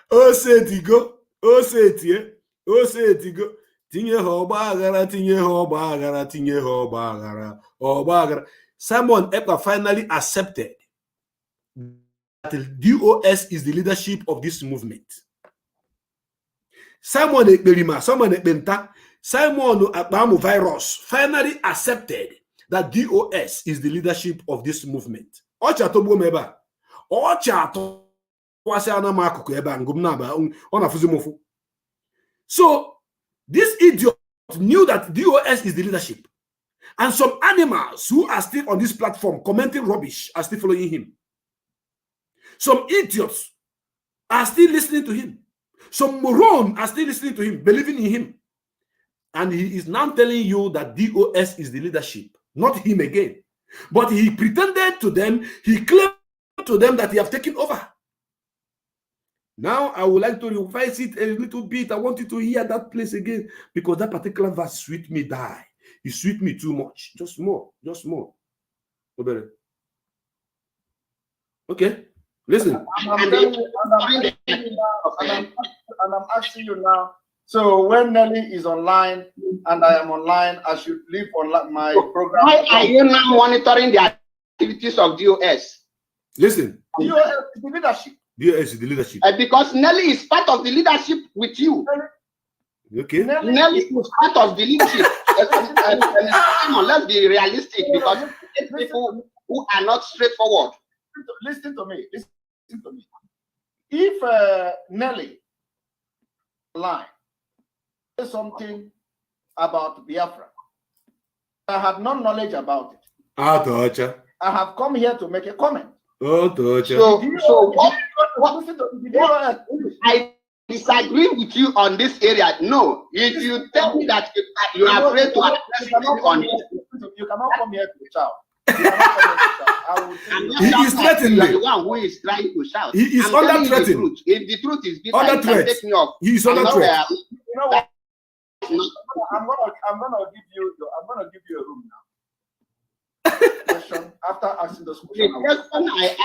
Oh, say it go. Oh, say it here. Oh, say it go. Tinye hobagara, tinye hobagara, tinye hobagara, hobagara. Simon Ekpa finally accepted that the DOS is the leadership of this movement. Simon Ekperima, Simon Ekpenta, Simon Akpamu Virus finally accepted that DOS is the leadership of this movement. Ochato Bomeba. Ochato. So this idiot knew that DOS is the leadership, and some animals who are still on this platform commenting rubbish are still following him. Some idiots are still listening to him. Some morons are still listening to him, believing in him. And he is now telling you that DOS is the leadership, not him again. But he pretended to them, he claimed to them that he have taken over. Now I would like to revise it a little bit. I want you to hear that place again, because that particular verse sweet me die. It sweet me too much. Just more. Just more. Okay. Listen. And I'm asking you now. So when Nelly is online and I am online, I should leave on my program. Why are you now monitoring the activities of DOS? Listen. DOS is the leadership. DOS is the leadership. Because Nelly is part of the leadership with you. Okay. Nelly is part of the leadership. Let's be realistic, because people who are not straightforward. Listen to me. Listen to me. If Nelly line says something about Biafra, I have no knowledge about it. I have come here to make a comment. I disagree with you on this area. No, if you tell me that you are afraid to on it, you cannot come here to shout. He is threatening me. The one who is trying to shout. He is under threat. If the truth is bitter, you can take me off. He is under threat. You know what? I'm gonna give you a room now. Question after asking those questions. The question I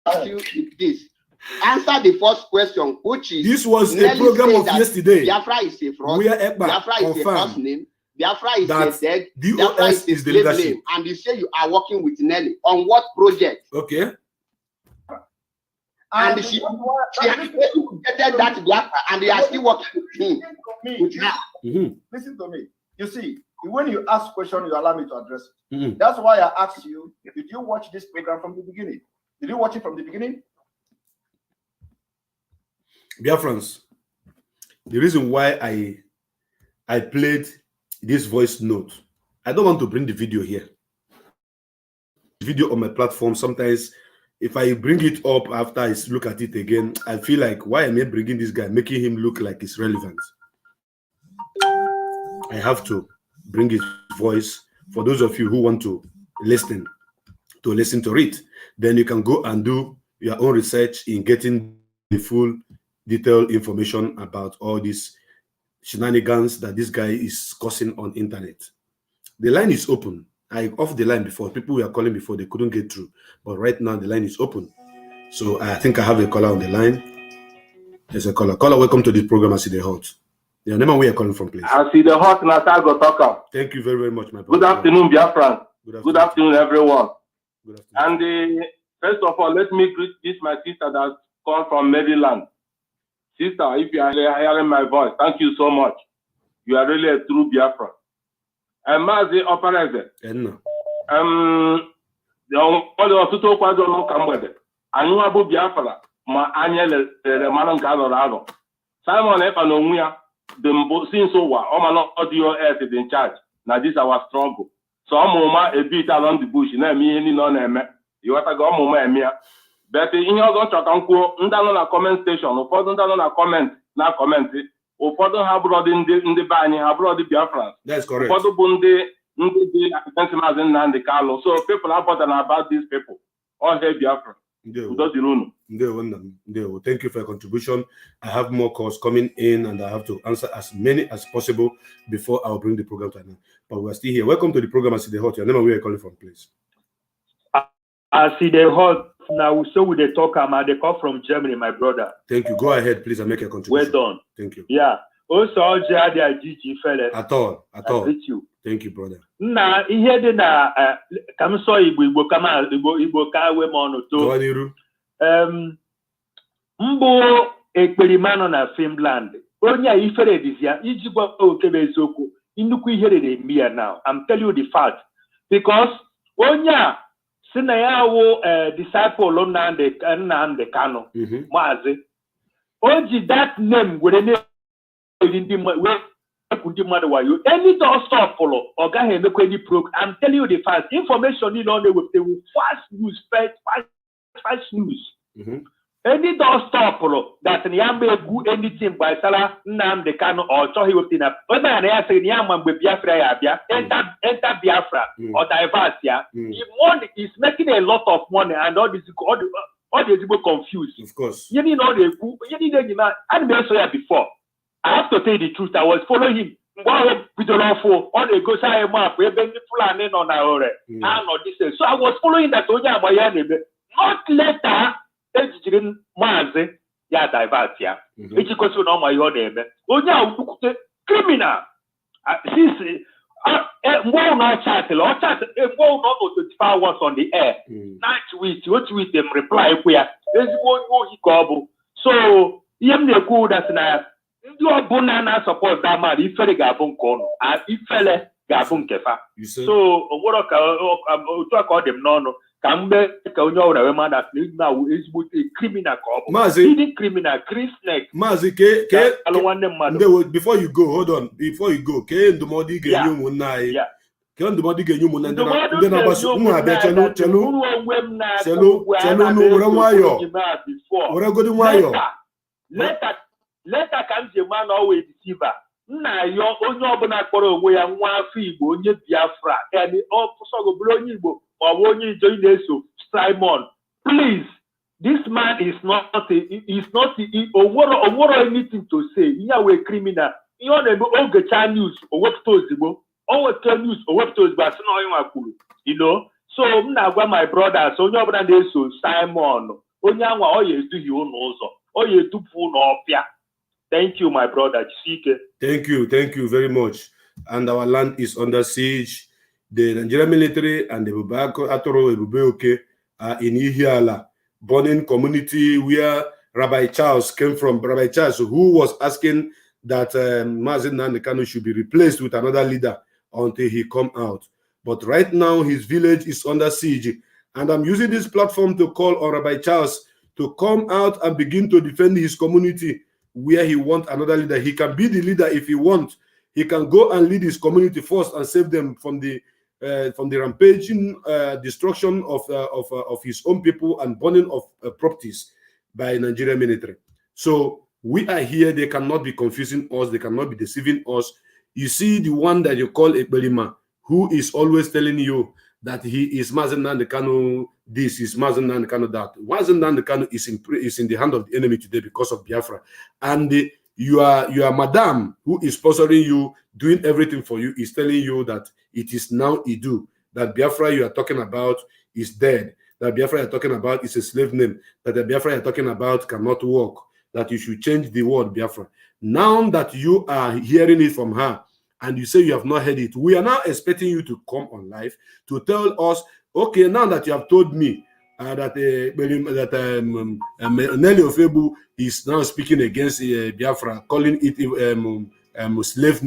asked you is this. Answer the first question, which is this was a program of yesterday. Biafra is a fraud. Biafra is a false name. Biafra is dead. Biafra is the leadership. And you say you are working with Nelly. On what project? Okay. And she educated that Biafra, and they are still working with him. Listen to me. You see, when you ask question, you allow me to address it. That's why I asked you, did you watch this program from the beginning? Did you watch it from the beginning? Biafrans, the reason why I played this voice note, I don't want to bring the video here. The video on my platform, sometimes if I bring it up after I look at it again, I feel like, why am I bringing this guy, making him look like it's relevant? I have to bring his voice for those of you who want to listen to it. Then you can go and do your own research in getting the full detailed information about all these shenanigans that this guy is causing on internet. The line is open. I off the line before. People were calling before, they couldn't get through. But right now the line is open. So I think I have a caller on the line. There's a caller. Caller, welcome to the program. I see the hot. Your name and where you're calling from, please. I see the hot Natago Talker. Thank you very, very much, my brother. Good afternoon, Biafran. Good afternoon, everyone. Good afternoon. And first of all, let me greet this my sister that called from Maryland. Sister, if you are hearing my voice, thank you so much. You are really a true Biafran. And Mazi Opereze. Ọtụtụ kwado n'ụka mgbede. Anyị abụ Biafra ma anya lere mara nke alọrọ alọ. Simon Ekpa na onwe ya dị mbụ since ụwa ọma audio earth dị in charge na this our struggle. So ọmụma ebit along the bush na-eme ihe niile ọ na-eme. Ịghọtago ọmụma eme ya. But ihe ọzọ chọrọ ka m kwuo, ndị anọ na comment station, ụfọdụ ndị anọ na comment na kọmentị, ụfọdụ ha bụrụ ndị be anyị, ha bụrụ Biafrans. That's correct. Ụfọdụ bụ ndị dị akụkọ Maazị Nnamdi Kalu. So people are bothered about these people. All hail Biafra. Thank you for your contribution. I have more calls coming in and I have to answer as many as possible before I'll bring the program to an end. But we're still here. Welcome to the program. I see the hot. Your name and where you're calling from, please. I see the hot. Now, so with the talk, they call from Germany, my brother. Thank you. Go ahead, please, and make a contribution. Well done. Thank you. Yeah. Also, all the GG fella. At all. Thank you. Thank you, brother. Na ihe dị na kam so Igbo kama Igbo ka we mo to. Mbo ekperimano na Finland. Onye a ifere dizia iji gwa okebe eziokwu. Nnukwu ihere na-eme ya now. I'm telling you the fact because onye a si na ya wo disciple Nnamdi Kanu Maazị oji that name were ne any door stop follow or gaghị emekwa any program. I'm telling you the fact information you know they will fast news fast news. Any door stop follow that nyambe gu anything by Sala Nnamdi Kanu or Chohi Wopina when I say Nyama Biafra ya bia enter Biafra or diverse ya is making a lot of money and all these people confused. Of course. You know before. I have to tell you the truth. I was following him. So I was following that. Not later, Maazị ya divert ya. Echikoso na ọma ihe ọ na-eme. Onye a ukwute criminal. Since ọ chat 24 hours on the air. Night tweet them reply kwe ya. Ezigbo onye ohi ka ọ bụ. So ihe m na-ekwu that na ndị ọbụla na support that man ifere ga-abụ nke ọnụ. Ifele ga-abụ nke fa. So onwere ka otu aka ọ dị m n'ọnụ. Criminal Maazị criminal Maazị before you go, hold on. Before you go, ke ndụmọdụ ga-enye ụmụnne anyị. Ke ndụmọdụ ga-enye ụmụnne ndị na-agbaso ụmụ abịa chelu were nwayọọ. Were godi nwayọọ. Leta ka m ji ma na ọwa deceiver. Nna ya onye ọbụla kpọrọ onwe ya nwa afọ Igbo onye Biafra ọ bụrụ onye Igbo Simon, please, this man is not anything to say. You are a criminal. You are a news or you know. So my brother, so Simon, thank you, my brother. Thank you very much. and our land is under siege. The Nigerian military and the Biafra Aturu Ebube are in Ihiala, burning community where Rabbi Charles came from. Rabbi Charles, who was asking that Mazen Nnamdi Kanu should be replaced with another leader until he come out. But right now, his village is under siege. And I'm using this platform to call on Rabbi Charles to come out and begin to defend his community where he wants another leader. He can be the leader if he wants. He can go and lead his community first and save them from the rampaging destruction of his own people and burning of properties by Nigerian military. So we are here. They cannot be confusing us. They cannot be deceiving us. You see the one that you call Ekbelima, who is always telling you that he is Mazen Nnamdi Kanu this, is Mazen Nnamdi Kanu that. Mazen Nnamdi Kanu is in the hand of the enemy today because of Biafra. And your madam, who is sponsoring you, doing everything for you, is telling you that it is now Idu, that Biafra you are talking about is dead, that Biafra you are talking about is a slave name, that the Biafra you are talking about cannot work, that you should change the word Biafra. Now that you are hearing it from her, and you say you have not heard it, we are now expecting you to come on live to tell us, okay, now that you have told me that Nelly Ofebu is now speaking against Biafra, calling it slave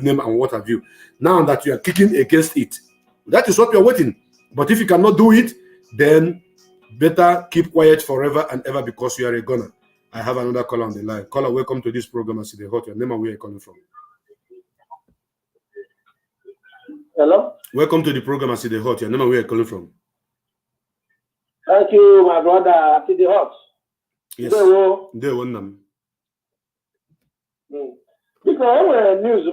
name and what have you. Now that you are kicking against it, that is what we are waiting. But if you cannot do it, then better keep quiet forever and ever because you are a gunner. I have another caller on the line. Caller, welcome to this program. I see the hot. Your name and where you're calling from. Hello? Welcome to the program. I see the hot. Your name and where you're calling from. Thank you, my brother. I see the hot. Yes. They won them. Because I have news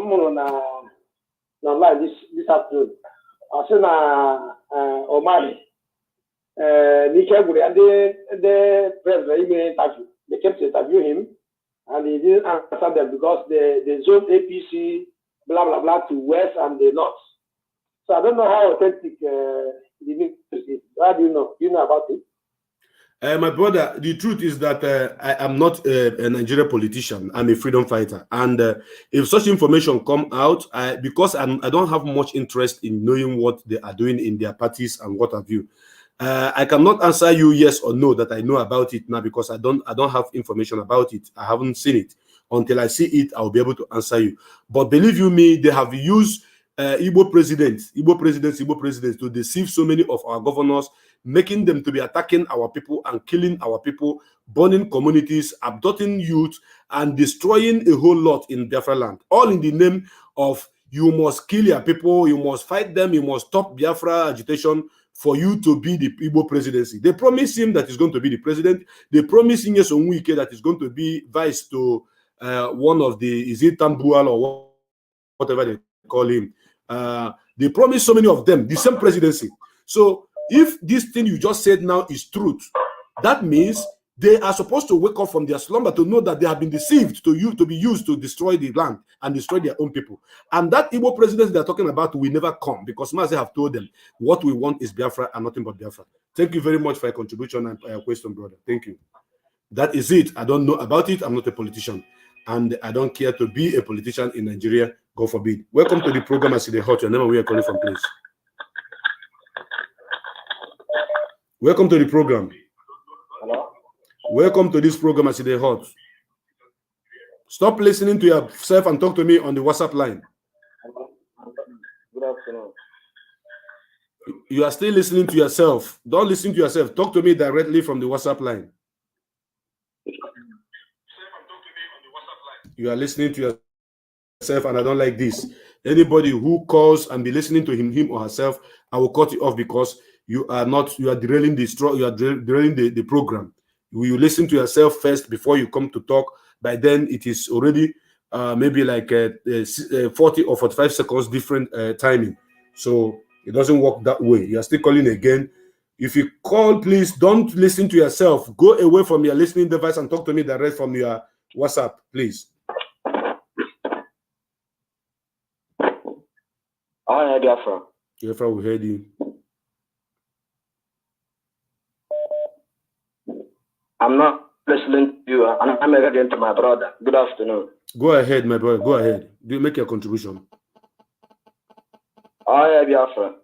online this afternoon. I said Omani, and the president interview. They kept interviewing him, and he didn't answer them because they zoned APC blah blah blah to west and the north. So I don't know how authentic the news is. How do you know? Do you know about it? My brother, the truth is that I am not a Nigerian politician. I'm a freedom fighter. And if such information come out, because I don't have much interest in knowing what they are doing in their parties and what have you, I cannot answer you yes or no that I know about it now because I don't have information about it. I haven't seen it. Until I see it, I'll be able to answer you. But believe you me, they have used Igbo presidents to deceive so many of our governors, making them to be attacking our people and killing our people, burning communities, abducting youth, and destroying a whole lot in Biafra land. All in the name of you must kill your people, you must fight them, you must stop Biafra agitation for you to be the Igbo presidency. They promise him that he's going to be the president. They promise him that he's going to be vice to one of the, is it Tambual or whatever they call him. They promise so many of them the same presidency. So if this thing you just said now is truth, that means they are supposed to wake up from their slumber to know that they have been deceived to be used to destroy the land and destroy their own people. And that Igbo presidency they're talking about will never come because Mazi have told them what we want is Biafra and nothing but Biafra. Thank you very much for your contribution and your question, brother. Thank you. That is it. I don't know about it. I'm not a politician. And I don't care to be a politician in Nigeria. God forbid. Welcome to the program. I see the hot. Your name and where you're calling from, please. Welcome to the program. Hello? Welcome to this program. I see the hot. Stop listening to yourself and talk to me on the WhatsApp line. Good afternoon. You are still listening to yourself. Don't listen to yourself. Talk to me directly from the WhatsApp line. You are listening to yourself, and I don't like this. Anybody who calls and be listening to him or herself, I will cut you off because you are derailing the program. You listen to yourself first before you come to talk. By then, it is already maybe like 40 or 45 seconds different timing. So it doesn't work that way. You are still calling again. If you call, please don't listen to yourself. Go away from your listening device and talk to me direct from your WhatsApp, please. I heard Biafra. Biafra will hear you. I'm not listening to you, and I'm again to my brother. Good afternoon. Go ahead, my brother. Go ahead. Do make your contribution. Oh, yeah, Biafra.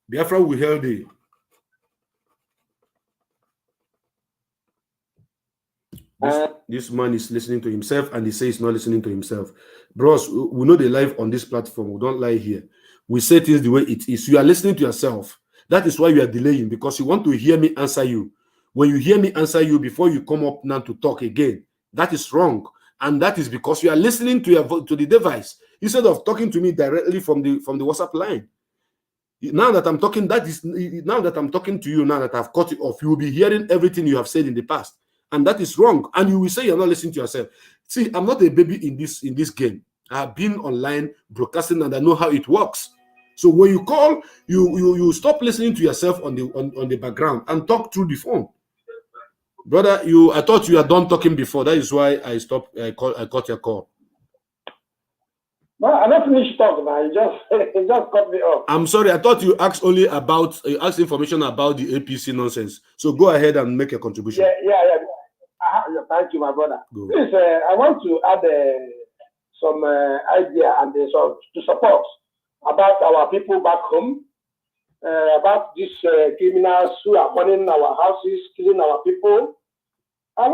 Biafra will hail thee. This man is listening to himself and he says he's not listening to himself. Bros, we know the life on this platform. We don't lie here. We say things the way it is. You are listening to yourself. That is why you are delaying, because you want to hear me answer you. When you hear me answer you before you come up now to talk again, that is wrong. And that is because you are listening to the device instead of talking to me directly from the WhatsApp line. Now that I'm talking, now that I'm talking to you, now that I've cut it off, you will be hearing everything you have said in the past. And that is wrong. And you will say you're not listening to yourself. See, I'm not a baby in this game. I have been online broadcasting and I know how it works. So when you call, you stop listening to yourself on the background and talk through the phone. Brother, I thought you had done talking before. That is why I stopped. I cut your call. No, I don't finish talking. You just cut me off. I'm sorry. I thought you asked information about the APC nonsense. So go ahead and make a contribution. Yeah. Thank you, my brother. Please, I want to add some idea and some to support about our people back home, about these criminals who are burning our houses, killing our people. I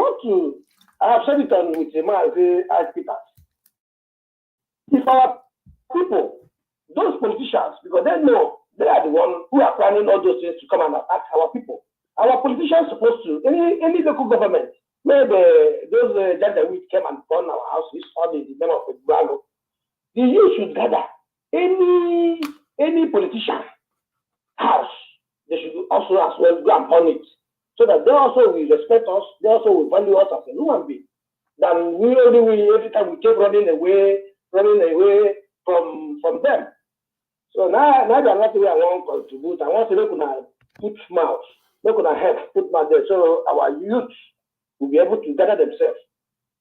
have said it on with a Peter. If our people, those politicians, because they know they are the ones who are planning all those things to come and attack our people. Our politicians supposed to, any local government, where those Jadawids came and burn our houses, all in the name of the Bravo, the youth should gather. Any politician house, they should also as well go and burn it, so that they also will respect us, they also will value us as a human being. Then every time we keep running away from them. So now they are not the way I want to contribute. I want to look at put mouth, look at help, put mouth there, so our youth will be able to gather themselves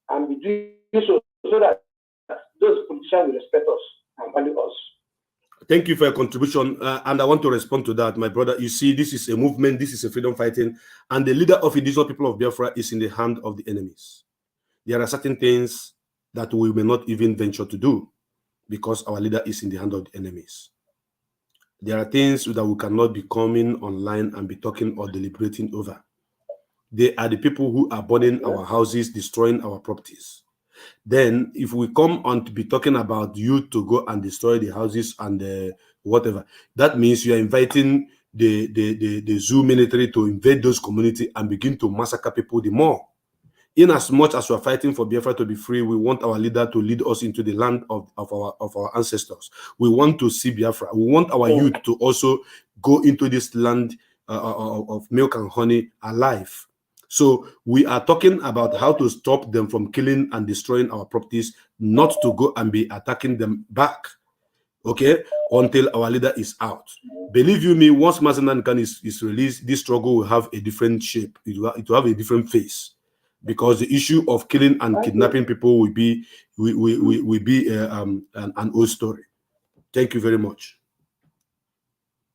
and be doing so that those politicians will respect us and value us. Thank you for your contribution, and I want to respond to that, my brother. You see, this is a movement, this is a freedom fighting, and the leader of indigenous people of Biafra is in the hand of the enemies. There are certain things that we may not even venture to do because our leader is in the hand of the enemies. There are things that we cannot be coming online and be talking or deliberating over. They are the people who are burning our houses, destroying our properties. Then, if we come on to be talking about you to go and destroy the houses and whatever, that means you are inviting the zoo military to invade those communities and begin to massacre people the more. In as much as we are fighting for Biafra to be free, we want our leader to lead us into the land of our ancestors. We want to see Biafra. We want our youth to also go into this land of milk and honey alive. So we are talking about how to stop them from killing and destroying our properties, not to go and be attacking them back, okay, until our leader is out. Believe you me, once Mazenankan is released, this struggle will have a different shape. It will have a different face, because the issue of killing and kidnapping people will be an old story. Thank you very much.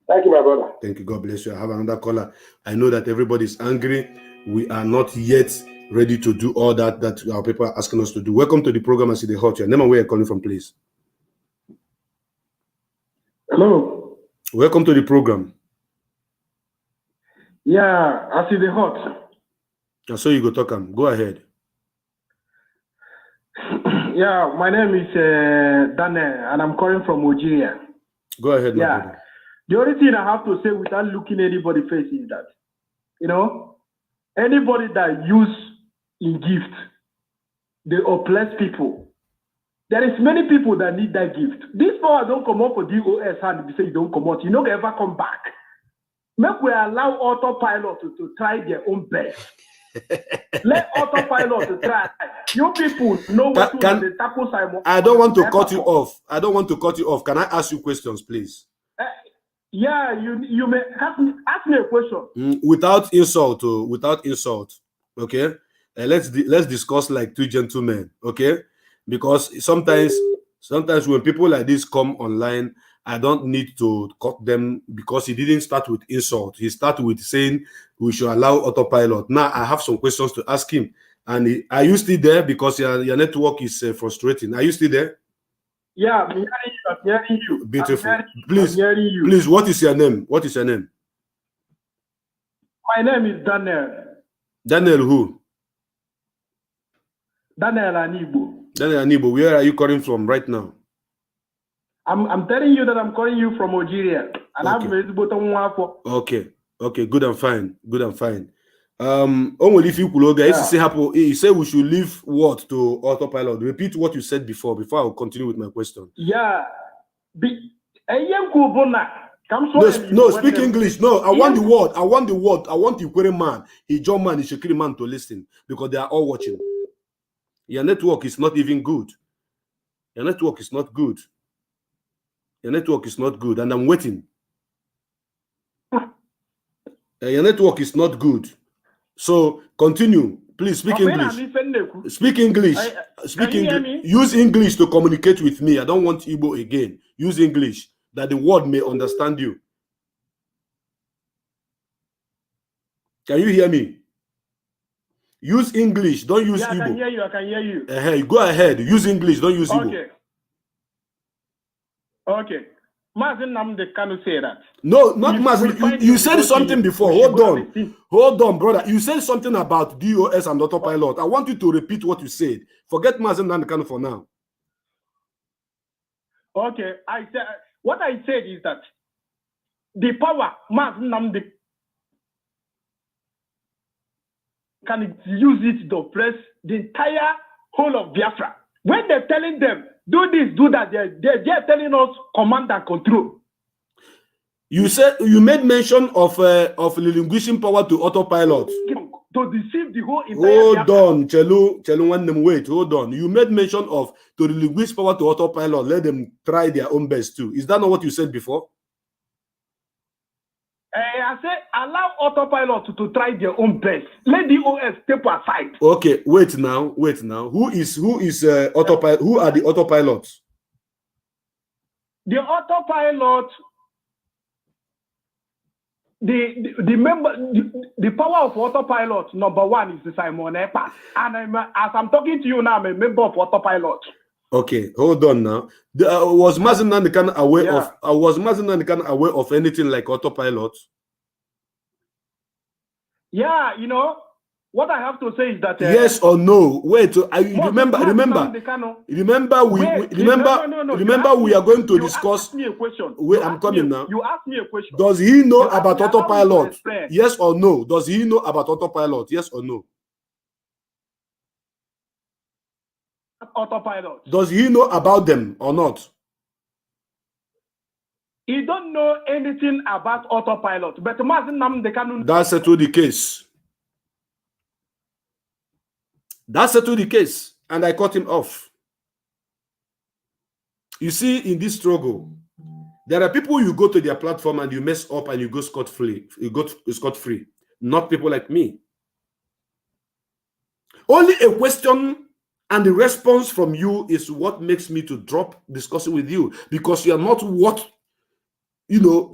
Thank you, my brother. Thank you. God bless you. I have another caller. I know that everybody is angry. We are not yet ready to do all that our people are asking us to do. Welcome to the program. I see the hot. Your name and where you're calling from, please. Hello. Welcome to the program. Yeah, I see the hot. So you go talk. Go ahead. Yeah, my name is Dane, and I'm calling from Nigeria. Go ahead. Yeah. The only thing I have to say without looking anybody face is that, anybody that use in gift, they oppress people. There is many people that need that gift. This power don't come up for DOS and they say you don't come out. You don't ever come back. Make we allow autopilot to try their own best. Let autopilot to try. You people know what to the tackle Simon. I don't want to cut you off. I don't want to cut you off. Can I ask you questions, please? Yeah, you may ask me a question. Without insult, okay? Let's discuss like two gentlemen, okay? Because sometimes when people like this come online, I don't need to cut them because he didn't start with insult. He started with saying we should allow autopilot. Now I have some questions to ask him. And are you still there? Because your network is frustrating. Are you still there? Yeah, I'm hearing you. Beautiful. I'm hearing you. Please, what is your name? What is your name? My name is Daniel. Daniel who? Daniel Anibo. Daniel Anibo, where are you calling from right now? I'm telling you that I'm calling you from Algeria. And Okay. Okay, good and fine. Good and fine. Only if you say we should leave what to autopilot. Repeat what you said before I will continue with my question. Yeah. No, speak English. No, I want the word. I want the Ukrainian man, John man, Shekiri man to listen because they are all watching. Your network is not even good. Your network is not good. Your network is not good, and I'm waiting. Your network is not good. So continue. Please speak English. Speak English. Speak English. Use English to communicate with me. I don't want Igbo again. Use English that the world may understand you. Can you hear me? Use English. Don't use Igbo. I can hear you. I can hear you. Go ahead. Use English. Don't use Igbo. Okay. Okay. Mazin Namde can say that. No, not Mazin. You said something before. Hold on, brother. You said something about DOS and autopilot. I want you to repeat what you said. Forget Mazin Namde for now. Okay. What I said is that the power Mazin Namde can use it to oppress the entire whole of Biafra. When they're telling them, do this, do that, they're telling us command and control. You said you made mention of relinquishing power to autopilot. To deceive the whole entire Hold Biafra. on, Chelu, wait, hold on. You made mention of to relinquish power to autopilot, let them try their own best too. Is that not what you said before? I said allow autopilot to try their own best. Let the OS step aside. Okay, wait now. Who is autopilot? Who are the autopilots? The autopilot, the power of autopilot number one is the Simon Epa, and as I'm talking to you now, I'm a member of autopilot. Okay, hold on now. Was Mazin Nandekan aware of? Was Mazin Nandekan aware of anything like autopilot? Yeah, you know what I have to say is that yes or no. Wait, remember. We are going to discuss. Me a question. Wait, I'm coming now. You asked me a question. Does he know about autopilot? Yes or no? Does he know about autopilot? Yes or no? Autopilot. Does he know about them or not? He don't know anything about autopilot, but that settled the case. That settled the case, and I cut him off. You see, in this struggle, there are people you go to their platform and you mess up and you go scot-free. You go scot-free. Not people like me. Only a question and the response from you is what makes me to drop discussing with you, because you are not what,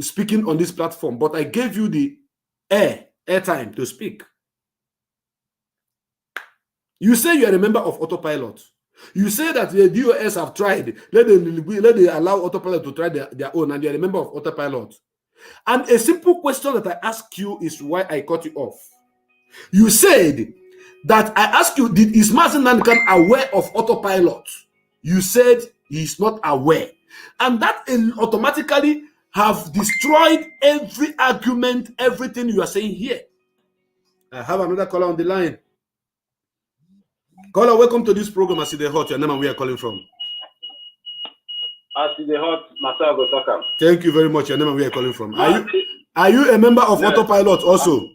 speaking on this platform. But I gave you the airtime to speak. You say you are a member of autopilot. You say that the DOS have tried. Let them allow autopilot to try their own, and you are a member of autopilot. And a simple question that I ask you is why I cut you off. You said that I asked you, is Mazin Nandekan aware of autopilot? You said he's not aware. And that automatically have destroyed every argument, everything you are saying here. I have another caller on the line. Caller, welcome to this program. I see the hot. Your name and where you are calling from. I see the hot. Myself go talk. Thank you very much. Your name and where you are calling from. Are you a member of autopilot also?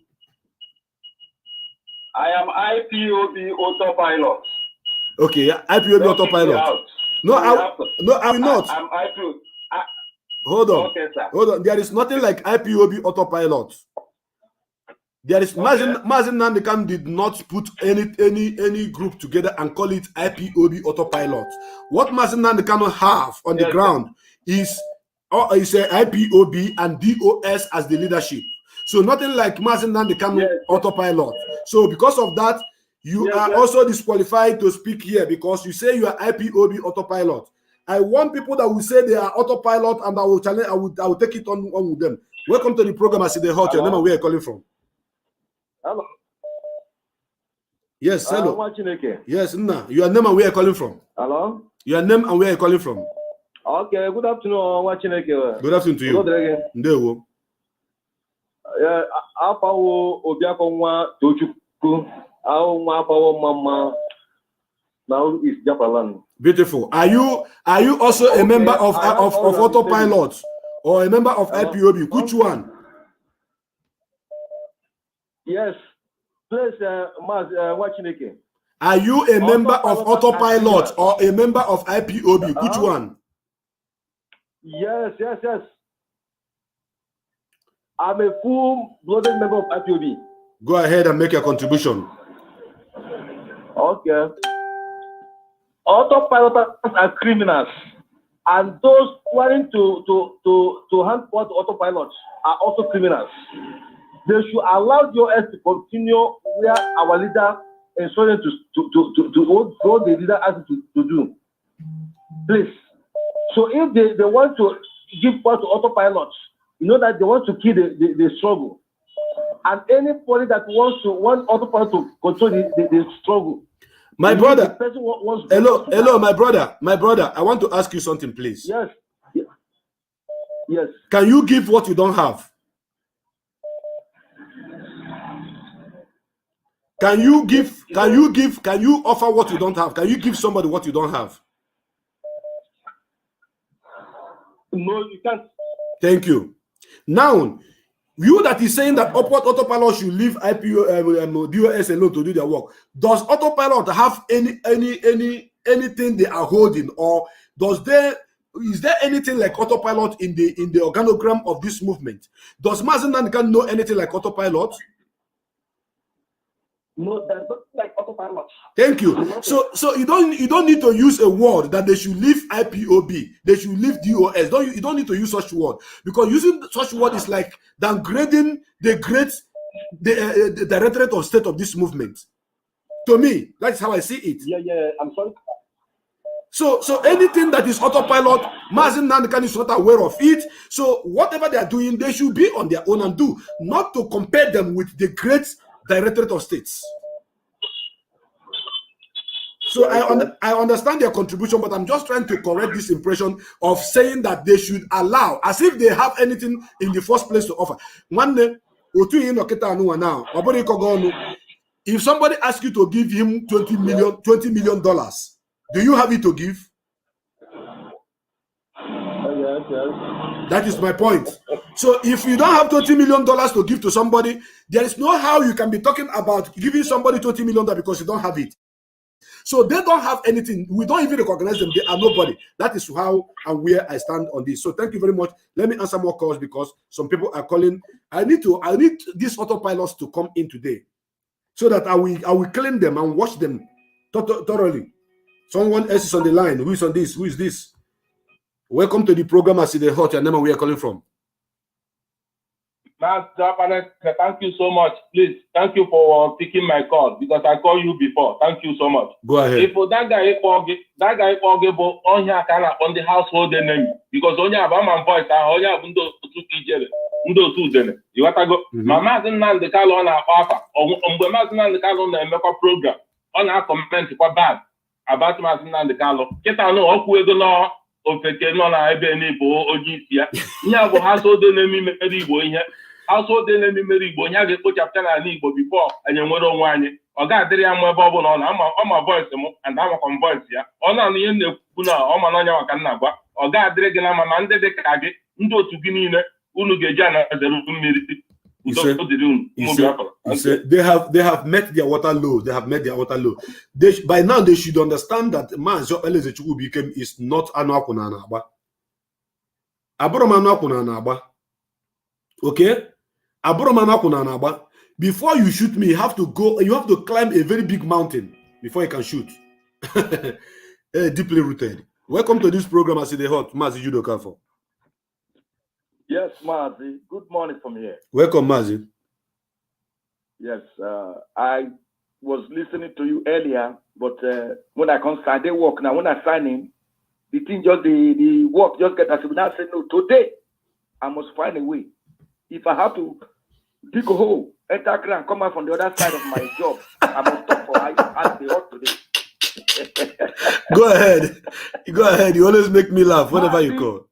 I am IPOB autopilot. Okay, IPOB autopilot. No, I will not. I'm IPOB. Hold on. Okay, sir. Hold on. There is nothing like IPOB autopilot. There is Mazin Nandekan did not put any group together and call it IPOB autopilot. What Mazin Nandekan have on the ground is a IPOB and DOS as the leadership. So nothing like Mazin Nandekan autopilot. So because of that, you are also disqualified to speak here because you say you are IPOB autopilot. I want people that will say they are autopilot, and I will challenge. I will take it on with them. Welcome to the program. I see the hot. Your name and where you're calling from. Hello. Yes, hello. Yes, Nna. Your name and where you're calling from. Hello. Your name and where you're calling from. Okay. Good afternoon. Good afternoon to you. Ndewo. Yeah, Apawo Obiakonwa Tochukwu. Awo Apawo Mama. Now is Biafra Land. Beautiful. Are you also a member of autopilot or a member of IPOB? Which one? Yes. Please, Wachineke. Are you a member of autopilot or a member of IPOB? Which one? Yes. I'm a full-blooded member of IPOB. Go ahead and make your contribution. Okay. Autopilots are criminals, and those planning to hand over to autopilots are also criminals. They should allow the US to continue where our leader is trying to what the leader asked to do. Please. So if they want to give power to autopilots, you know that they want to kill the struggle. And anybody that want autopilot to control the struggle. My brother, hello, my brother. I want to ask you something, please. Yes. Can you give what you don't have? Can you offer what you don't have? Can you give somebody what you don't have? No, you can't. Thank you. Now, you that is saying that autopilot should leave DOS alone to do their work. Does autopilot have anything they are holding, or is there anything like autopilot in the organogram of this movement? Does Mazen Nankan know anything like autopilot? No, there's nothing like autopilot. Thank you. So you don't need to use a word that they should leave IPOB, they should leave DOS. You don't need to use such word, because using such word is like downgrading the directorate of state of this movement. To me, that's how I see it. Yeah. I'm sorry. So anything that is autopilot, Mazen Nankan is not aware of it. So whatever they are doing, they should be on their own and do, not to compare them with the great Directorate of States. So I understand their contribution, but I'm just trying to correct this impression of saying that they should allow, as if they have anything in the first place to offer. If somebody asks you to give him $20 million, do you have it to give? That is my point. So if you don't have $20 million to give to somebody, there is no how you can be talking about giving somebody $20 million because you don't have it. So they don't have anything. We don't even recognize them. They are nobody. That is how and where I stand on this. So thank you very much. Let me answer more calls because some people are calling. I need these autopilots to come in today so that I will clean them and wash them thoroughly. Someone else is on the line. Who is on this? Who is this? Welcome to the program. I see the hot. Your name and where you are calling from. Thank you so much. Please, thank you for picking my call because I called you before. Thank you so much. Go ahead. If that guy on here can on the household name because only have my voice. Only have you got to go. Mama didn't know the call on our offer. The man the call on the program on our comment for bad about Martin the call. Get I know who the law of the canon I be any bo OGC. Yeah, but household name me here. Household enemy Mary Bonya get put chapter and Igbo before and you went on one. Or got there and my bubble on my voice and I'm a convoice here. On the end of Puna, on my Nanya Kanaba, or got dragging a man de Kage, into to Guinea, Unugejana as a room. They have met their water low. They have met their water low. By now they should understand that man so Elezechu became is not Anakuna Naba. Abromanakuna Naba. Okay? Before you shoot me, you have to climb a very big mountain before you can shoot. Deeply rooted. Welcome to this program. I see the hot Mazi Judo Kafo. Yes, Mazi. Good morning from here. Welcome, Mazi. Yes, I was listening to you earlier, but when I started work now, when I sign in, the thing just the work just get as we now say no. Today, I must find a way. If I have to dig a hole, enter ground, come out from the other side of my job, I must stop for I the hot today. Go ahead. Go ahead. You always make me laugh whenever you call.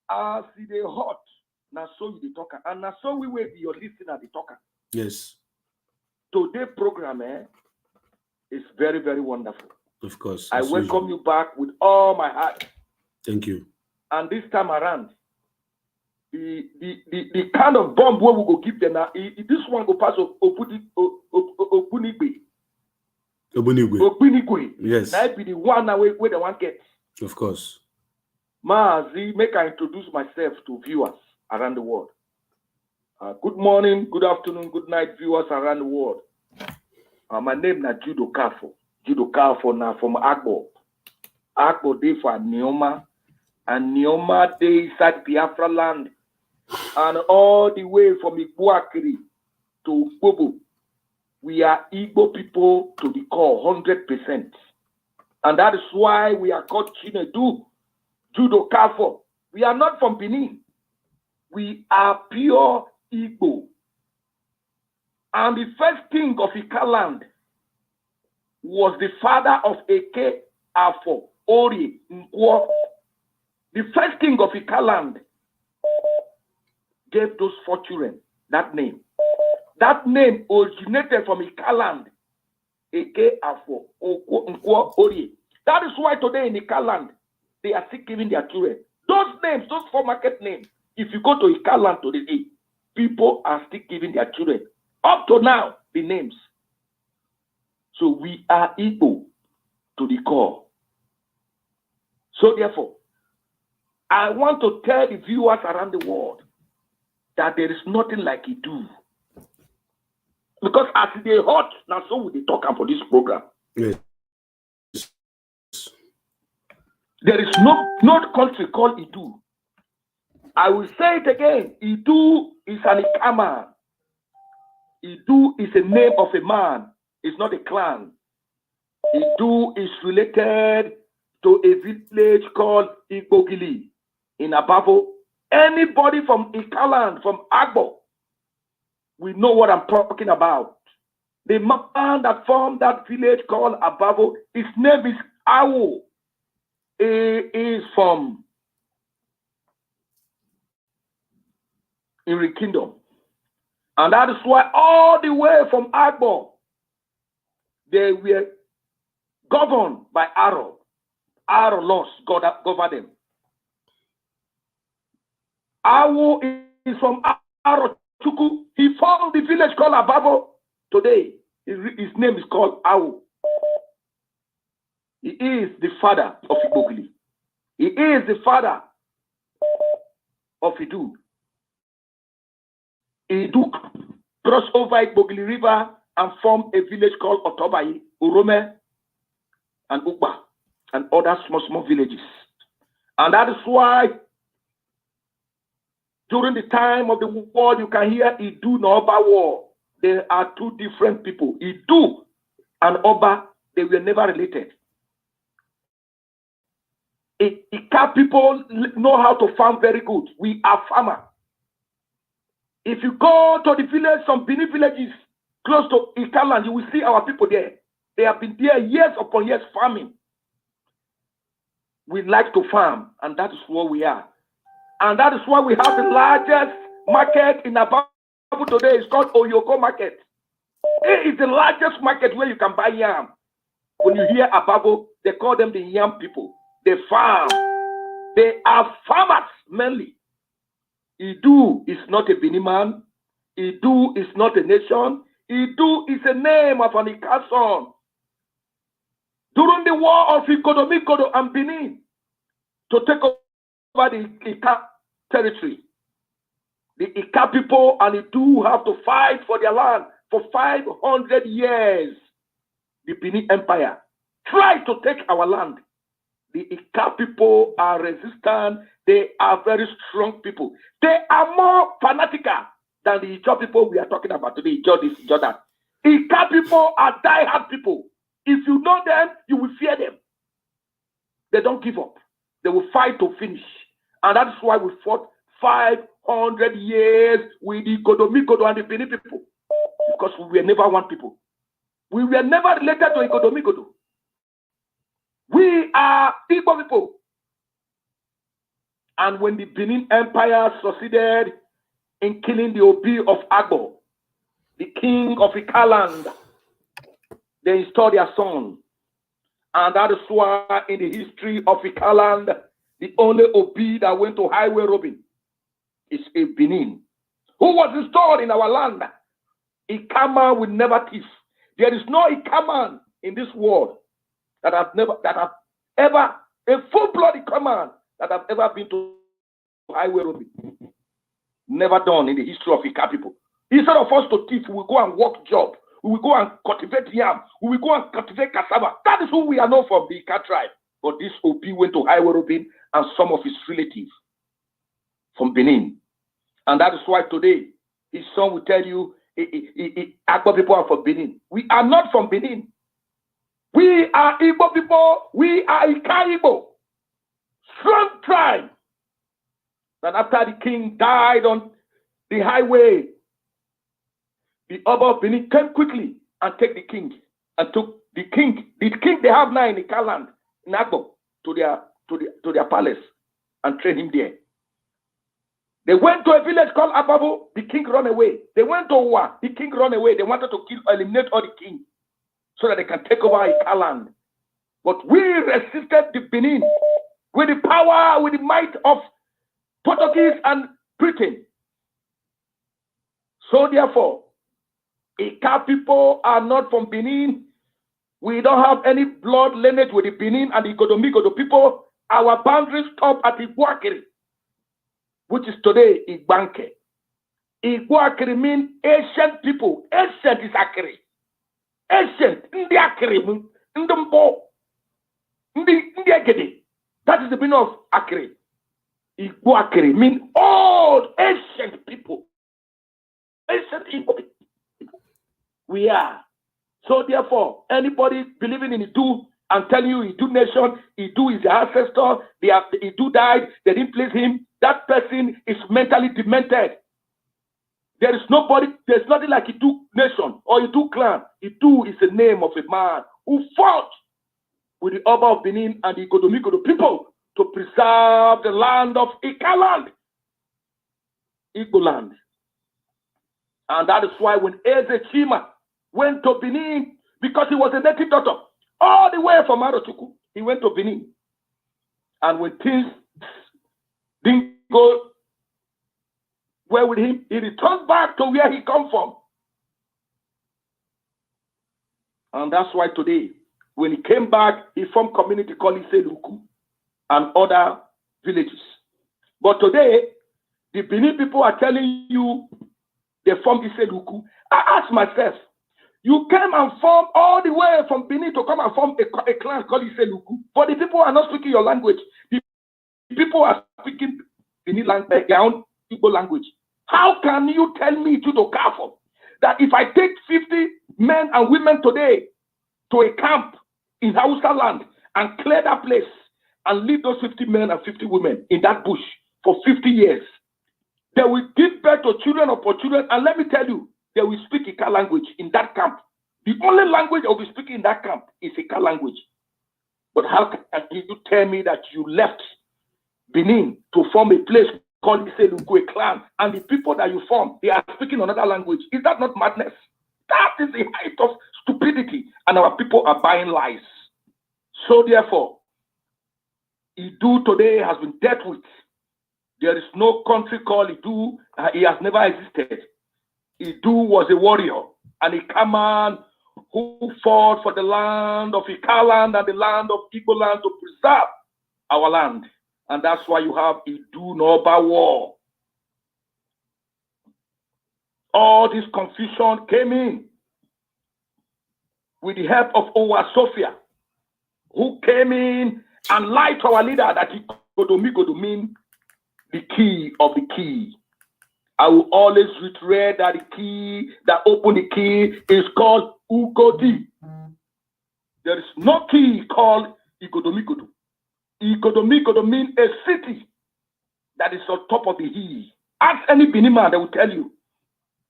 I see the hot. Now so you the talker. And now so we will be your listener the talker. Yes. Today program is very, very wonderful. Of course. I welcome you back with all my heart. Thank you. And this time around, the kind of bomb where we go give them now, this one go pass Obunigwe. Yes. That be the one now where the one gets. Of course. Mazi, make I introduce myself to viewers around the world. Good morning, good afternoon, good night, viewers around the world. My name is Judo Kafo. Judo Kafo now from Agbo. Agbo day for Nioma. And Nioma day inside Biafra Land. And all the way from Iguakiri to Bobo. We are Igbo people to the core, 100%. And that is why we are called Chinedu, Judo Kafo. We are not from Benin. We are pure Igbo. And the first king of Ikaland was the father of Eke Afo, Ori Nkwo. The first king of Ikaland gave those 4 children that name. That name originated from Ikaland, Eke Afo, Nkwo, Ori. That is why today in Ikaland, they are still giving their children those names, those 4 market names. If you go to Ikaland today, people are still giving their children, up to now, the names. So we are Igbo to the core. So therefore, I want to tell the viewers around the world that there is nothing like Idu. Because as they hot, now so we talk for this program. Yes. There is no country called Idu. I will say it again. Idu is an Ikama. Idu is a name of a man. It's not a clan. Idu is related to a village called Igbogili in Abavo. Anybody from Ikaland, from Agbo, we know what I'm talking about. The man that formed that village called Abavo, his name is Awo. He is from Iri Kingdom. And that is why all the way from Agbo, they were governed by Aro. Aro laws govern them. Awo is from Aro Chuku. He formed the village called Abavo. Today, his name is called Awo. He is the father of Igbogili. He is the father of Idu. Idu crossed over Igbogili River and formed a village called Otobai, Urome, and Ugba, and other small villages. And that is why during the time of the war, you can hear Idu and Oba war. There are 2 different people. Idu and Oba, they were never related. Ika people know how to farm very good. We are farmers. If you go to the village, some Benin villages close to Ikaland, you will see our people there. They have been there years upon years farming. We like to farm, and that is what we are. And that is why we have the largest market in Ababu today. It's called Oyoko Market. It is the largest market where you can buy yam. When you hear Ababu, they call them the yam people. They farm. They are farmers mainly. Idu is not a Benin man. Idu is not a nation. Idu is a name of an Ika son. During the war of Ikodomikodo and Benin, to take over the Ika territory, the Ika people and Idu have to fight for their land for 500 years. The Benin Empire tried to take our land. The Ika people are resistant. They are very strong people. They are more fanatical than the Ijaw people we are talking about today. Ijaw this, Ijaw that. Ika people are die-hard people. If you know them, you will fear them. They don't give up. They will fight to finish. And that's why we fought 500 years with the Godomigodo and the Benin people. Because we were never one people. We were never related to Godomigodo. We are Igbo people. And when the Benin Empire succeeded in killing the Obi of Agbo, the king of Ikaland, they installed their son. And that is why in the history of Ikaland, the only Obi that went to highway robbing is a Benin, who was installed in our land. Ikama will never thief. There is no Ikaman in this world that have ever, a full-blooded Ikaman that have ever been to highway robbing. Never done in the history of Ika people. Instead of us to thief, we will go and work job. We will go and cultivate yam. We will go and cultivate cassava. That is who we are known from, the Ika tribe. But this Obi went to highway robbing and some of his relatives from Benin. And that is why today his son will tell you, Agbo people are from Benin. We are not from Benin. We are Igbo people. We are Ika Igbo. Strong tribe. And after the king died on the highway, the Oba of Benin came quickly and take the king and took the king. The king they have now in Ikaland, in Agbo, to their palace and train him there. They went to a village called Ababu. The king ran away. They went to Owa. The king ran away. They wanted to eliminate all the king so that they can take over Ikaland. But we resisted the Benin with the power, with the might of Portuguese and Britain. So therefore, Ika people are not from Benin. We don't have any blood lineage with the Benin and the Godomigodo people. Our boundaries stop at Iguakiri, which is today Igbanke. Iguakiri means ancient people. Ancient is Akiri. Ancient. Ndi Akiri. Ndumbo. Ndi Agede. That is the meaning of Akiri. Iguakiri means old, ancient people. Ancient Igbo people. We are. So therefore, anybody believing in Idu and telling you Idu nation, Idu is the ancestor, Idu died, they didn't please him, that person is mentally demented. There is nobody, there's nothing like Idu nation or Idu clan. Idu is the name of a man who fought with the Oba of Benin and the Godomigodo people to preserve the land of Ikaland, Igbo land. And that is why when Eze Chima went to Benin, because he was a native doctor, all the way from Arochukwu, he went to Benin. And when things didn't go well with him, he returned back to where he come from. And that's why today, when he came back, he formed community called Iseluku and other villages. But today, the Benin people are telling you they formed Iseluku. I asked myself, you came and formed all the way from Benin to come and form a clan called Iseluku, but the people are not speaking your language. The people are speaking Benin language, their own Igbo language. How can you tell me to Kafo that if I take 50 men and women today to a camp in Hausa land and clear that place and leave those 50 men and 50 women in that bush for 50 years, they will give birth to children upon children, and let me tell you, they will speak Ika language in that camp. The only language they will be speaking in that camp is Ika language. But how can you tell me that you left Benin to form a place called Iseluku, a clan, and the people that you form, they are speaking another language? Is that not madness? That is the height of stupidity, and our people are buying lies. So therefore, Idu today has been dealt with. There is no country called Idu. He has never existed. Idu was a warrior, and a Kaman who fought for the land of Ikaland and the land of Igbo land to preserve our land. And that's why you have Idu Noba War. All this confusion came in with the help of Owa Sophia, who came in and lied to our leader that Godomigodo mean the key of the key. I will always reiterate that the key that open the key is called Ugodi. There is no key called Igodomigodo. Igodomigodo means a city that is on top of the hill. Ask any Benin man, they will tell you.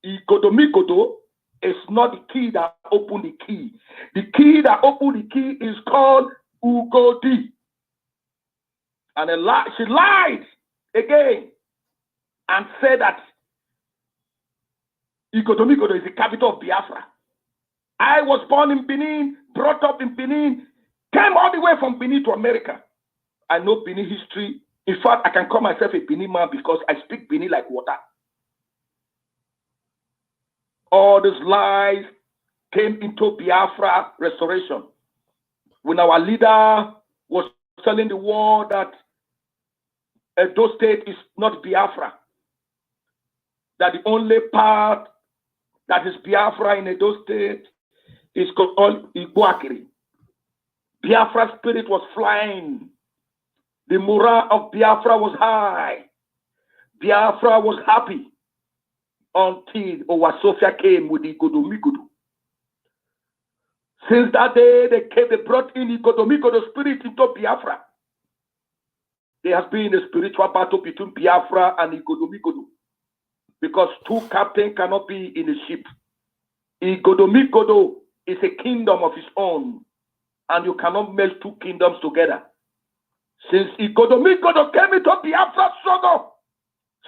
Igodomigodo is not the key that opened the key. The key that opened the key is called Ugodi. And she lied again and said that Igodomigodo is the capital of Biafra. I was born in Benin, brought up in Benin, came all the way from Benin to America. I know Benin history. In fact, I can call myself a Benin man because I speak Benin like water. All these lies came into Biafra restoration. When our leader was telling the world that Edo State is not Biafra, that the only part that is Biafra in Edo State is called Iguakiri. Biafra spirit was flying. The morale of Biafra was high. Biafra was happy until Owasofia came with the Igodomigodo. Since that day, they brought in the Igodomigodo spirit into Biafra. There has been a spiritual battle between Biafra and Igodomigodo because two captains cannot be in a ship. Igodomigodo is a kingdom of its own, and you cannot merge two kingdoms together. Since Igodomigodo came into Biafra struggle,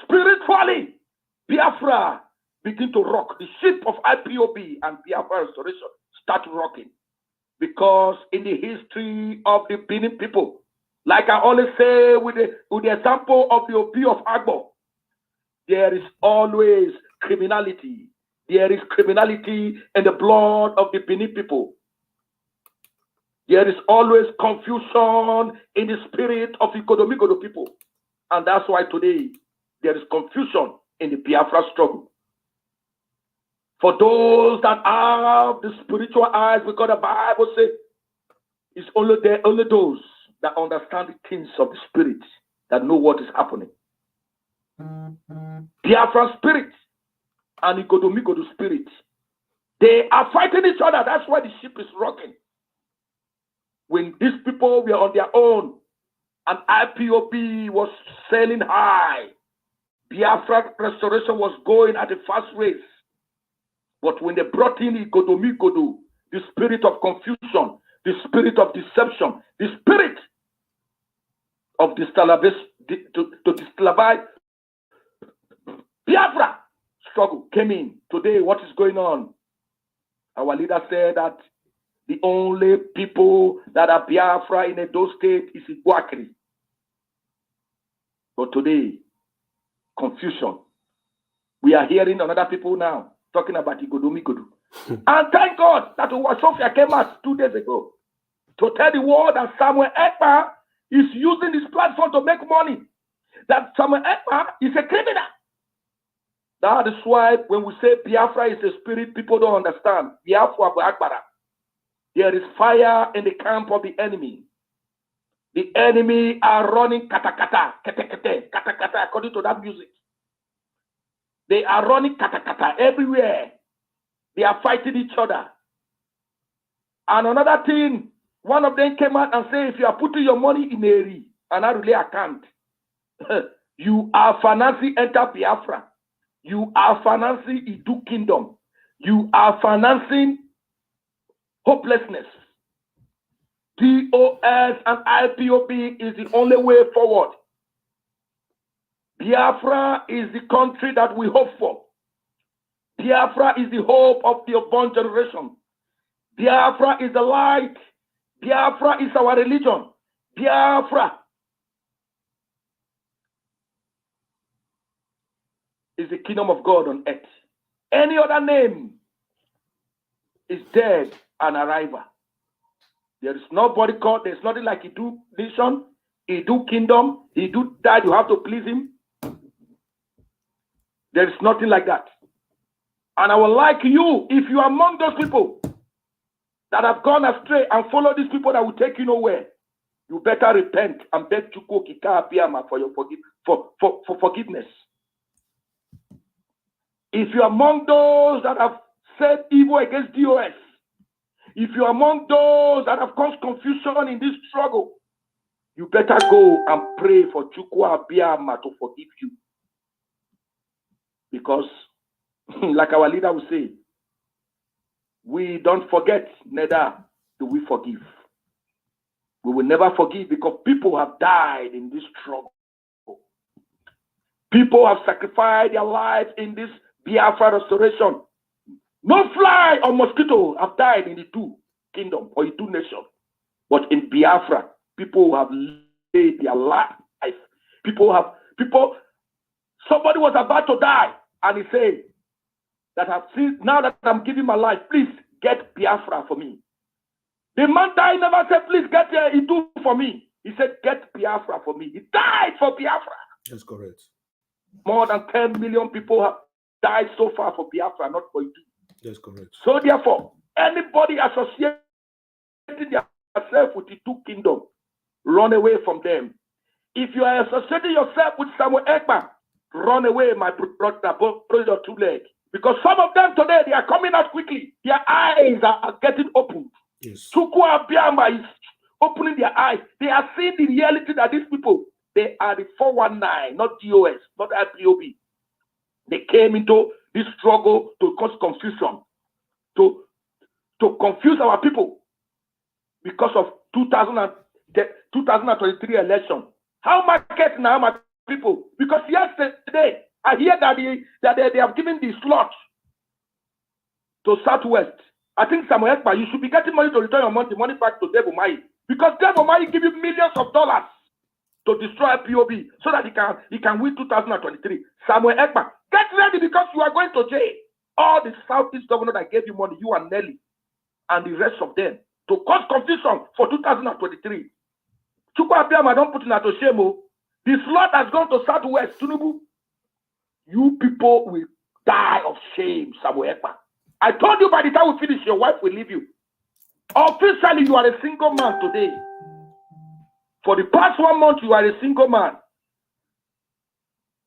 spiritually, Biafra began to rock. The ship of IPOB and Biafra restoration start rocking. Because in the history of the Benin people, like I always say with the example of the OP of Agbo, there is always criminality. There is criminality in the blood of the Benin people. There is always confusion in the spirit of the Igodomigodo people. And that's why today there is confusion in the Biafra struggle. For those that have the spiritual eyes, because the Bible says it's only those that understand the things of the spirit that know what is happening. Biafra spirit and Igodomigodo spirit, they are fighting each other. That's why the ship is rocking. When these people were on their own and IPOB was sailing high, Biafra restoration was going at a fast race. But when they brought in Igodomigodo, the spirit of confusion, the spirit of deception, the spirit of destabilize, Biafra struggle came in. Today, what is going on? Our leader said that the only people that are Biafra in Edo State is Iguakiri. But today, confusion. We are hearing another people now talking about Igodomigodo. And thank God that Owasofia came out 2 days ago to tell the world that Samuel Ekpa is using this platform to make money. That Samuel Ekpa is a criminal. That is why when we say Biafra is a spirit, people don't understand. Biafra Akbara. There is fire in the camp of the enemy. The enemy are running katakata, kete, katakata, according to that music. They are running katakata everywhere. They are fighting each other. And another thing, one of them came out and said, if you are putting your money in Eri, and I really can't, you are financing Enter Biafra. You are financing Idu Kingdom. You are financing hopelessness. DOS and IPOB is the only way forward. Biafra is the country that we hope for. Biafra is the hope of the unborn generation. Biafra is the light. Biafra is our religion. Biafra is the kingdom of God on earth. Any other name is dead and arrival. There is nobody called, there's nothing like Idu nation, Idu kingdom, Idu died, you have to please him. There is nothing like that. And I would like you, if you are among those people that have gone astray and follow these people that will take you nowhere, you better repent and beg Chukwu Kika Abiyama for your forgiveness. If you are among those that have said evil against DOS, if you are among those that have caused confusion in this struggle, you better go and pray for Chukwu Abiyama to forgive you. Because, like our leader will say, we don't forget, neither do we forgive. We will never forgive because people have died in this struggle. People have sacrificed their lives in this Biafra restoration. No fly or mosquito have died in the two kingdoms or the two nations. But in Biafra, people have laid their life. Somebody was about to die, and he said, that I've seen, now that I'm giving my life, please get Biafra for me. The man died, never said, please get Itu for me. He said, get Biafra for me. He died for Biafra. That's correct. More than 10 million people have died so far for Biafra, not for Itu. That's correct. So therefore, anybody associating yourself with the two kingdoms, run away from them. If you are associating yourself with Samuel Ekpa, run away, my brother, brother two leg. Because some of them today, they are coming out quickly. Their eyes are getting opened. Yes. Chukwu Abiyama is opening their eyes. They are seeing the reality that these people, they are the 419, not DOS, not IPOB. They came into this struggle to cause confusion, to confuse our people because of 2023 election. How market now, my people? Because yesterday, I hear that they have given the slot to Southwest. I think Samuel Ekpa, you should be getting money to return your money back to Debo Mai. Because Debo Mai give you millions of dollars to destroy POB so that he can win 2023. Samuel Ekpa, get ready because you are going to jail. All the Southeast governor that gave you money, you and Nelly, and the rest of them, to cause confusion for 2023. Chukwu Abiyama don't put in to shame. The slot has gone to Southwest, Tinubu. You people will die of shame, Samuel Ekpa. I told you by the time we finish, your wife will leave you. Officially, you are a single man today. For the past 1 month, you are a single man.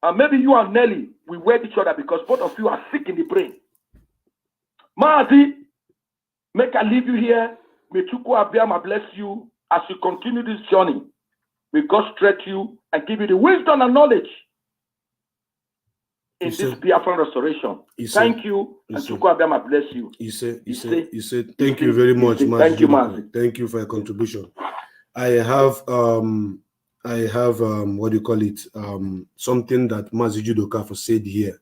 And maybe you and Nelly will wed each other because both of you are sick in the brain. Maazi, make I leave you here. May Chukwu Abiyama bless you as you continue this journey. May God stretch you and give you the wisdom and knowledge in this Biafran restoration. Thank you, and Chukwu Abiyama bless you. He said, thank you very much, man. Thank you, man. Thank you for your contribution. I have what do you call it? Something that Mazi Judokafo said here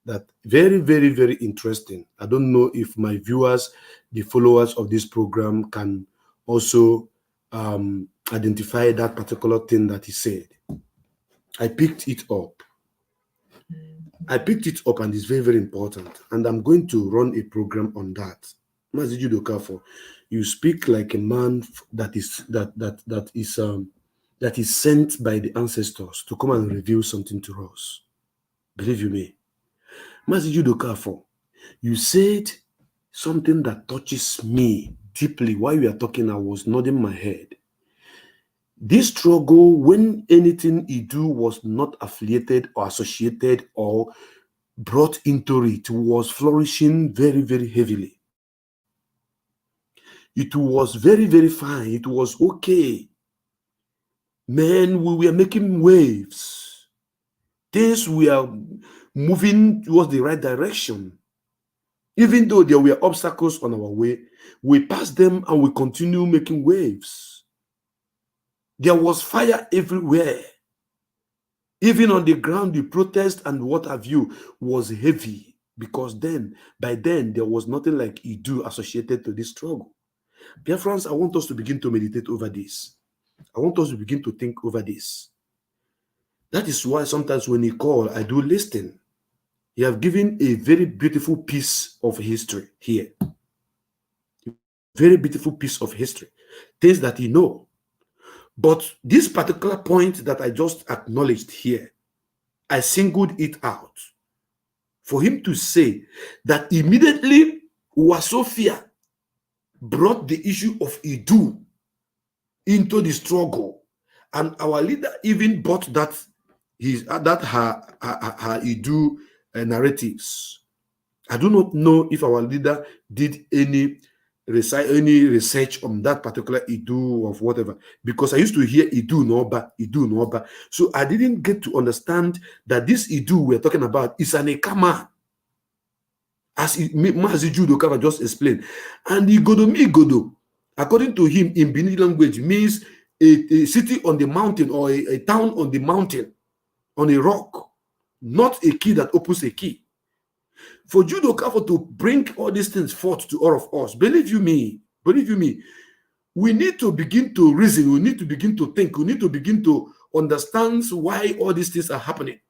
that very, very, very interesting. I don't know if my viewers, the followers of this program, can also identify that particular thing that he said. I picked it up. And it's very, very important. And I'm going to run a program on that. Mazi Judokafo, you speak like a man that is sent by the ancestors to come and reveal something to us. Believe you me. Mazi Judokafo, you said something that touches me deeply. While you are talking, I was nodding my head. This struggle, when anything you do was not affiliated or associated or brought into it, was flourishing very, very heavily. It was very, very fine. It was okay. Man, we were making waves. Things were moving towards the right direction. Even though there were obstacles on our way, we passed them and we continue making waves. There was fire everywhere. Even on the ground, the protest and what have you was heavy because by then, there was nothing like Idu associated to this struggle. Biafrans, I want us to begin to meditate over this. I want us to begin to think over this. That is why sometimes when you call, I do listen. You have given a very beautiful piece of history here. Very beautiful piece of history. Things that you know. But this particular point that I just acknowledged here, I singled it out for him to say that immediately Wasofia brought the issue of Idu into the struggle, and our leader even bought her Idu narratives. I do not know if our leader did any any research on that particular Idu of whatever, because I used to hear Idu Noba, Idu Noba. So I didn't get to understand that this Idu we're talking about is an Ekama, as Mazi Judo just explained. And Igodo, according to him, in Bini language, means a city on the mountain or a town on the mountain, on a rock, not a key that opens a key. For Judo Kafo to bring all these things forth to all of us, believe you me, we need to begin to reason, we need to begin to think, we need to begin to understand why all these things are happening.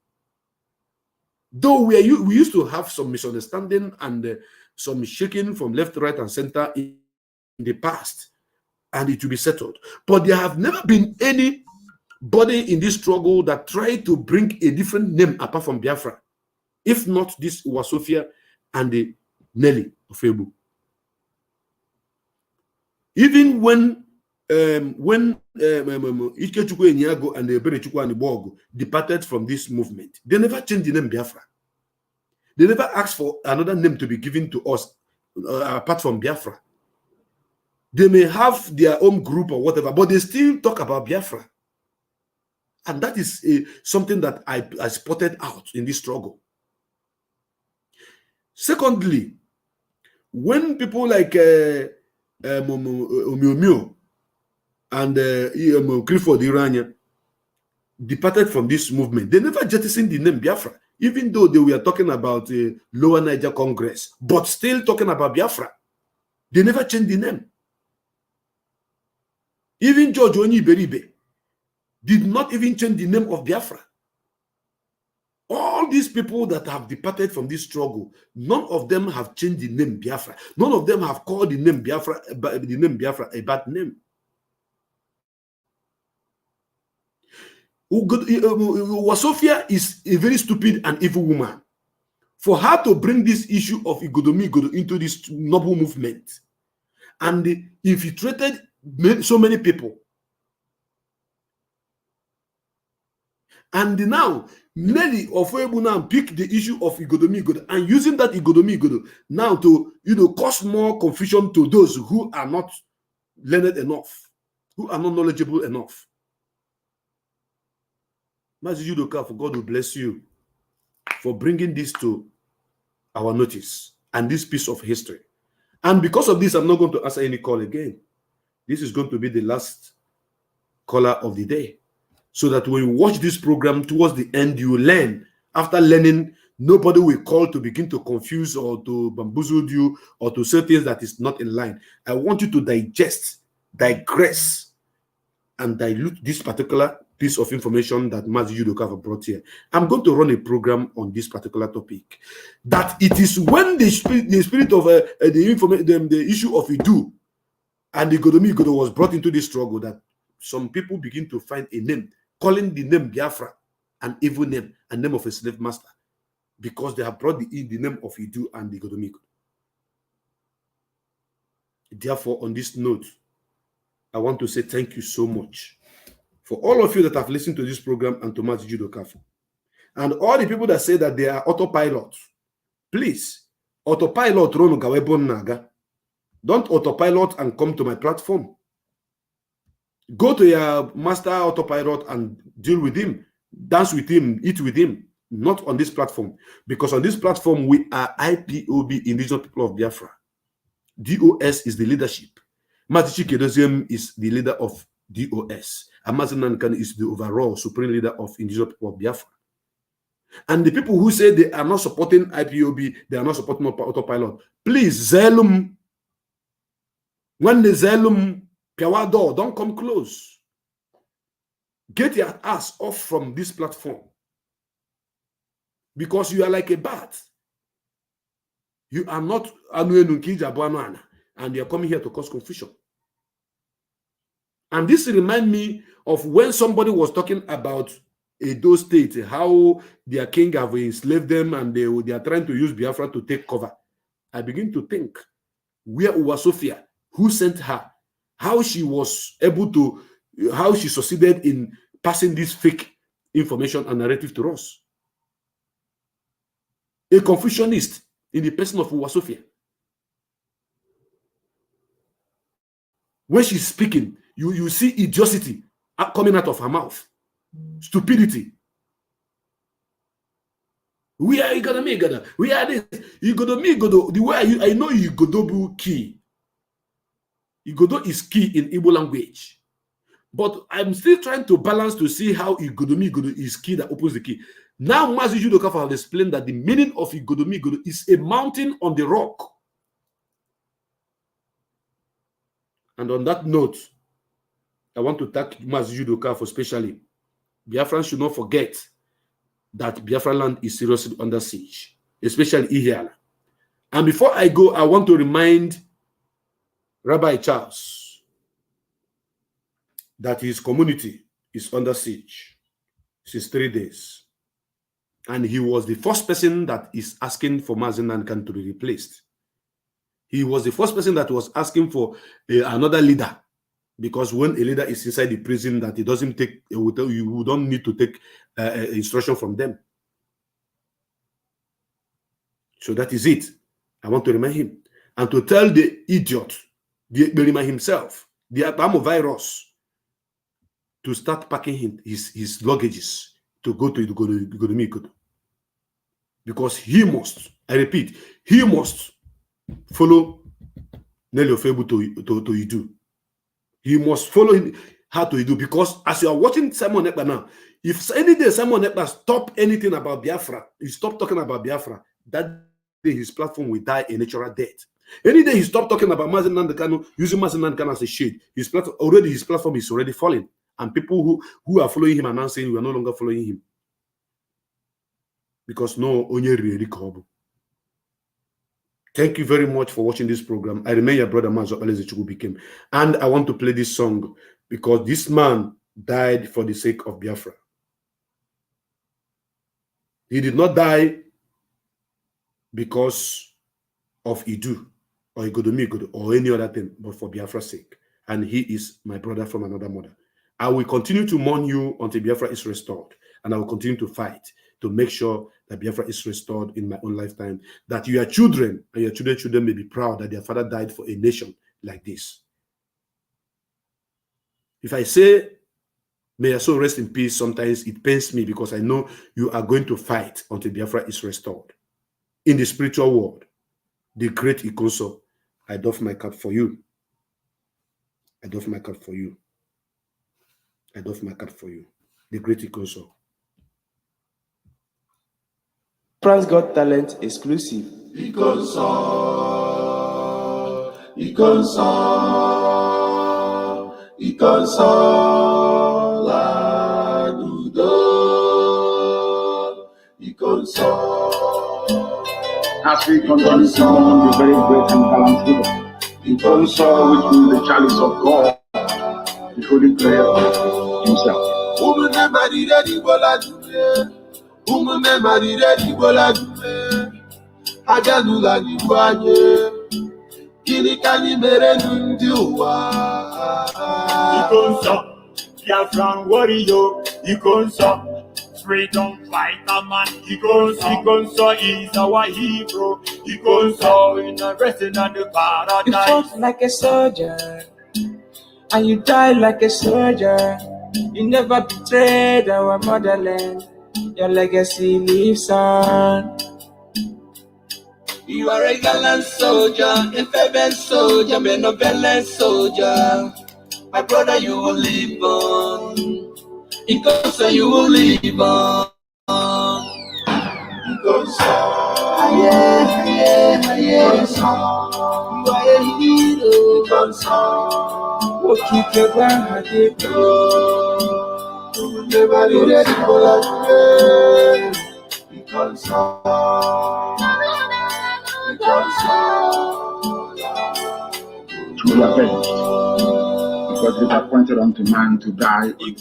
Though we used to have some misunderstanding and some shaking from left, right, and center in the past, and it will be settled. But there have never been anybody in this struggle that tried to bring a different name apart from Biafra, if not this Wasofia and the Nelly of Ebu. Even when Ikechukwu Enyago and the Eberechukwu and Ibogo departed from this movement, they never changed the name Biafra. They never asked for another name to be given to us apart from Biafra. They may have their own group or whatever, but they still talk about Biafra. And that is something that I spotted out in this struggle. Secondly, when people like Omiomio and Clifford Irania departed from this movement, they never jettisoned the name Biafra, even though they were talking about Lower Niger Congress, but still talking about Biafra. They never changed the name. Even George Onyi Beribe did not even change the name of Biafra. All these people that have departed from this struggle, none of them have changed the name Biafra. None of them have called the name Biafra a bad name. Wasofia is a very stupid and evil woman. For her to bring this issue of Igodomi into this noble movement and infiltrated so many people. And now, Nelly of Ebu now pick the issue of Igodomi and using that Igodomi now to cause more confusion to those who are not learned enough, who are not knowledgeable enough. Mazi Judoka, for God will bless you for bringing this to our notice and this piece of history. And because of this, I'm not going to answer any call again. This is going to be the last caller of the day. So that when you watch this program towards the end, you learn. After learning, nobody will call to begin to confuse or to bamboozle you or to say things that is not in line. I want you to digest, digress, and dilute this particular piece of information that Mazi Judoka brought here. I'm going to run a program on this particular topic. That it is when the spirit of the issue of Idu and the Godomi was brought into this struggle that some people begin to find a name, calling the name Biafra an evil name, a name of a slave master, because they have brought the name of Idu and the Godomi. Therefore, on this note, I want to say thank you so much for all of you that have listened to this program and to Mazi Judoka. And all the people that say that they are autopilot, please, autopilot Rono Gawebon Naga. Don't autopilot and come to my platform. Go to your master autopilot and deal with him, dance with him, eat with him, not on this platform. Because on this platform, we are IPOB, Indigenous People of Biafra. DOS is the leadership. Matichi Kedoziem is the leader of DOS. Amazon Nankan is the overall supreme leader of Indigenous People of Biafra. And the people who say they are not supporting IPOB, they are not supporting autopilot, please, Zelum. When the Zelum Piawado, don't come close. Get your ass off from this platform. Because you are like a bat. You are not Anuenukija, and you are coming here to cause confusion. And this reminds me of when somebody was talking about Edo State, how their king have enslaved them and they are trying to use Biafra to take cover. I begin to think, where Uwasofia, who sent her, how she was able to, how she succeeded in passing this fake information and narrative to us. A Confucianist in the person of Uwasofia. When she's speaking, you see idiocy coming out of her mouth. Stupidity. We are Igodo. We are this. Igodo. The way I know Igodo key. Igodo is key in Igbo language. But I'm still trying to balance to see how Igodo is key that opens the key. Now, Mazi Judoka has explained that the meaning of Igodo is a mountain on the rock. And on that note, I want to thank Mazi Judoka for especially. Biafrans should not forget that Biafra Land is seriously under siege, especially Ihiala. And before I go, I want to remind Rabbi Charles that his community is under siege since 3 days. And he was the first person that is asking for Mazi Nankan to be replaced. He was the first person that was asking for another leader, because when a leader is inside the prison, that he doesn't take, you don't need to take instruction from them. So that is it. I want to remind him and to tell the idiot, the Berima himself, the Abamovirus, to start packing his luggages to go to Igodo. Because he must, I repeat, he must follow Nelly Ofebu to Idu. He must follow him how to Idu, because as you are watching Simon Ekpa now, if any day Simon Ekpa stop anything about Biafra, he stop talking about Biafra, that day his platform will die a natural death. Any day he stop talking about Mazi Nankan, using Mazi Nankan as a shade, his platform is already falling, and people who are following him are now saying we are no longer following him. Because no onye really kobo. Thank you very much for watching this program. I remain your brother Mazo Alezi became. And I want to play this song because this man died for the sake of Biafra. He did not die because of Idu or Igodo or any other thing, but for Biafra's sake. And he is my brother from another mother. I will continue to mourn you until Biafra is restored. And I will continue to fight to make sure that Biafra is restored in my own lifetime, that your children and your children may be proud that their father died for a nation like this. If I say, may your soul rest in peace, sometimes it pains me because I know you are going to fight until Biafra is restored. In the spiritual world, the great Ikonso, I doff my cap for you. I doff my cap for you. I doff my cap for you. The great Ikonso. France Got Talent exclusive. Ikonso, la dudo, Ikonso. As we condemn someone, the very great and talented Ikonso, which is the chalice of God, the holy prayer of himself. Ajanula Nibanye, Kinikani Merenundiwa. Ikonso, Biafran warrior, Ikonso, freedom fighter man, Ikonso is our hero, Ikonso in a resting on the paradise. You fought like a soldier, and you died like a soldier. You never betrayed our motherland. Your legacy lives on. You are a gallant soldier, a fervent soldier, benevolent soldier. My brother, you will live on. Ikonso, you will live on. Ikonso, Ikonso, you are a hero. Ikonso, we'll keep your ground, you will never be ready for that. Ikonso. To revenge, because it is appointed unto man to die. It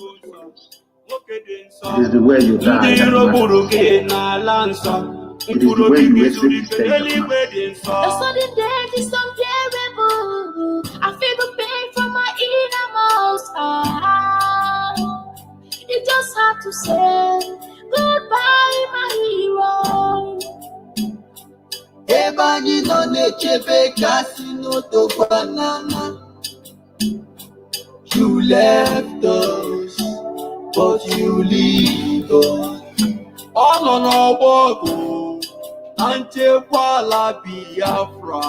is the way you die that matters. It is the way you exit the stage that matters. The sudden death is unbearable. I feel the pain from my innermost heart. You just have to say goodbye, my hero. Ebani no nechebe kasi no to banana. left us, but you leave us. All on our walk, Antekwala Biafra,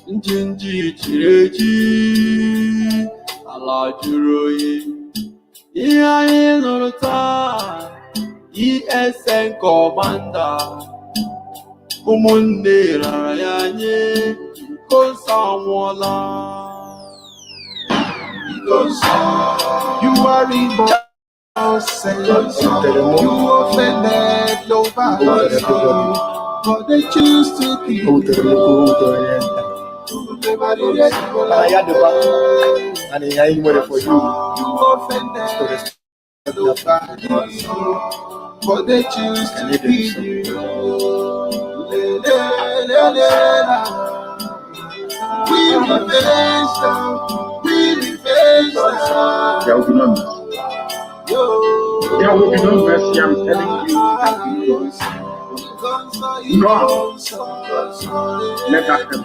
Njinji Chireji, Ala Juroye, Iya Lorota, ESN Commander, Umunde Rayanye, Kosamola. Because you are in you offended nobody, but they choose to keep you. And I ain't ready for you. You offended nobody, but they choose to keep you. We revenge them. We revenge them. There will be none. There will be no mercy, I'm telling you. God, let that happen.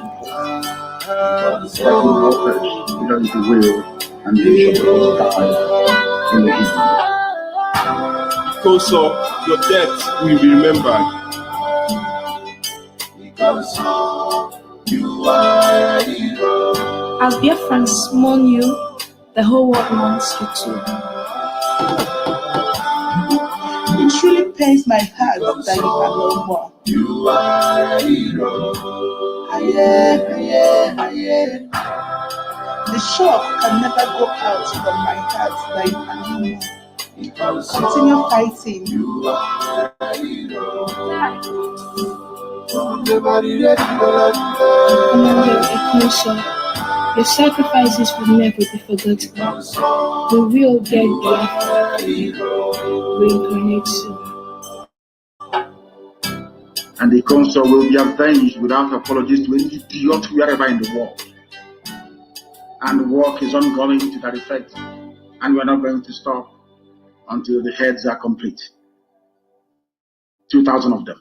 Let you know first, because the will and the vision of God in the evening. Koso, your death will be remembered. As Biafrans mourn you, the whole world mourns you too. It truly pains my heart that you are no more. You are a hero. The shock can never go out from my heart that you are no more. Continue fighting. You are a hero. Your sacrifices will never be forgotten. We will get Biafra reincarnate soon. And the council will be avenged without apologies to any idiot wherever in the world. And work is ongoing to that effect. And we're not going to stop until the heads are complete. 2,000 of them.